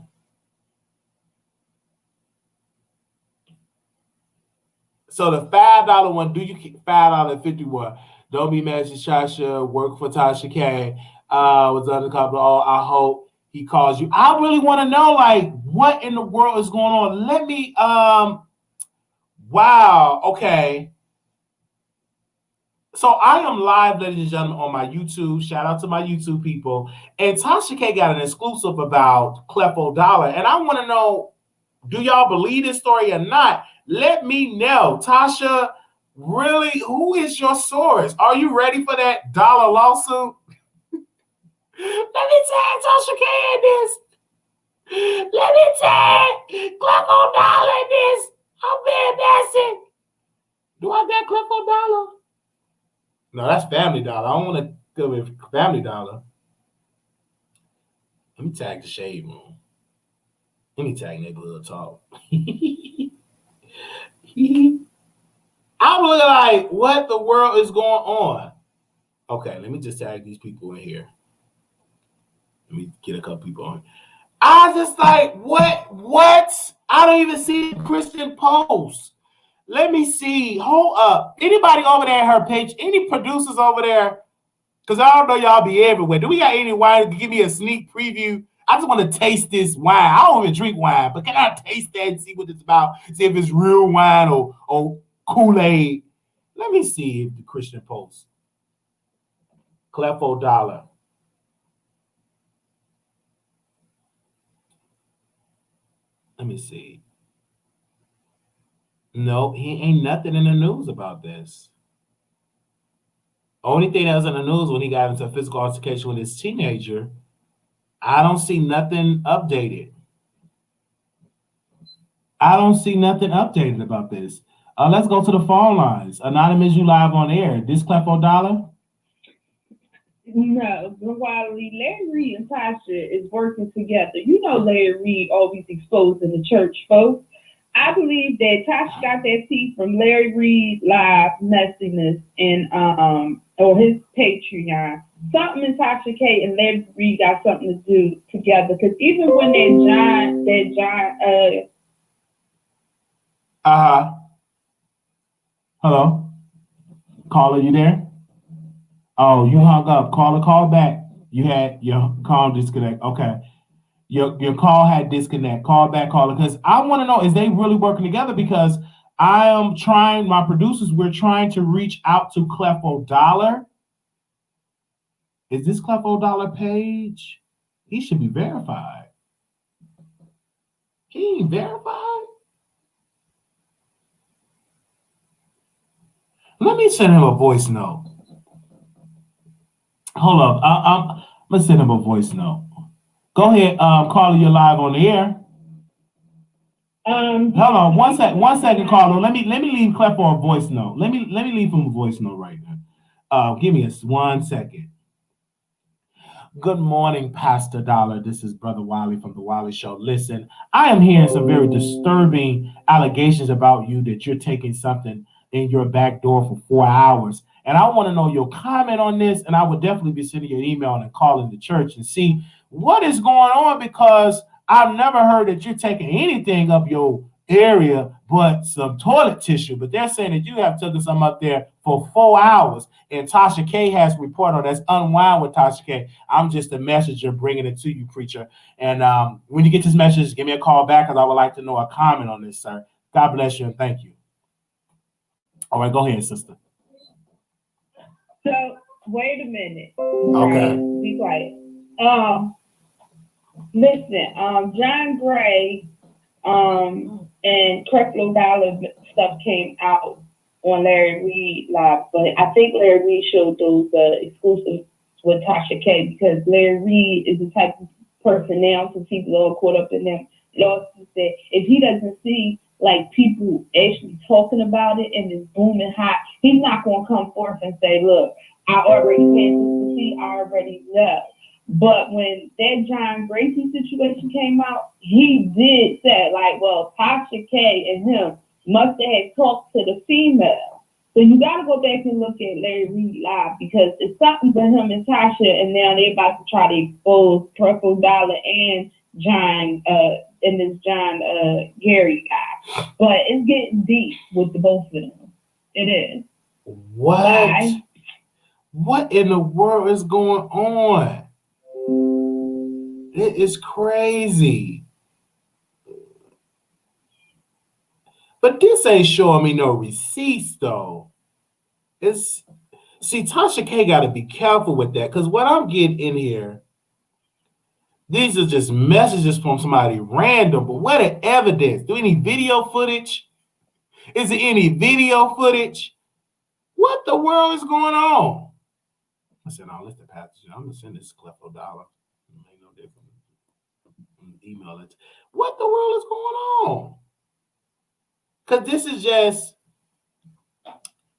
So the $5 one, do you keep $5.51? Don't be mad at Shasha, work for Tasha K. Was under the couple. Oh, I hope he calls you. I really want to know, like, what in the world is going on? Let me wow, okay. So I am live, ladies and gentlemen, on my YouTube. Shout out to my YouTube people. And Tasha K got an exclusive about Clefo Dollar. And I want to know, do y'all believe this story or not? Let me know. Tasha, really, who is your source? Are you ready for that dollar lawsuit? Let me tag Tasha K in this. Let me tag Clefo Dollar in this. I'm being messy. Do I got Clefo Dollar? No, that's Family Dollar. I don't want to go with Family Dollar. Let me tag the Shade Room. Let me tag Neighborhood Talk. I'm looking like, what the world is going on? Okay, let me just tag these people in here. Let me get a couple people on. I just like, what? I don't even see the Christian post. Let me see. Hold up. Anybody over there at her page? Any producers over there? Because I don't know, y'all be everywhere. Do we got any wine to give me a sneak preview? I just want to taste this wine. I don't even drink wine, but can I taste that and see what it's about? See if it's real wine or Kool-Aid. Let me see if the Christian post. Clefo Dollar. Let me see. No, he ain't nothing in the news about this. Only thing that was in the news when he got into a physical altercation with his teenager, I don't see nothing updated. I don't see nothing updated about this. Let's go to the phone lines. Anonymous, you live on air. This Clefo Dollar? No, but while Larry Reed and Tasha is working together, you know Larry Reed always exposing the church folks. I believe that Tasha got that piece from Larry Reed live messiness and or his Patreon. Something in Tasha K and Larry Reed got something to do together. Because even when that John Hello? Caller, you there? Oh, you hung up. Caller, call back. You had your call disconnect. Okay. Your call had disconnect. Call back, caller. Because I want to know, is they really working together? Because I am trying, my producers, we're trying to reach out to Clefo Dollar. Is this Clefo Dollar page? He should be verified. He ain't verified? Let me send him a voice note. Hold up. I'm going to send him a voice note. Go ahead, caller, you're live on the air. Hold on, one second, Carlo. Let me leave Clef for a voice note. Let me leave him a voice note right now. Give me 1 second. Good morning, Pastor Dollar. This is Brother Wiley from the Wiley Show. Listen, I am hearing some very disturbing allegations about you that you're taking something in your back door for 4 hours. And I want to know your comment on this. And I would definitely be sending you an email and calling the church and see what is going on, because I've never heard that you're taking anything up your area but some toilet tissue. But they're saying that you have taken some up there for 4 hours. And Tasha K has reported on that's Unwind with Tasha K. I'm just a messenger bringing it to you, preacher. And when you get this message, give me a call back, because I would like to know a comment on this, sir. God bless you and thank you. All right, go ahead, sister. So wait a minute. Okay. Be quiet. Listen, John Gray and Creflo Dollar stuff came out on Larry Reid Live, but I think Larry Reid showed those exclusives with Tasha K, because Larry Reid is the type of person now, since people are caught up in them lawsuits, that if he doesn't see like people actually talking about it and it's booming hot, he's not going to come forth and say, look, I already had this to see, I already know. But when that John Gracie situation came out, he did say, like, well, Tasha K and him must have talked to the female. So you got to go back and look at Larry Reid Live, because it's something for him and Tasha, and now they're about to try to expose Creflo Dollar and John, and this John Gary guy. But it's getting deep with the both of them. It is. What? Why? What in the world is going on? It is crazy. But this ain't showing me no receipts, though. See, Tasha K got to be careful with that, because what I'm getting in here, these are just messages from somebody random, but what the evidence? Do we need video footage? Is there any video footage? What the world is going on? I said, no, listen, Pastor, I'm going to send this Cleflo Dollar. Ain't no different. Email it. What the world is going on? Because this is just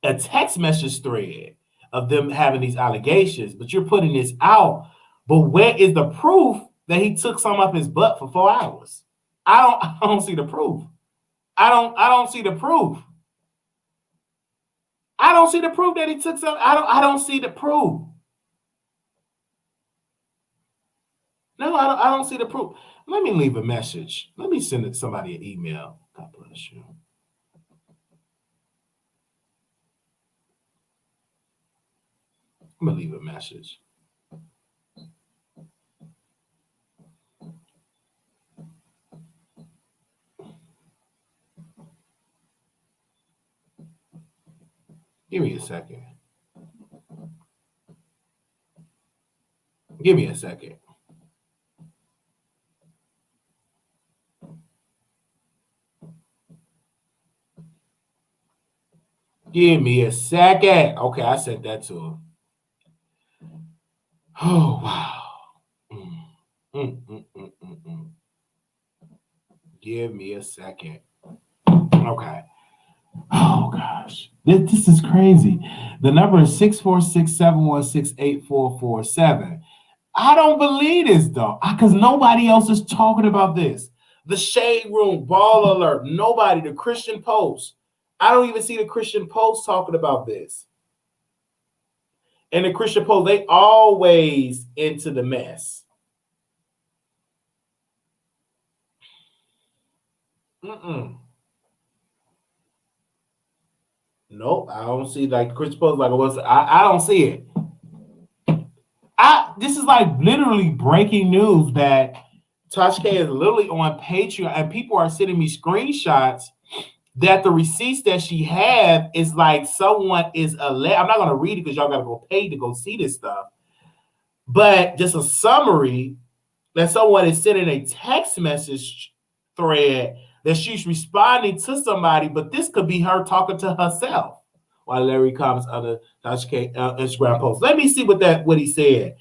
a text message thread of them having these allegations, but you're putting this out. But where is the proof that he took some up his butt for 4 hours? I don't see the proof. I don't see the proof. I don't see the proof that he took some. I don't see the proof. No, I don't see the proof. Let me leave a message. Let me send somebody an email. God bless you. I'm going to leave a message. Give me a second. Give me a second. Give me a second. Okay, I sent that to him. Oh, wow. Give me a second. Okay. Oh, gosh. This is crazy. The number is 646-716-8447. I don't believe this, though, because nobody else is talking about this. The Shade Room, Ball Alert, nobody, the Christian Post. I don't even see the Christian Post talking about this. And the Christian Post, they always into the mess. Nope, I don't see like Christian Post like it was. I don't see it. This is like literally breaking news that Tasha K is literally on Patreon, and people are sending me screenshots that the receipts that she have is like someone is I'm not going to read it because y'all got to go pay to go see this stuff. But just a summary that someone is sending a text message thread that she's responding to somebody, but this could be her talking to herself. While Larry comments on the Tasha K Instagram post. Let me see what he said.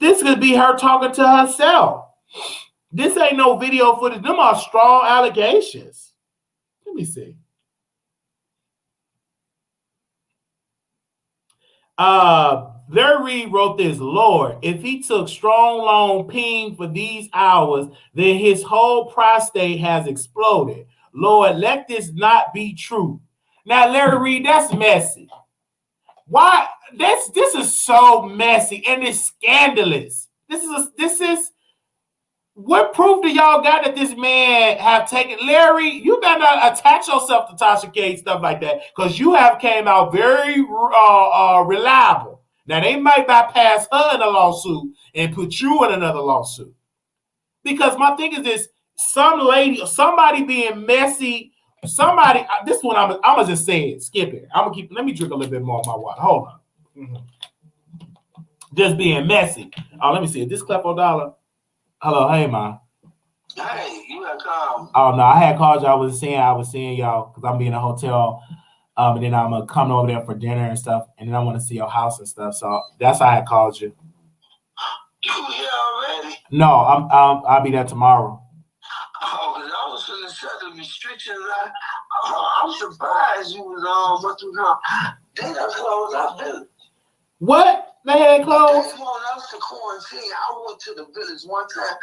This could be her talking to herself. This ain't no video footage. Them are strong allegations. Let me see. Larry Reed wrote this, Lord, if he took strong long ping for these hours, then his whole prostate has exploded. Lord, let this not be true. Now, Larry Reed, that's messy. Why? This is so messy and it's scandalous. This is what proof do y'all got that this man have taken? Larry, you better not attach yourself to Tasha K, stuff like that, because you have came out very reliable. Now, they might bypass her in a lawsuit and put you in another lawsuit. Because my thing is this, some lady or somebody being messy, somebody, this one I'm going to just say it, skip it. Let me drink a little bit more of my water. Hold on. Mm-hmm. Just being messy. Oh, let me see. Is this Clefo Dollar? Hello, hey, man. Hey, you got called. Oh, no, I had called you. I was seeing y'all because I'm being in a hotel. And then I'm coming over there for dinner and stuff. And then I want to see your house and stuff. So that's why I had called you. You here already? No, I'll be there tomorrow. Oh, because I was going to set the restrictions. I'm surprised you was what you call. They done closed our village. What? They had closed? They want us to quarantine. I went to the village one time.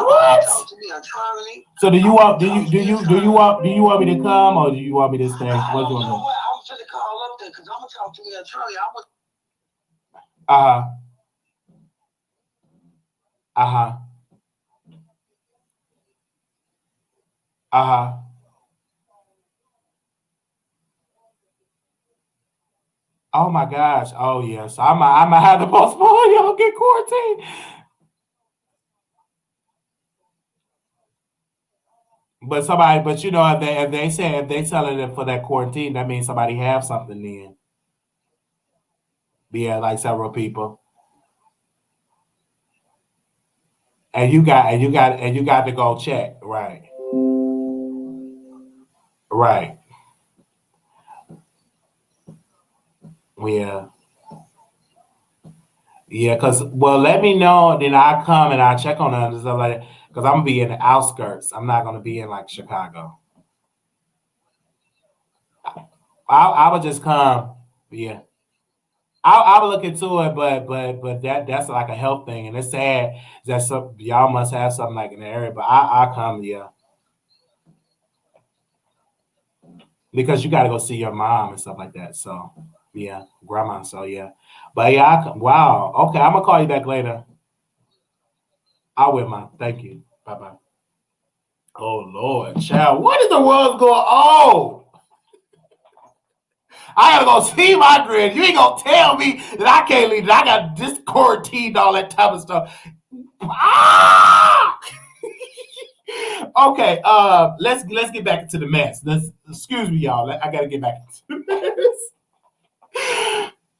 What? Talk to me on Charlemagne. So do you want me to come or do you want me to stay? What do you want to do? I'm finna call up there because I'm gonna talk to me on Charlie. Oh my gosh. Oh yes. I might have to postpone y'all get quarantined. But you know, if they telling it for that quarantine, that means somebody have something then. Yeah, like several people. And you got to go check, right? Right. Yeah. Yeah, let me know, then I come and I check on them and stuff like that. Because I'm gonna be in the outskirts. I'm not gonna be in like Chicago. I would just come. Yeah. I would look into it, but that's like a health thing, and it's sad that y'all must have something like in the area. But I come, yeah, because you got to go see your mom and stuff like that. So yeah, grandma. So yeah, but yeah, I come. Wow. Okay, I'm gonna call you back later. I will, man. Thank you. Bye bye. Oh Lord, child, what in the world's going on? I gotta go see my grid. You ain't gonna tell me that I can't leave. That I got this quarantined, all that type of stuff. Ah! Okay, let's get back into the mess. Excuse me, y'all. I gotta get back into the mess.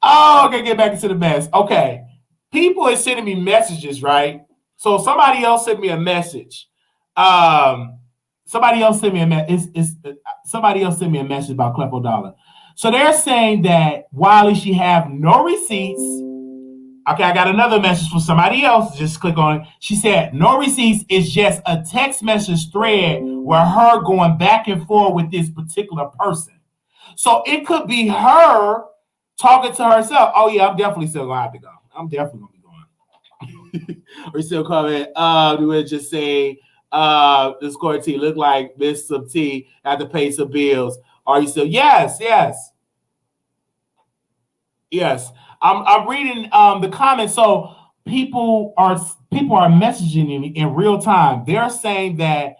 Oh, okay, get back into the mess. Okay, people are sending me messages, right? So somebody else sent me a message. Somebody else sent me a message about Clefo Dollar. So they're saying that Wiley, she have no receipts. Okay, I got another message from somebody else. Just click on it. She said, no receipts is just a text message thread where her going back and forth with this particular person. So it could be her talking to herself. Oh, yeah, I'm definitely still going to have to go. I'm definitely going to be going. We're still coming. We just say, this quarantine look like Miss some tea, have to pay some bills. Are you still? Yes. I'm reading the comments. So people are messaging me in real time. They're saying that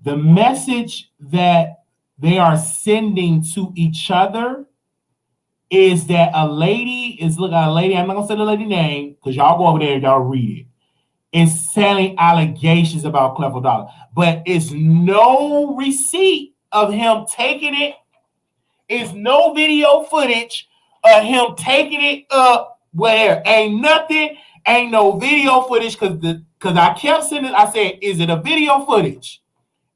the message that they are sending to each other is that a lady is looking at a lady. I'm not gonna say the lady name because y'all go over there and y'all read it. Is selling allegations about Clefo Dollar, but it's no receipt of him taking it. It's no video footage of him taking it up where ain't nothing, ain't no video footage because I kept sending. I said, is it a video footage?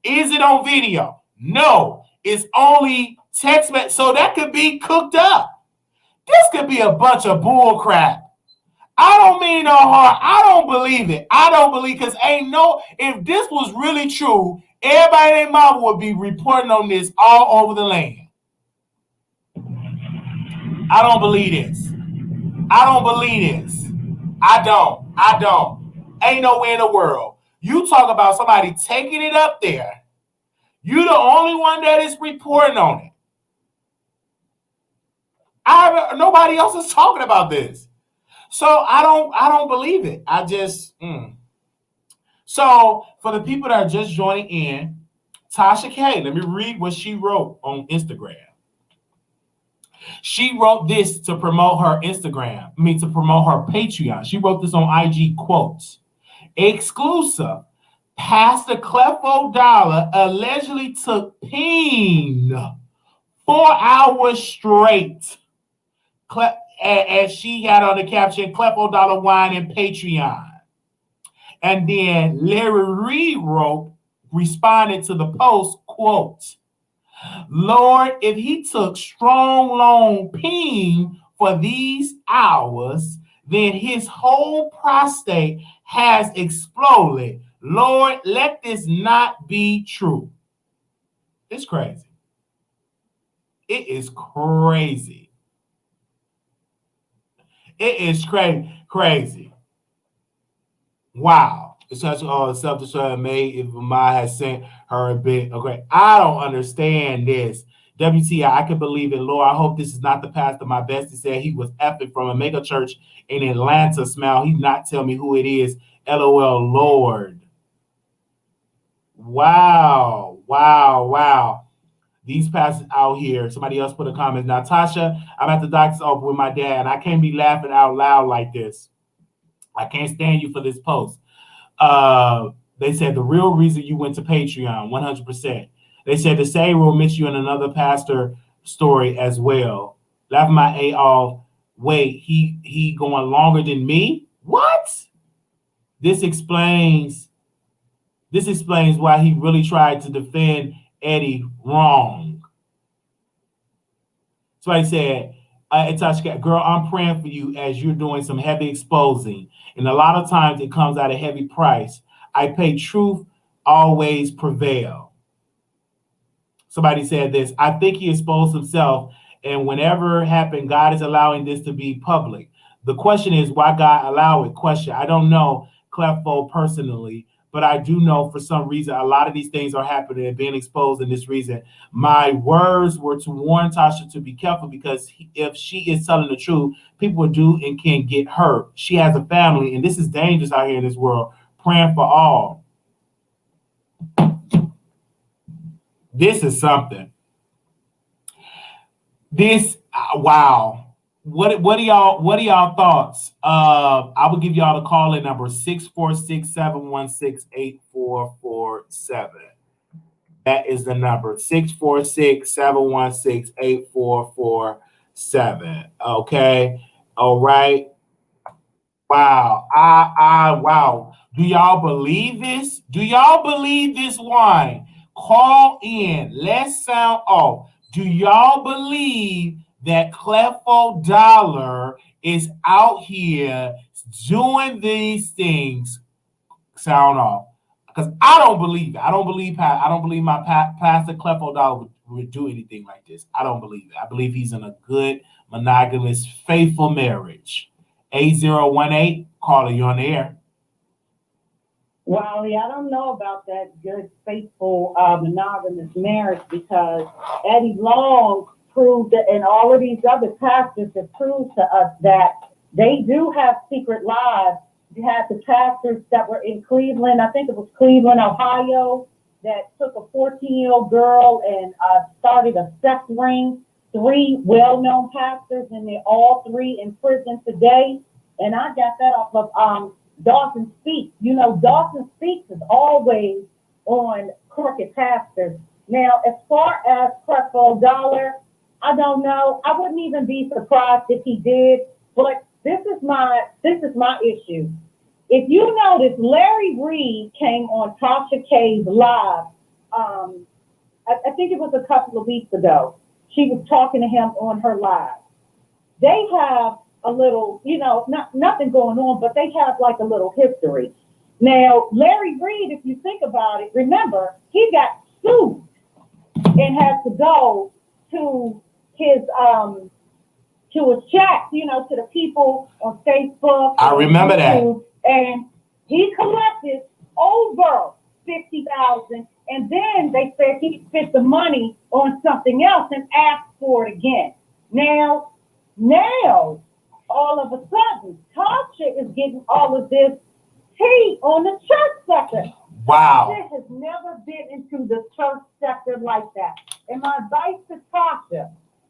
Is it on video? No, it's only text message. So that could be cooked up. This could be a bunch of bull crap. I don't mean no harm. I don't believe it. I don't believe, because if this was really true, everybody and their mama would be reporting on this all over the land. I don't believe this. I don't believe this. I don't. Ain't nowhere in the world. You talk about somebody taking it up there. You're the only one that is reporting on it. Nobody else is talking about this. So I don't believe it. I just So for the people that are just joining in, Tasha K, let me read what she wrote on Instagram. She wrote this to promote her to promote her Patreon. She wrote this on IG, quotes. Exclusive. Pastor Clefo Dollar allegedly took pain 4 hours straight. As she had on the caption, Clefo Dollar Wine and Patreon. And then Larry Reed responded to the post, quote, Lord, if he took strong, long peen for these hours, then his whole prostate has exploded. Lord, let this not be true. It's crazy. It is crazy. It is crazy. Wow. It's such self-destruct made if Ma has sent her a bit. Okay. I don't understand this. WTI, I can believe it. Lord, I hope this is not the pastor my bestie said he was effing from a mega church in Atlanta. Smile. He not tell me who it is. LOL, Lord. Wow. These pastors out here. Somebody else put a comment. Now, Tasha, I'm at the doctor's office with my dad, and I can't be laughing out loud like this. I can't stand you for this post. They said the real reason you went to Patreon, 100%. They said the same will mention you in another pastor story as well. Laughing my A off. Wait, he going longer than me? What? This explains why he really tried to defend Eddie wrong. Somebody said, Tasha, girl, I'm praying for you as you're doing some heavy exposing. And a lot of times it comes at a heavy price. I pay truth always prevail. Somebody said this. I think he exposed himself. And whenever it happened, God is allowing this to be public. The question is why God allow it? Question. I don't know Clefo personally, but I do know for some reason a lot of these things are happening and being exposed in this reason. My words were to warn Tasha to be careful because if she is telling the truth, people do and can get hurt. She has a family, and this is dangerous out here in this world. Praying for all. This is something. This wow. What are y'all thoughts? I will give y'all the call in number 646-716-8447. That is the number 646-716-8447. Okay. All right. Wow. Wow. Do y'all believe this? Do y'all believe this wine? Call in. Let's sound off. Do y'all believe that Clefo Dollar is out here doing these things? Sound off. Because I don't believe it. I don't believe my Pastor Clefo Dollar would do anything like this. I don't believe it. I believe he's in a good, monogamous, faithful marriage. 8018, caller, you on the air. Wiley, I don't know about that good, faithful, monogamous marriage because Eddie Long proved that, and all of these other pastors have proved to us that they do have secret lives. You had the pastors that were in Cleveland, I think it was Cleveland, Ohio, that took a 14-year-old girl and started a sex ring. 3 well-known pastors, and they're all 3 in prison today. And I got that off of Dawson Speaks. You know, Dawson Speaks is always on crooked pastors. Now, as far as Clefo Dollar, I don't know. I wouldn't even be surprised if he did. But this is my issue. If you notice, Larry Reed came on Tasha K's live. I think it was a couple of weeks ago. She was talking to him on her live. They have a little, nothing going on, but they have like a little history. Now, Larry Reed, if you think about it, remember, he got sued and had to go to his chat, to the people on Facebook. I remember YouTube, and he collected over $50,000, and then they said he spent the money on something else and asked for it again. Now, all of a sudden, Tasha is getting all of this tea on the church sector. Wow. Tasha has never been into the church sector like that. And my advice to Tasha,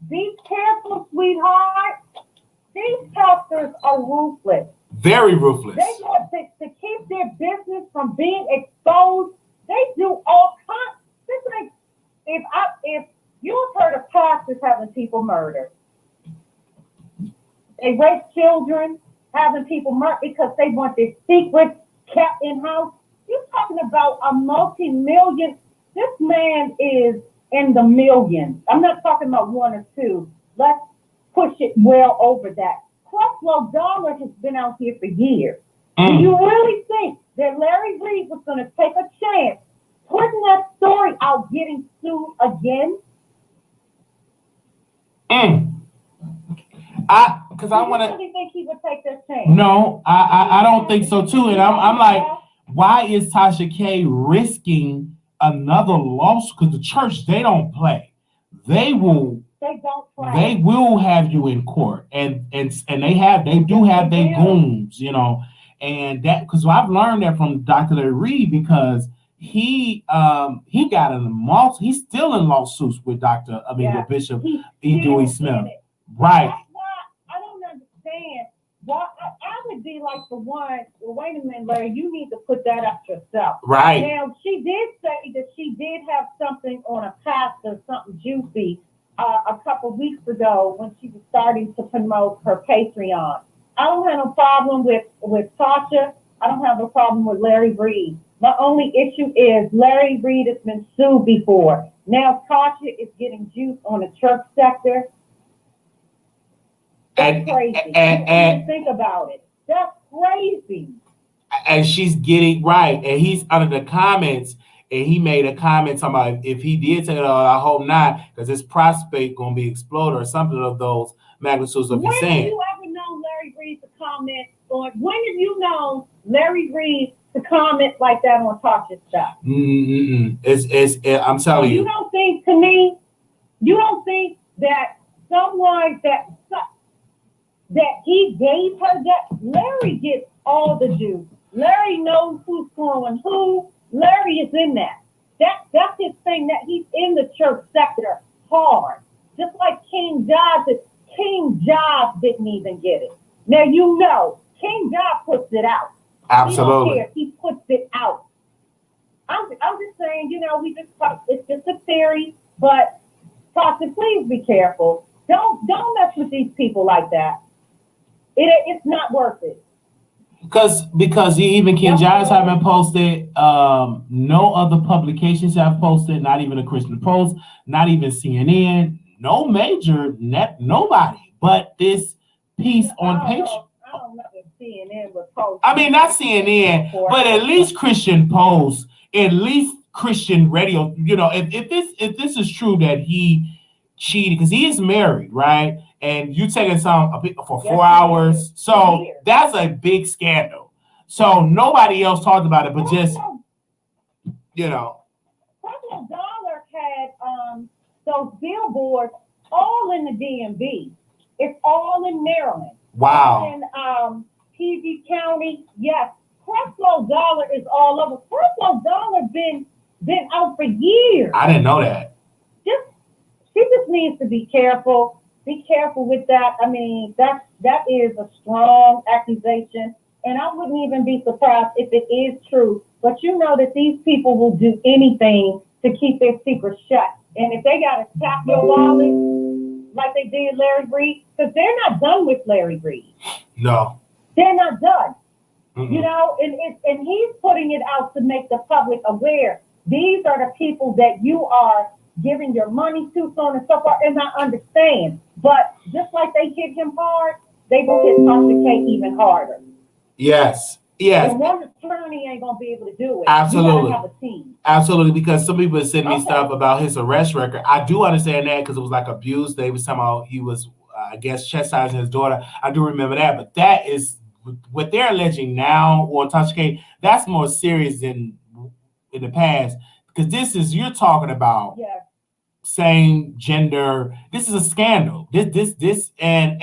be careful, sweetheart. These pastors are ruthless. Very ruthless. They want to keep their business from being exposed. They do all kinds. It's like if you've heard of pastors having people murdered, they rape children, having people murdered because they want their secrets kept in house. You're talking about a multi-million. This man is in the millions. I'm not talking about one or two. Let's push it well over that. Creflo Dollar has been out here for years. Do you really think that Larry Reed was going to take a chance putting that story out, getting sued again? Because I want to. Do you really think he would take that chance? No, I don't think so too. And I'm like, why is Tasha K risking another lawsuit? Because the church, they don't play. They will. They don't play. They will have you in court, and they do have their goons, and that because I've learned that from Dr. Larry Reed because he got in he's still in lawsuits with with Bishop E. Dewey Smith, right? That's why I don't understand. Why I would be like the one. Well, wait a minute, Larry. You need to put that up yourself. Right. Now she did say that she did have something on a pastor, something juicy. A couple of weeks ago when she was starting to promote her Patreon. I don't have no problem with Tasha. I don't have a problem with Larry Reed. My only issue is Larry Reed has been sued before. Now Tasha is getting juice on the church sector. That's crazy. And think about it. That's crazy. And she's getting right. And he's under the comments. And he made a comment talking about if he did take it out, I hope not, because his prospect gonna be exploded or something of those magnitudes of he's saying. When have you ever known Larry Reed to comment on? When have you known Larry Reed to comment like that on Tasha's stuff? I'm telling you. You don't think to me? You don't think that someone that he gave her that? Larry gets all the juice. Larry knows who's throwing who. Larry is in that. That's his thing, that he's in the church sector hard. Just like King Jobs didn't even get it. Now King Jobs puts it out. Absolutely. He don't care. He puts it out. I'm just saying, it's just a theory, but Tasha, please be careful. Don't mess with these people like that. It's not worth it. Because even King James haven't posted, no other publications have posted, not even a Christian Post, not even CNN, no major, nobody. But this piece on Patreon. I don't know if CNN would post. I mean, not CNN, but at least Christian Post, at least Christian radio. If this is true that he cheated, because he is married, right? And you taking some for 4 hours. So that's a big scandal. So nobody else talked about it, but just, Creflo Dollar had those billboards all in the DMV. It's all in Maryland. Wow. In PG County, yes. Creflo Dollar is all over. Creflo Dollar been out for years. I didn't know that. She just needs to be careful. Be careful with that. I mean, that is a strong accusation, and I wouldn't even be surprised if it is true. But you know that these people will do anything to keep their secrets shut. And if they got to tap your wallet like they did Larry Reed, because they're not done with Larry Reed. No. They're not done. Mm-hmm. And he's putting it out to make the public aware. These are the people that you are giving your money to, so on and so forth, and I understand. But just like they hit him hard, they gonna hit Tasha K even harder. Yes. Yes. And one attorney ain't gonna be able to do it. Absolutely. You gotta have a team. Absolutely, because some people send me Okay. stuff about his arrest record. I do understand that because it was like abuse. They was talking about he was, I guess, chastising his daughter. I do remember that, but that is what they're alleging now on Tasha K. That's more serious than in the past because this is you're talking about same gender. This is a scandal. This and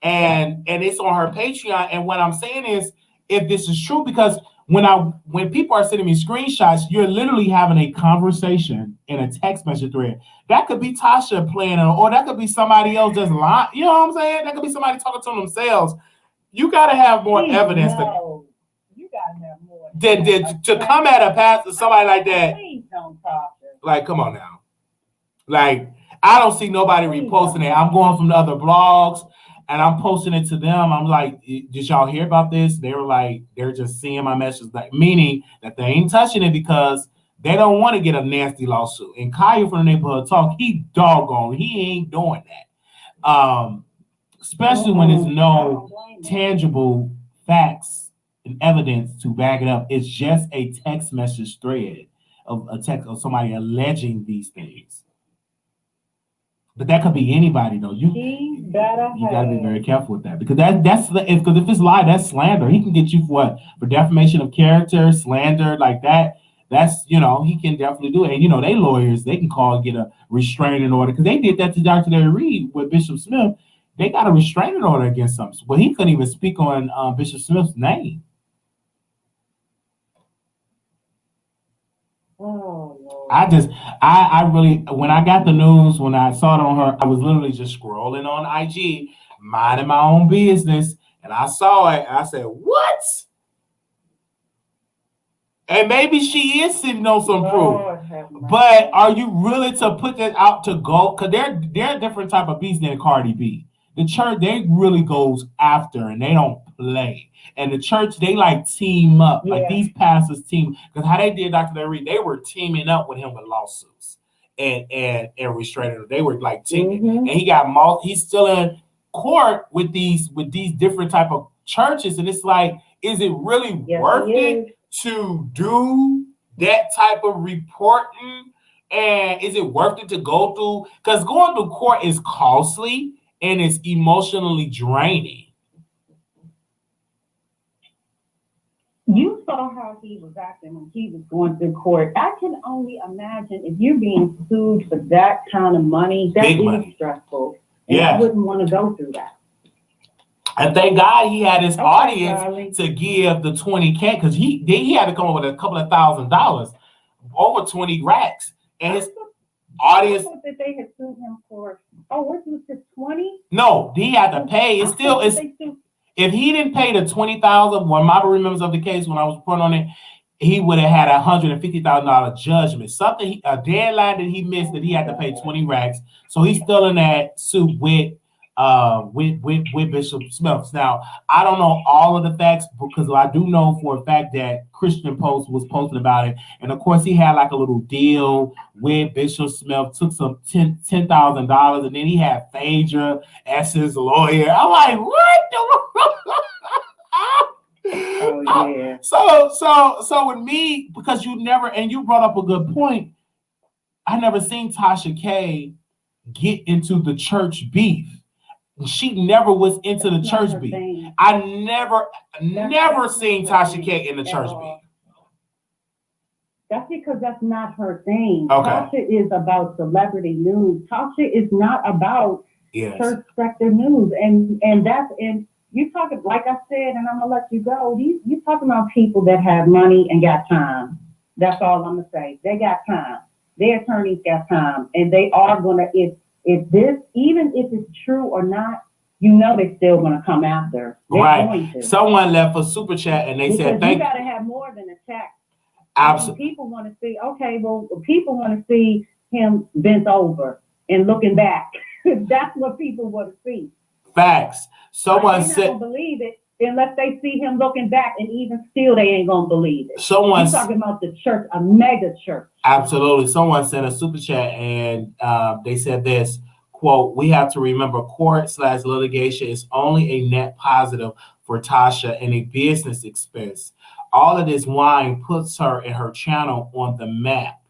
it's on her Patreon. And what I'm saying is, if this is true, because when people are sending me screenshots, you're literally having a conversation in a text message thread. That could be Tasha playing, or that could be somebody else just lying. You know what I'm saying? That could be somebody talking to themselves. You got to have more evidence You gotta have more to come at a pastor, somebody like that. Please don't, Tasha. Like, come on now. Like, I don't see nobody reposting it. I'm going from the other blogs. And I'm posting it to them. I'm like, did y'all hear about this? They were like, they're just seeing my message, like, meaning that they ain't touching it because they don't want to get a nasty lawsuit. And Kaya from the Neighborhood Talk, he doggone, he ain't doing that. Especially when there's no tangible facts and evidence to back it up. It's just a text message thread of a text of somebody alleging these things. But that could be anybody, though. You gotta be very careful with that because that's if it's lie, that's slander. He can get you for what? For defamation of character, slander, like that. That's he can definitely do it. And they lawyers, they can call and get a restraining order because they did that to Dr. Larry Reed with Bishop Smith. They got a restraining order against him. Well, he couldn't even speak on Bishop Smith's name. Oh, Lord. I really, when I got the news, when I saw it on her, I was literally just scrolling on IG, minding my own business, and I saw it, and I said, what? And maybe she is sitting on some proof. But are you really to put that out to go? Because they're a different type of beast than Cardi B. The church, they really goes after, and they don't play. And the church, they like team up. Yeah. Like these pastors team. Because how they did Dr. Larry Reed, they were teaming up with him with lawsuits and restraining. They were like teaming. Mm-hmm. And he got he's still in court with these different type of churches. And it's like, is it really worth it to do that type of reporting? And is it worth it to go through? Because going through court is costly and it's emotionally draining. You saw how he was acting when he was going through court. I can only imagine if you're being sued for that kind of money, that is stressful. And I wouldn't want to go through that. And thank God he had his audience to give the $20K because he had to come up with a couple of $1,000, over 20 racks. And his audience. I thought that they had sued him for, what was it, 20? No, he had to pay. If he didn't pay the $20,000, when Mama remembers of the case when I was reporting on it, he would have had a $150,000 judgment. A deadline that he missed that he had to pay 20 racks. So he's still in that suit with Bishop Smith. Now, I don't know all of the facts because I do know for a fact that Christian Post was posting about it. And of course, he had like a little deal with Bishop Smith, took some $10,000, and then he had Phaedra as his lawyer. I'm like, what the? Oh, yeah. So with me, because you brought up a good point, I never seen Tasha K get into the church beef. She never was into the church beef. I never seen Tasha K in the church beef. That's because that's not her thing. Okay. Tasha is about celebrity news. Tasha is not about church sector news. And you talking, like I said, and I'm gonna let you go. You talking about people that have money and got time. That's all I'm gonna say. They got time. Their attorneys got time, and they are gonna if this, even if it's true or not, they're still gonna come after. They're going to. Someone left a super chat and they said, "You gotta have more than a check." Absolutely. People want to see. Okay, well, people want to see him bent over and looking back. That's what people want to see. Facts. Someone said, "Don't believe it unless they see him looking back, and even still, they ain't gonna believe it." You're talking about the church, a mega church. Absolutely. Someone sent a super chat and they said this quote, we have to remember court/litigation is only a net positive for Tasha and a business expense. All of this wine puts her and her channel on the map.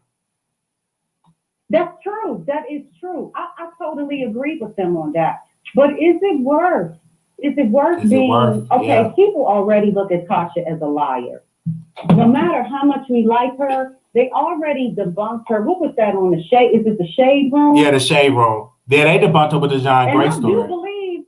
That's true. That is true. I totally agree with them on that. But is it worth? Is it worth being okay? Yeah. People already look at Tasha as a liar. No matter how much we like her, they already debunked her. What was that on the shade? Is it the shade room? Yeah, the shade room. Yeah, they debunked her with the John Gray story. I do believe,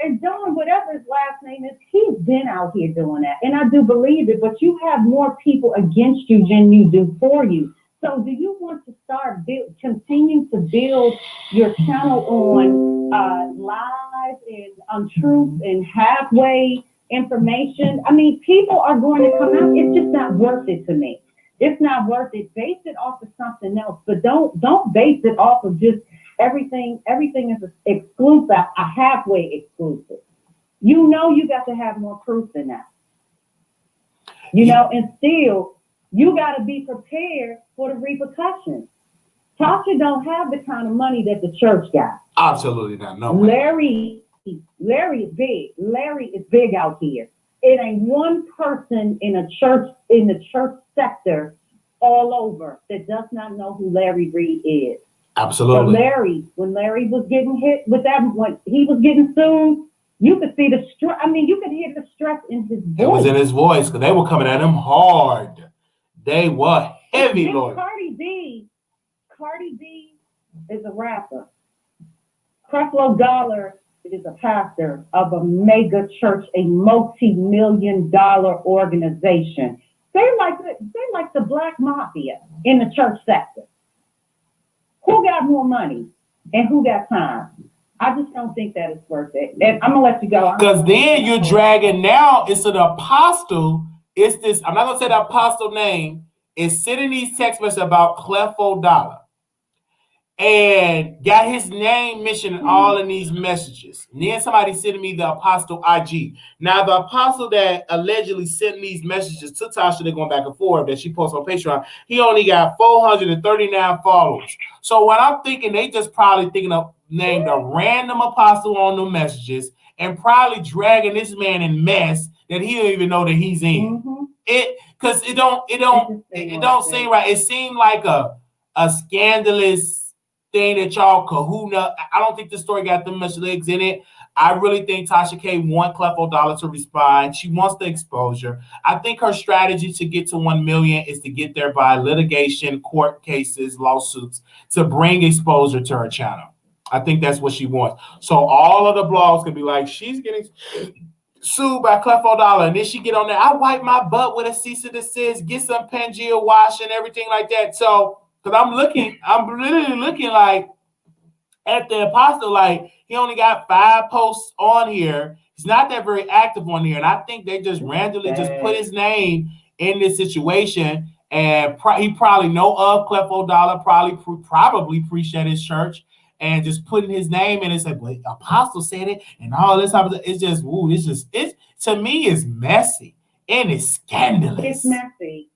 and John, whatever his last name is, he's been out here doing that. And I do believe it, but you have more people against you than you do for you. So do you want to start continuing to build your channel on lies and untruth and halfway information? I mean, people are going to come out. It's just not worth it to me. It's not worth it. Base it off of something else, but don't base it off of just everything. Everything is exclusive, a halfway exclusive. You know, you got to have more proof than that. You know, and still, you got to be prepared for the repercussions. Tasha don't have the kind of money that the church got. Absolutely not. No way. Larry is big. Larry is big out here. It ain't one person in the church sector all over that does not know who Larry Reed is. Absolutely. But when Larry was getting hit with that, when he was getting sued, you could see the stress. I mean, you could hear the stress in his voice. It was in his voice because they were coming at him hard. They were heavy, Lord. Cardi B is a rapper. Creflo Dollar is a pastor of a mega church, a multi-million-dollar organization. They're like the black mafia in the church sector. Who got more money and who got time? I just don't think that it's worth it. And I'm gonna let you go. Because then you're dragging now. It's an apostle. It's this. I'm not gonna say the apostle name. Is sending these text messages about Clefo Dollar and got his name mentioned in all of these messages. And then somebody sending me the apostle IG. Now the apostle that allegedly sent these messages to Tasha, they're going back and forth that she posts on Patreon. He only got 439 followers. So what I'm thinking, they just probably thinking of named a random apostle on the messages and probably dragging this man in mess that he don't even know that he's in. Mm-hmm. Because it don't seem right. It seemed like a scandalous thing that y'all kahuna. I don't think the story got that much legs in it. I really think Tasha K want Clefo Dollar to respond. She wants the exposure. I think her strategy to get to 1 million is to get there by litigation, court cases, lawsuits, to bring exposure to her channel. I think that's what she wants. So all of the blogs can be like, she's getting sued by Clefo Dollar, and then she get on there. I wipe my butt with a cease and desist, get some Pangea wash and everything like that. So, because I'm literally looking like at the apostle, like he only got 5 posts on here. He's not that very active on here, and I think they just randomly just put his name in this situation, and he probably know of Clefo Dollar, probably preached at his church. And just putting his name in and say, well, apostle said it, and all this type of stuff. It's just, it's to me, it's messy and it's scandalous. It's messy.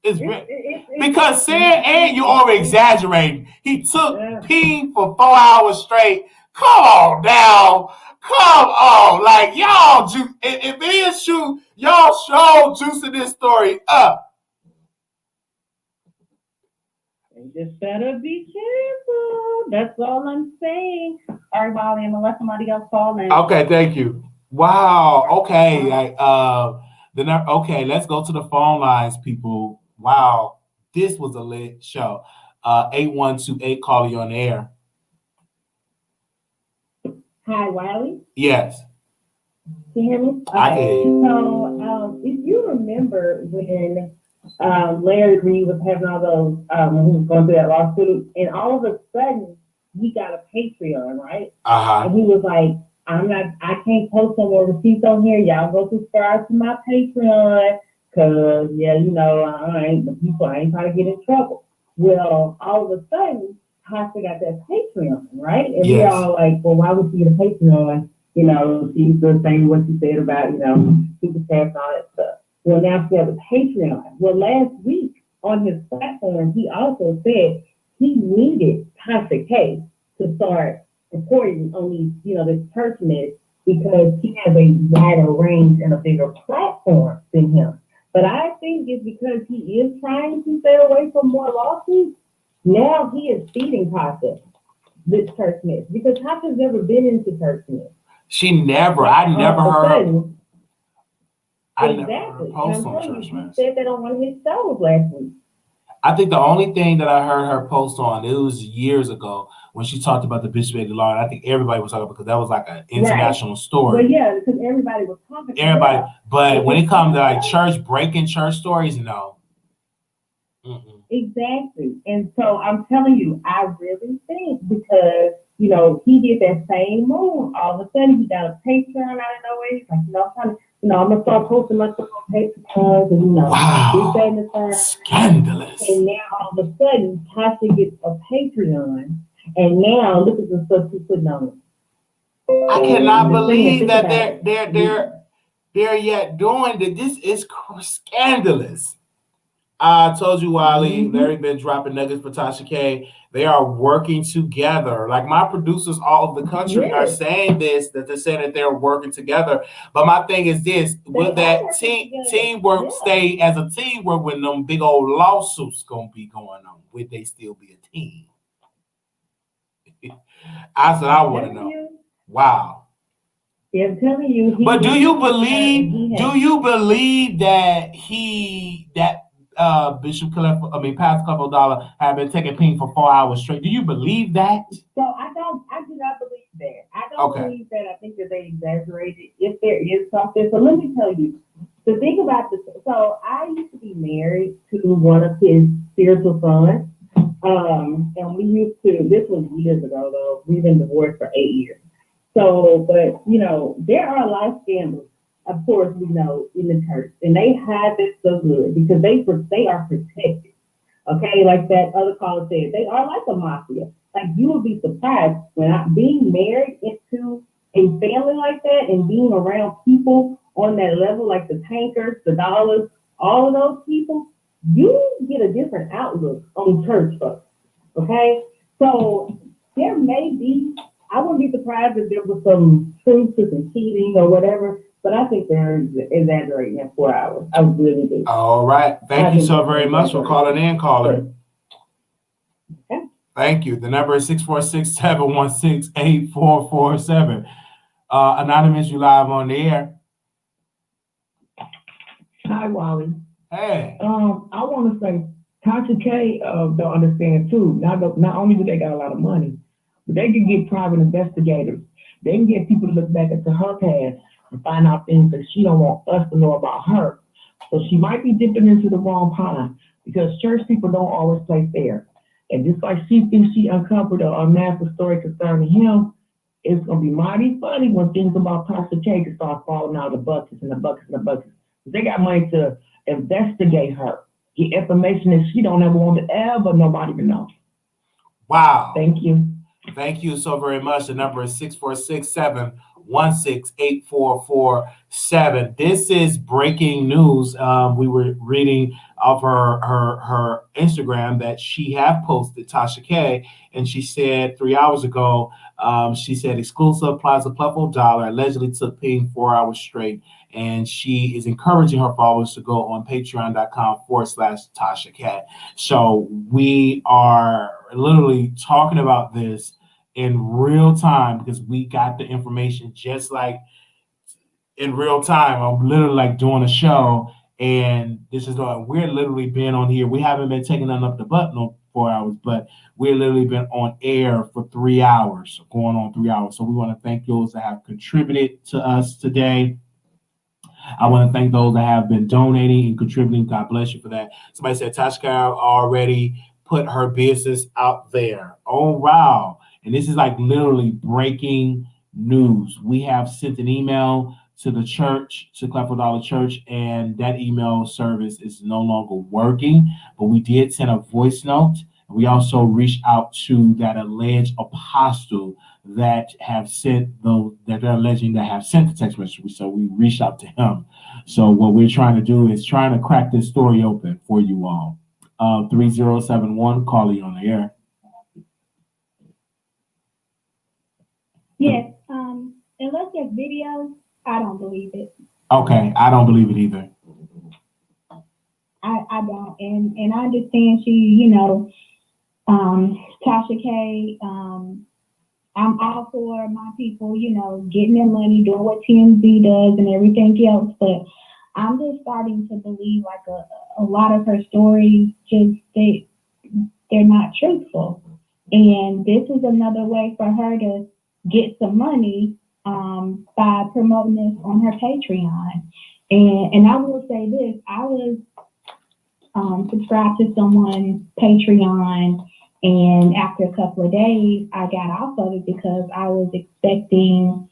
Because saying, and you over exaggerating. He took peeing for 4 hours straight. Come on now. Come on. Like, y'all, if it is true, y'all show juicing this story up. You just better be careful. That's all I'm saying. All right, Wiley, I'm gonna let somebody else call in. Okay, thank you. Wow. Okay. Okay, let's go to the phone lines, people. Wow, this was a lit show. 8128, call you on the air. Hi, Wiley. Yes. Can you hear me? I can hear you. So, if you remember when Larry Reed was having all those, when he was going through that lawsuit, and all of a sudden he got a Patreon, right? Uh-huh. And he was like, I can't post no more receipts on here. Y'all go subscribe to my Patreon, cause I ain't trying to get in trouble. Well, all of a sudden, Tasha got that Patreon, right? And yes. We're all like, well, why would she get a Patreon? She's the same what she said about, super tax and all that stuff. Well, now she has a Patreon. Well, last week on his platform, he also said he needed Tasha K to start reporting on these, this person because he has a wider range and a bigger platform than him. But I think it's because he is trying to stay away from more lawsuits. Now he is feeding Tasha this church mess because Tasha's never been into church mess. I never heard Exactly. her post on church he mess. said that on one of his shows last week. I think the only thing that I heard her post on, it was years ago when she talked about the Bishop Eddie Law, and I think everybody was talking about because that was like an international story. Well, yeah, because everybody was talking. Everybody, but when it comes to like breaking church stories, no. Mm-mm. Exactly. And so I'm telling you, I really think because, he did that same move. All of a sudden, he got a Patreon out of nowhere. He's like, I'm going to start posting my stuff on Patreon. And, wow. this, that, and the third. Scandalous. And now all of a sudden, Tasha gets a Patreon. And now look at the stuff she's putting on. I cannot believe that they're yet doing that. This is scandalous. I told you, Wiley, Larry been dropping nuggets for Tasha K. They are working together. Like my producers all over the country are saying this, that they're saying that they're working together. But my thing is this, will that teamwork stay as a teamwork when them big old lawsuits gonna be going on? Would they still be a team? I said I want to know. Wow. Yeah, I'm telling you. But do you believe that Pastor Clifford Dollar had been taking pain for 4 hours straight? Do you believe that? So I do not believe that. I don't believe that. I think that they exaggerated if there is something. So let me tell you, the thing about this, so I used to be married to one of his spiritual sons. And we used to, this was years ago though, we've been divorced for 8 years. So, but there are a lot of scandals, of course, we know in the church, and they hide this so good because they are protected. Okay, like that other caller said, they are like a mafia. Like you would be surprised when being married into a family like that and being around people on that level, like the Tankers, the Dollars, all of those people, you get a different outlook on church folks. Okay, so there may be. I wouldn't be surprised if there was some truth to some cheating or whatever, but I think they're exaggerating in 4 hours. I really do. All right. Thank you so very much for calling in, caller. Okay. Thank you. The number is 646-716-8447. Anonymous, you live on the air. Hi, Wally. Hey. I want to say, Tasha K don't understand too. Not only do they got a lot of money, but they can get private investigators. They can get people to look back into her past and find out things that she don't want us to know about her. So she might be dipping into the wrong pond because church people don't always play fair. And just like she thinks she uncovered a massive story concerning him, it's going to be mighty funny when things about Tasha K can start falling out of the buckets and the buckets and the buckets. They got money to investigate her, get information that she don't ever want to ever nobody to know. Wow. Thank you. Thank you so very much. The number is 646-716-8447. This is breaking news. We were reading off her Instagram that she have posted Tasha K, and she said 3 hours ago, she said exclusive Plaza Pluffo Dollar allegedly took pain 4 hours straight. And she is encouraging her followers to go on patreon.com/Tasha Cat. So we are literally talking about this in real time because we got the information just like in real time. I'm literally like doing a show, and this is we're literally been on here. We haven't been taking none up the button on 4 hours, but we've literally been on air for 3 hours, going on 3 hours. So we want to thank those that have contributed to us today. I want to thank those that have been donating and contributing. God bless you for that. Somebody said Tasha already put her business out there. Oh, wow. And this is like literally breaking news. We have sent an email to the church, to Clifford Dollar Church, and that email service is no longer working. But we did send a voice note. We also reached out to that alleged apostle that have sent that they're alleging that have sent the text message. So we reached out to him. So what we're trying to do is trying to crack this story open for you all. 3071, call you on the air. Yes. Unless there's videos, I don't believe it. Okay, I don't believe it either. I don't. And I understand Tasha K, I'm all for my people, getting their money, doing what TMZ does and everything else, but I'm just starting to believe like a lot of her stories they're not truthful. And this is another way for her to get some money by promoting this on her Patreon. And I will say this, I was subscribed to someone's Patreon, and after a couple of days, I got off of it because I was expecting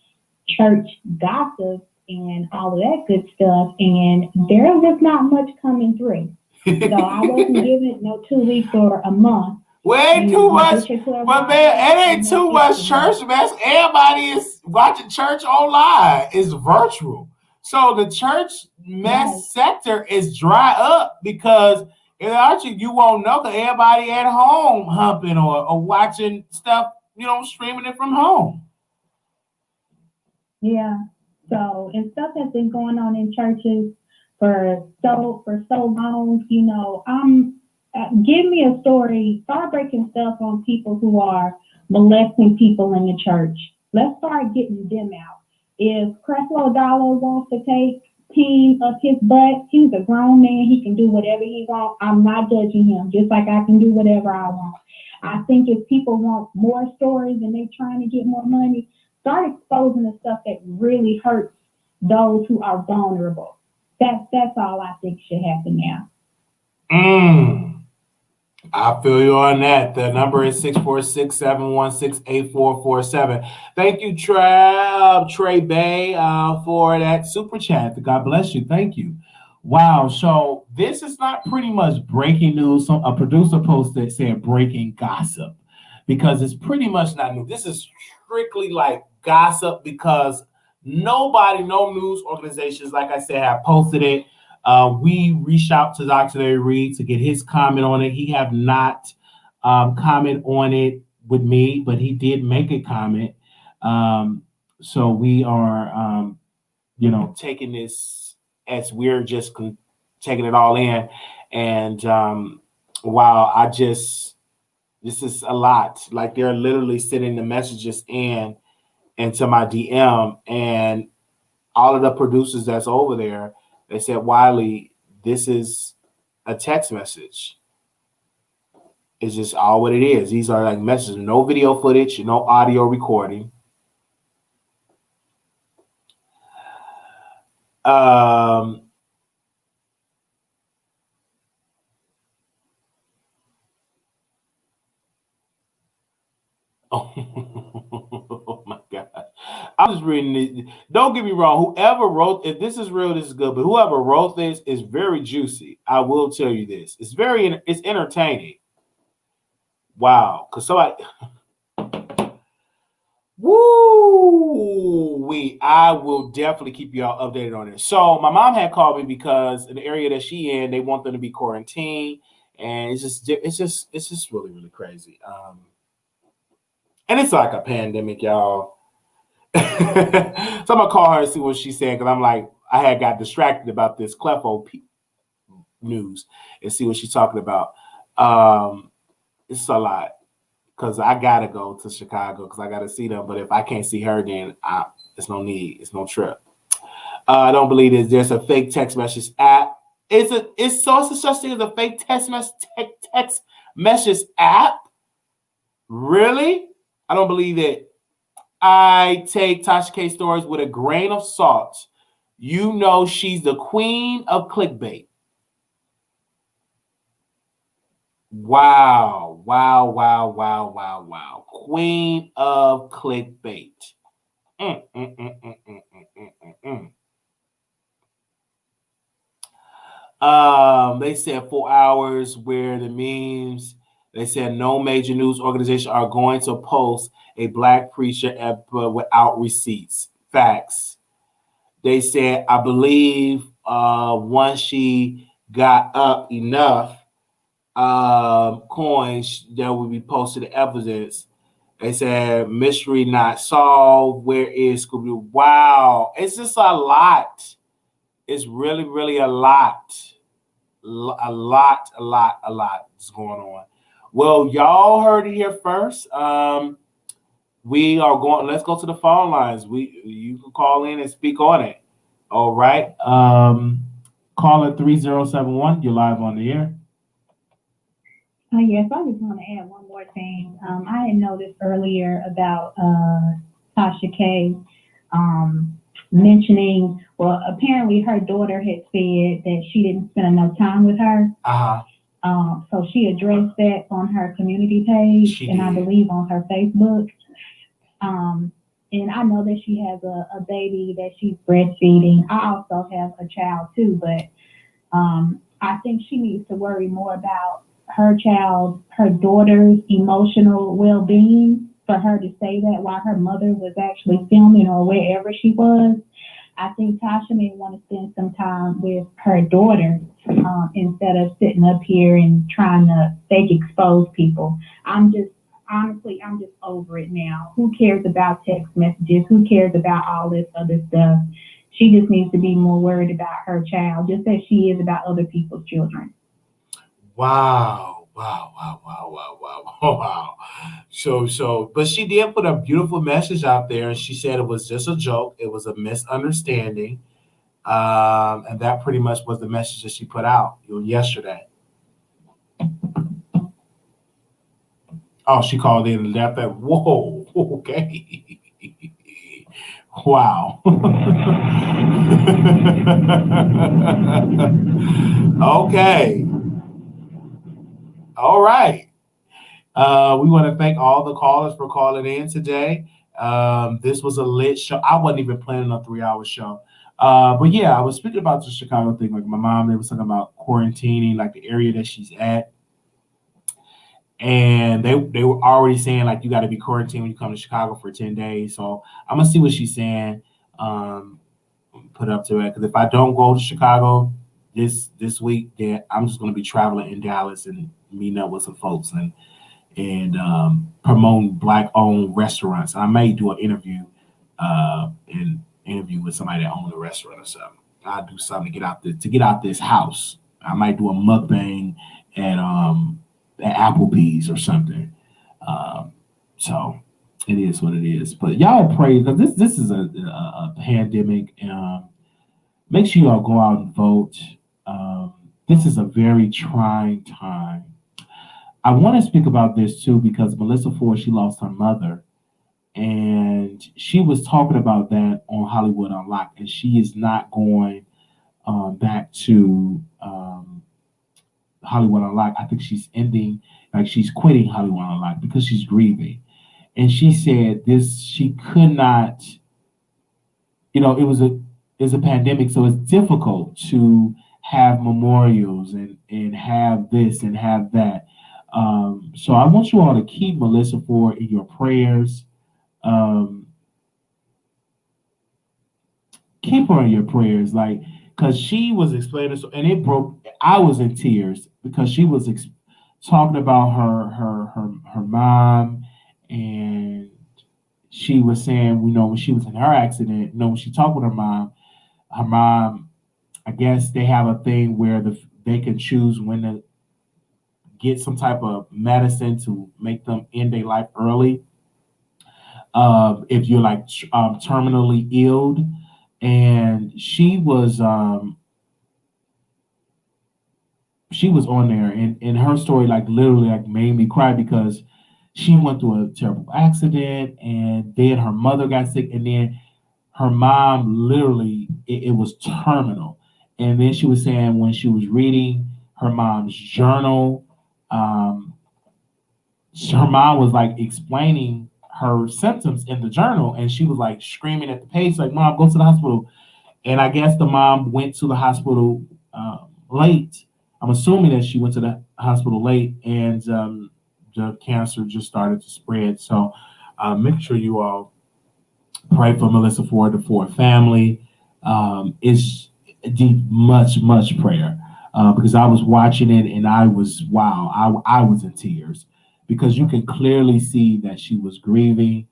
church gossip and all of that good stuff, and there was not much coming through. So I wasn't giving it no 2 weeks or a month. Way too much, but man, it ain't too much church, man. Everybody is watching church online. It's virtual. So the church mess sector is dry up because actually you won't know because everybody at home humping or watching stuff, streaming it from home. Yeah. So, and stuff has been going on in churches for so long, give me a story, start breaking stuff on people who are molesting people in the church. Let's start getting them out. If Creflo Dollar wants to take Teen up his butt, he's a grown man. He can do whatever he wants. I'm not judging him, just like I can do whatever I want. I think if people want more stories and they're trying to get more money, start exposing the stuff that really hurts those who are vulnerable. That's all I think should happen now. I feel you on that. The number is 646-716-8447. Thank you, Trey Bay, for that super chat. God bless you. Thank you. Wow. So this is not pretty much breaking news. So a producer posted said breaking gossip because it's pretty much not new. This is strictly like gossip because no news organizations, like I said, have posted it. We reached out to Dr. Larry Reed to get his comment on it. He have not comment on it with me, but he did make a comment. So we are, taking this as we're just taking it all in. And wow, this is a lot. Like they're literally sending the messages into my DM, and all of the producers that's over there, they said, Wiley, this is a text message. It's just all what it is. These are like messages, no video footage, no audio recording. Oh my God. I'm just reading it. Don't get me wrong. Whoever wrote, if this is real, this is good. But whoever wrote this is very juicy. I will tell you this. It's entertaining. Wow. Because somebody, I will definitely keep y'all updated on it. So my mom had called me because in the area that she in, they want them to be quarantined. And it's just really, really crazy. And it's like a pandemic, y'all. So I'm gonna call her and see what she's saying because I'm like, I had got distracted about this Clefo news and see what she's talking about. It's a lot because I gotta go to Chicago because I gotta see them. But if I can't see her, then it's no need. It's no trip. I don't believe there's a fake text message app. It's such thing as a fake text message app. Really? I don't believe it. I take Tasha K stories with a grain of salt. You know she's the queen of clickbait. Wow. Queen of clickbait. They said 4 hours where the memes. They said no major news organization are going to post a black preacher without receipts. Facts. They said, I believe once she got up enough coins that would be posted evidence. They said mystery not solved. Where is Scooby? Wow, it's just a lot. It's really, really a lot. A lot is going on. Well, y'all heard it here first. We are going. Let's go to the phone lines. You can call in and speak on it. All right. Caller 3071. You're live on the air. Yes, I just want to add one more thing. I had noticed earlier about Tasha K mentioning, well, apparently her daughter had said that she didn't spend enough time with her. So she addressed that on her community page and I believe on her Facebook. And I know that she has a baby that she's breastfeeding. I also have a child too, but I think she needs to worry more about her daughter's emotional well-being, for her to say that while her mother was actually filming or wherever she was. I think Tasha may want to spend some time with her daughter instead of sitting up here and trying to fake expose people. I'm just over it now. Who cares about text messages? Who cares about all this other stuff? She just needs to be more worried about her child, just as she is about other people's children. Wow. So, but she did put a beautiful message out there, and she said it was just a joke. It was a misunderstanding. And that pretty much was the message that she put out yesterday. Oh, she called in and left that. Whoa, okay. Wow. Okay. All right. We want to thank all the callers for calling in today. This was a lit show. I wasn't even planning a 3-hour show. But yeah, I was speaking about the Chicago thing. Like my mom, they was talking about quarantining, like the area that she's at. And they were already saying, like, you got to be quarantined when you come to Chicago for 10 days. So I'm going to see what she's saying, put up to it. Because if I don't go to Chicago this week, then I'm just going to be traveling in Dallas and meeting up with some folks and promoting Black-owned restaurants. I may do an interview with somebody that owns a restaurant or something. I'll do something to get out this house. I might do a mukbang at Applebee's or something. So it is what it is. But y'all pray, because this is a pandemic. Make sure y'all go out and vote. This is a very trying time. I want to speak about this too, because Melissa Ford, she lost her mother, and she was talking about that on Hollywood Unlocked, and she is not going back to Hollywood Unlocked. I think she's she's quitting Hollywood Unlocked because she's grieving. And she said she could not, it was a pandemic, so it's difficult to have memorials and have this and have that. So I want you all to keep Melissa Ford in your prayers. Keep her in your prayers, because she was explaining, and I was in tears because she was talking about her mom, and she was saying, when she was in her accident, when she talked with her mom, I guess they have a thing where they can choose when to get some type of medicine to make them end their life early. If you're terminally ill, and she was on there, and her story literally made me cry, because she went through a terrible accident, and then her mother got sick, and then her mom literally it was terminal. And then she was saying when she was reading her mom's journal, her mom was explaining her symptoms in the journal, and she was screaming at the page, "Mom, go to the hospital." And I guess the mom went to the hospital late. I'm assuming that she went to the hospital late, and the cancer just started to spread. So make sure you all pray for Melissa Ford, the Ford family. It's much prayer, because I was watching it, and I was, wow, I was in tears, because you can clearly see that she was grieving,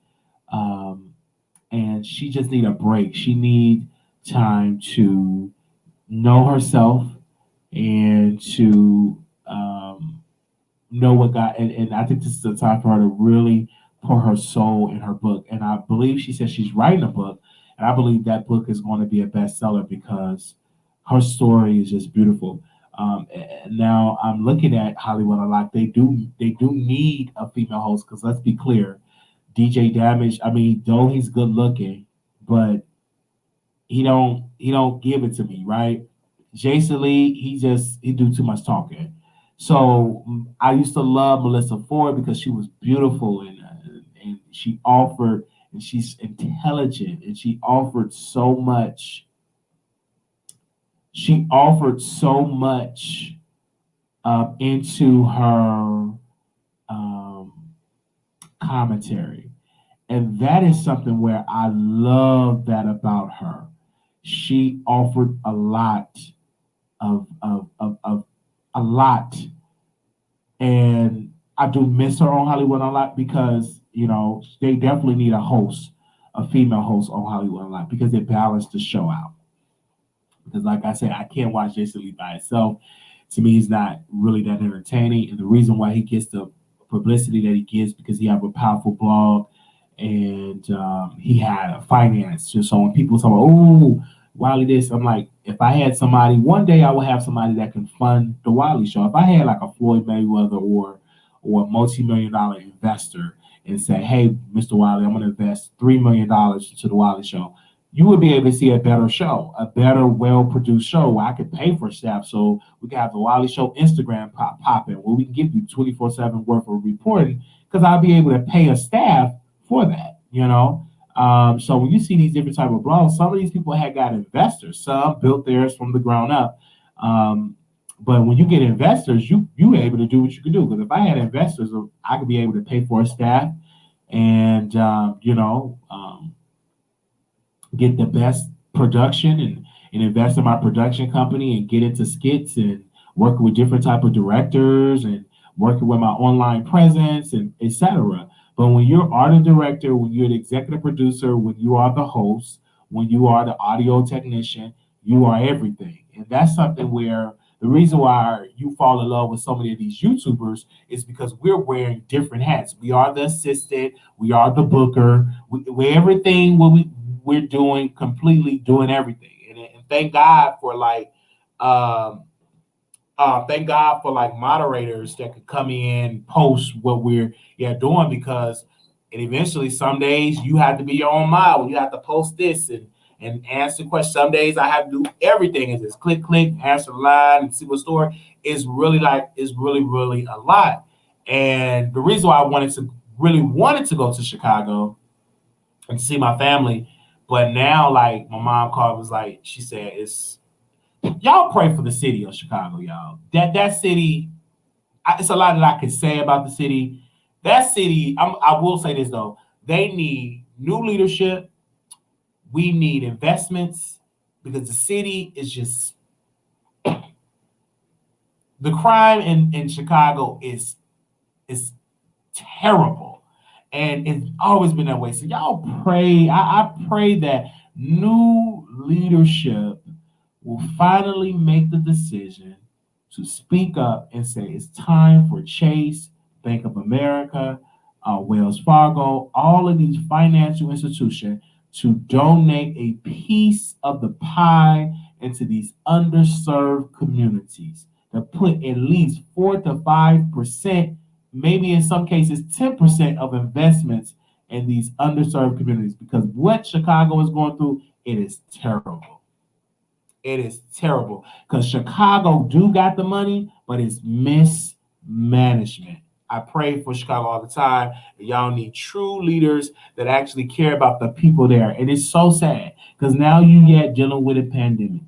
and she just need a break. She need time to know herself and to know what God, and I think this is the time for her to really pour her soul in her book. And I believe she said she's writing a book, and I believe that book is going to be a bestseller because her story is just beautiful. And now I'm looking at Hollywood a lot. They do need a female host, because let's be clear, DJ Damage, I mean, though he's good looking, but he don't give it to me, right? Jason Lee, he do too much talking. So I used to love Melissa Ford because she was beautiful, and she offered, and she's intelligent, and she offered so much. She offered so much into her commentary, and that is something where I love that about her. She offered a lot of a lot, and I do miss her on Hollywood a lot because they definitely need a female host on Hollywood a lot, because it balanced the show out. Because like I said, I can't watch Jason Lee by itself. To me, he's not really that entertaining, and the reason why he gets the publicity that he gets because he have a powerful blog, and he had a finance. Just so when people talk about, oh, Wiley this, I'm like, if I had somebody, one day I will have somebody that can fund the Wiley Show. If I had like a Floyd Mayweather or a multi-million-dollar investor and say, hey, Mr. Wiley, I'm going to invest $3 million into the Wiley Show, you would be able to see a better show, a better, well-produced show where I could pay for staff, so we can have the Wiley Show Instagram popping, where we can give you 24/7 worth of reporting, because I'll be able to pay a staff for that, So when you see these different type of blogs, some of these people had got investors. Some built theirs from the ground up. But when you get investors, you able to do what you can do. Because if I had investors, I could be able to pay for a staff and get the best production and invest in my production company and get into skits and working with different type of directors and working with my online presence and etc. But when you're art director, when you're the executive producer, when you are the host, when you are the audio technician, you are everything. And that's something where the reason why you fall in love with so many of these YouTubers is because we're wearing different hats. We are the assistant, we are the booker, we're everything we're doing, completely doing everything. And thank God for moderators that could come in, post what we're doing, because and eventually some days you have to be your own model. You have to post this and answer questions. Some days I have to do everything and just click, answer the line and see what story. It's really a lot. And the reason why I wanted to go to Chicago and see my family, but now my mom called, was like, she said, y'all pray for the city of Chicago, y'all. That city, it's a lot that I can say about the city. That city, I will say this though, they need new leadership. We need investments, because the city is just, the crime in Chicago is terrible. And it's always been that way. So y'all pray. I pray that new leadership will finally make the decision to speak up and say it's time for Chase, Bank of America, Wells Fargo, all of these financial institutions to donate a piece of the pie into these underserved communities, to put at least 4 to 5%, maybe in some cases 10% of investments in these underserved communities, because what Chicago is going through, it is terrible. It is terrible, because Chicago do got the money, but it's mismanagement. I pray for Chicago all the time. Y'all need true leaders that actually care about the people there. And it's so sad, because now you get dealing with a pandemic.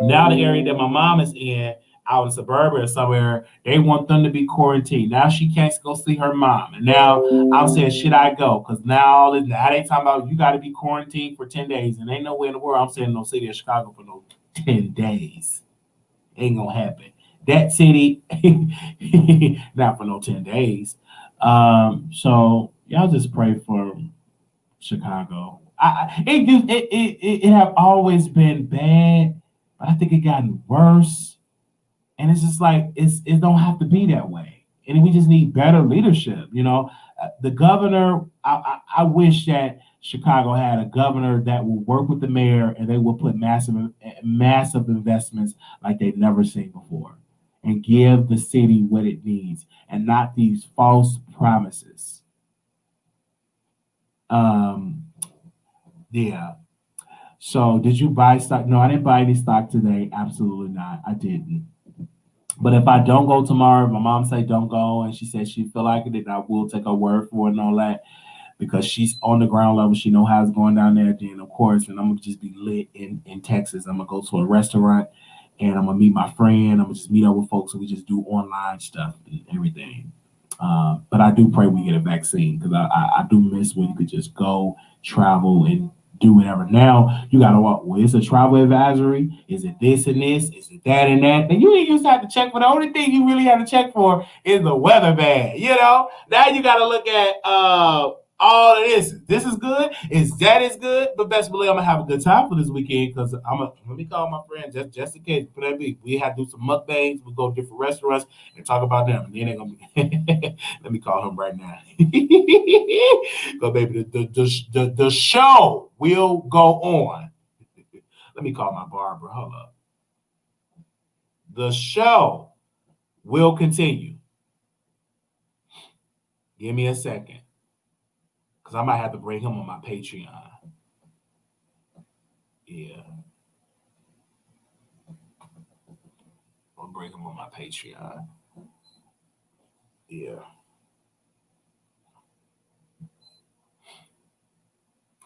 Now the area that my mom is in, out in suburban or somewhere, they want them to be quarantined. Now she can't go see her mom. And now I'm saying, should I go? Because now they talking about you got to be quarantined for 10 days. And ain't nowhere in the world I'm saying no city of Chicago for no 10 days. Ain't going to happen. That city, not for no 10 days. So y'all just pray for Chicago. It have always been bad, but I think it gotten worse. And it's just like it don't have to be that way. And we just need better leadership. The governor. I wish that Chicago had a governor that will work with the mayor and they will put massive investments like they've never seen before, and give the city what it needs, and not these false promises. Yeah. So did you buy stock? No, I didn't buy any stock today. Absolutely not. I didn't. But if I don't go tomorrow, my mom say don't go, and she said she feel like it, then I will take her word for it and all that, because she's on the ground level. She know how it's going down there. Then of course, and I'm gonna just be lit in Texas. I'm gonna go to a restaurant, and I'm gonna meet my friend. I'm gonna just meet up with folks, and we just do online stuff and everything. But I do pray we get a vaccine, because I do miss when you could just go travel and do whatever. Now you gotta walk. Well, it's a travel advisory. Is it this and this? Is it that and that? Then you ain't used to have to check for. The only thing you really have to check for is the weather bad. Now you gotta look at all of this. This is good. That is good. But best believe I'm gonna have a good time for this weekend, because let me call my friend just in case. Put that be. We have to do some mukbangs. We go to different restaurants and talk about them. And then they're gonna be. Let me call him right now. Go, baby. The show will go on. Let me call my barber. Hold up. The show will continue. Give me a second, because I might have to bring him on my Patreon. Yeah. I'll bring him on my Patreon. Yeah.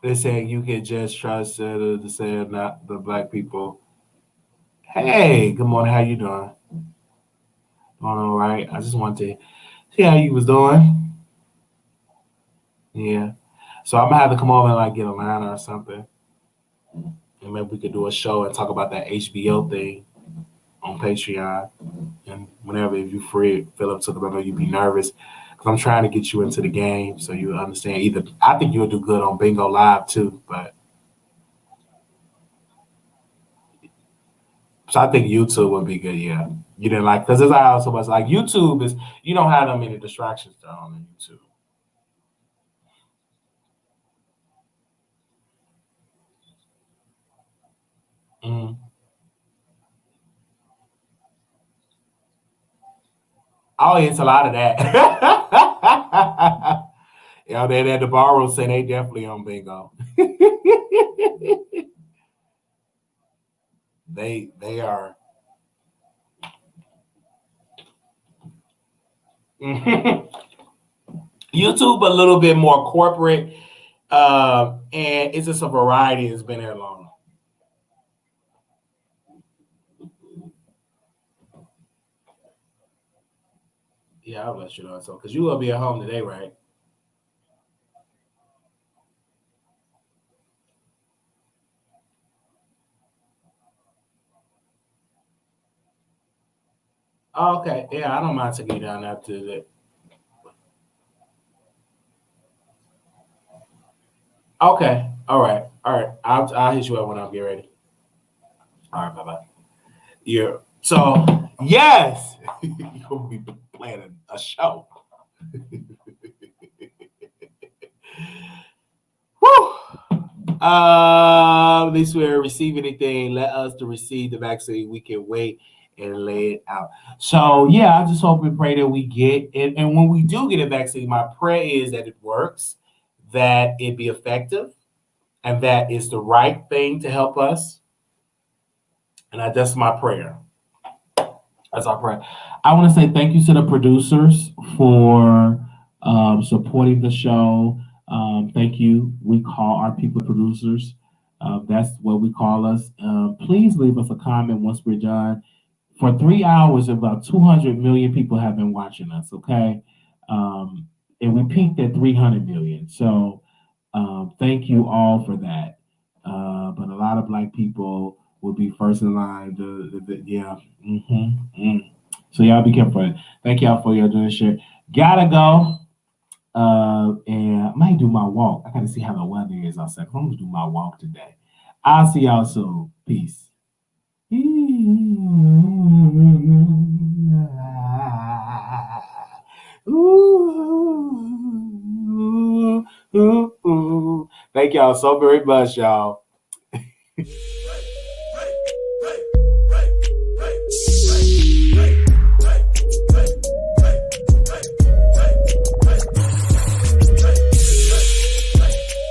They're saying you can just trust to say not the black people. Hey, good morning. How you doing? Doing all right. I just wanted to see how you was doing. Yeah. So I'm gonna have to come over and get a line or something. And maybe we could do a show and talk about that HBO thing on Patreon. And whenever, if you free, Philip took it, I know you'd be nervous, because I'm trying to get you into the game so you understand. I think you'll do good on Bingo Live too, but so I think YouTube would be good. Yeah. You didn't because it's also much like YouTube is, you don't have that many distractions on YouTube. Mm. Oh, it's a lot of that. They at the borrow say they definitely on Bingo. They are. YouTube a little bit more corporate, and it's just a variety that's been there long. Yeah, I'll let you know. So, because you will be at home today, right? Okay. Yeah, I don't mind taking you down after that. Okay. All right. I'll hit you up when I get ready. All right. Bye-bye. Yeah. So, yes, you'll be planning a show. Woo! At least we're receiving anything. Let us to receive the vaccine. We can wait and lay it out. So, yeah, I just hope and pray that we get it. And when we do get a vaccine, my prayer is that it works, that it be effective, and that it's the right thing to help us. And that's my prayer. That's our prayer. I want to say thank you to the producers for supporting the show. Thank you. We call our people producers. That's what we call us. Please leave us a comment once we're done. For 3 hours, about 200 million people have been watching us, okay? And we peaked at 300 million. So thank you all for that. But a lot of Black people will be first in line. Yeah. So y'all be careful. Thank y'all for your doing shit. Gotta go. And I might do my walk. I gotta see how the weather is outside. I'm gonna do my walk today. I'll see y'all soon. Peace. Thank y'all so very much, y'all.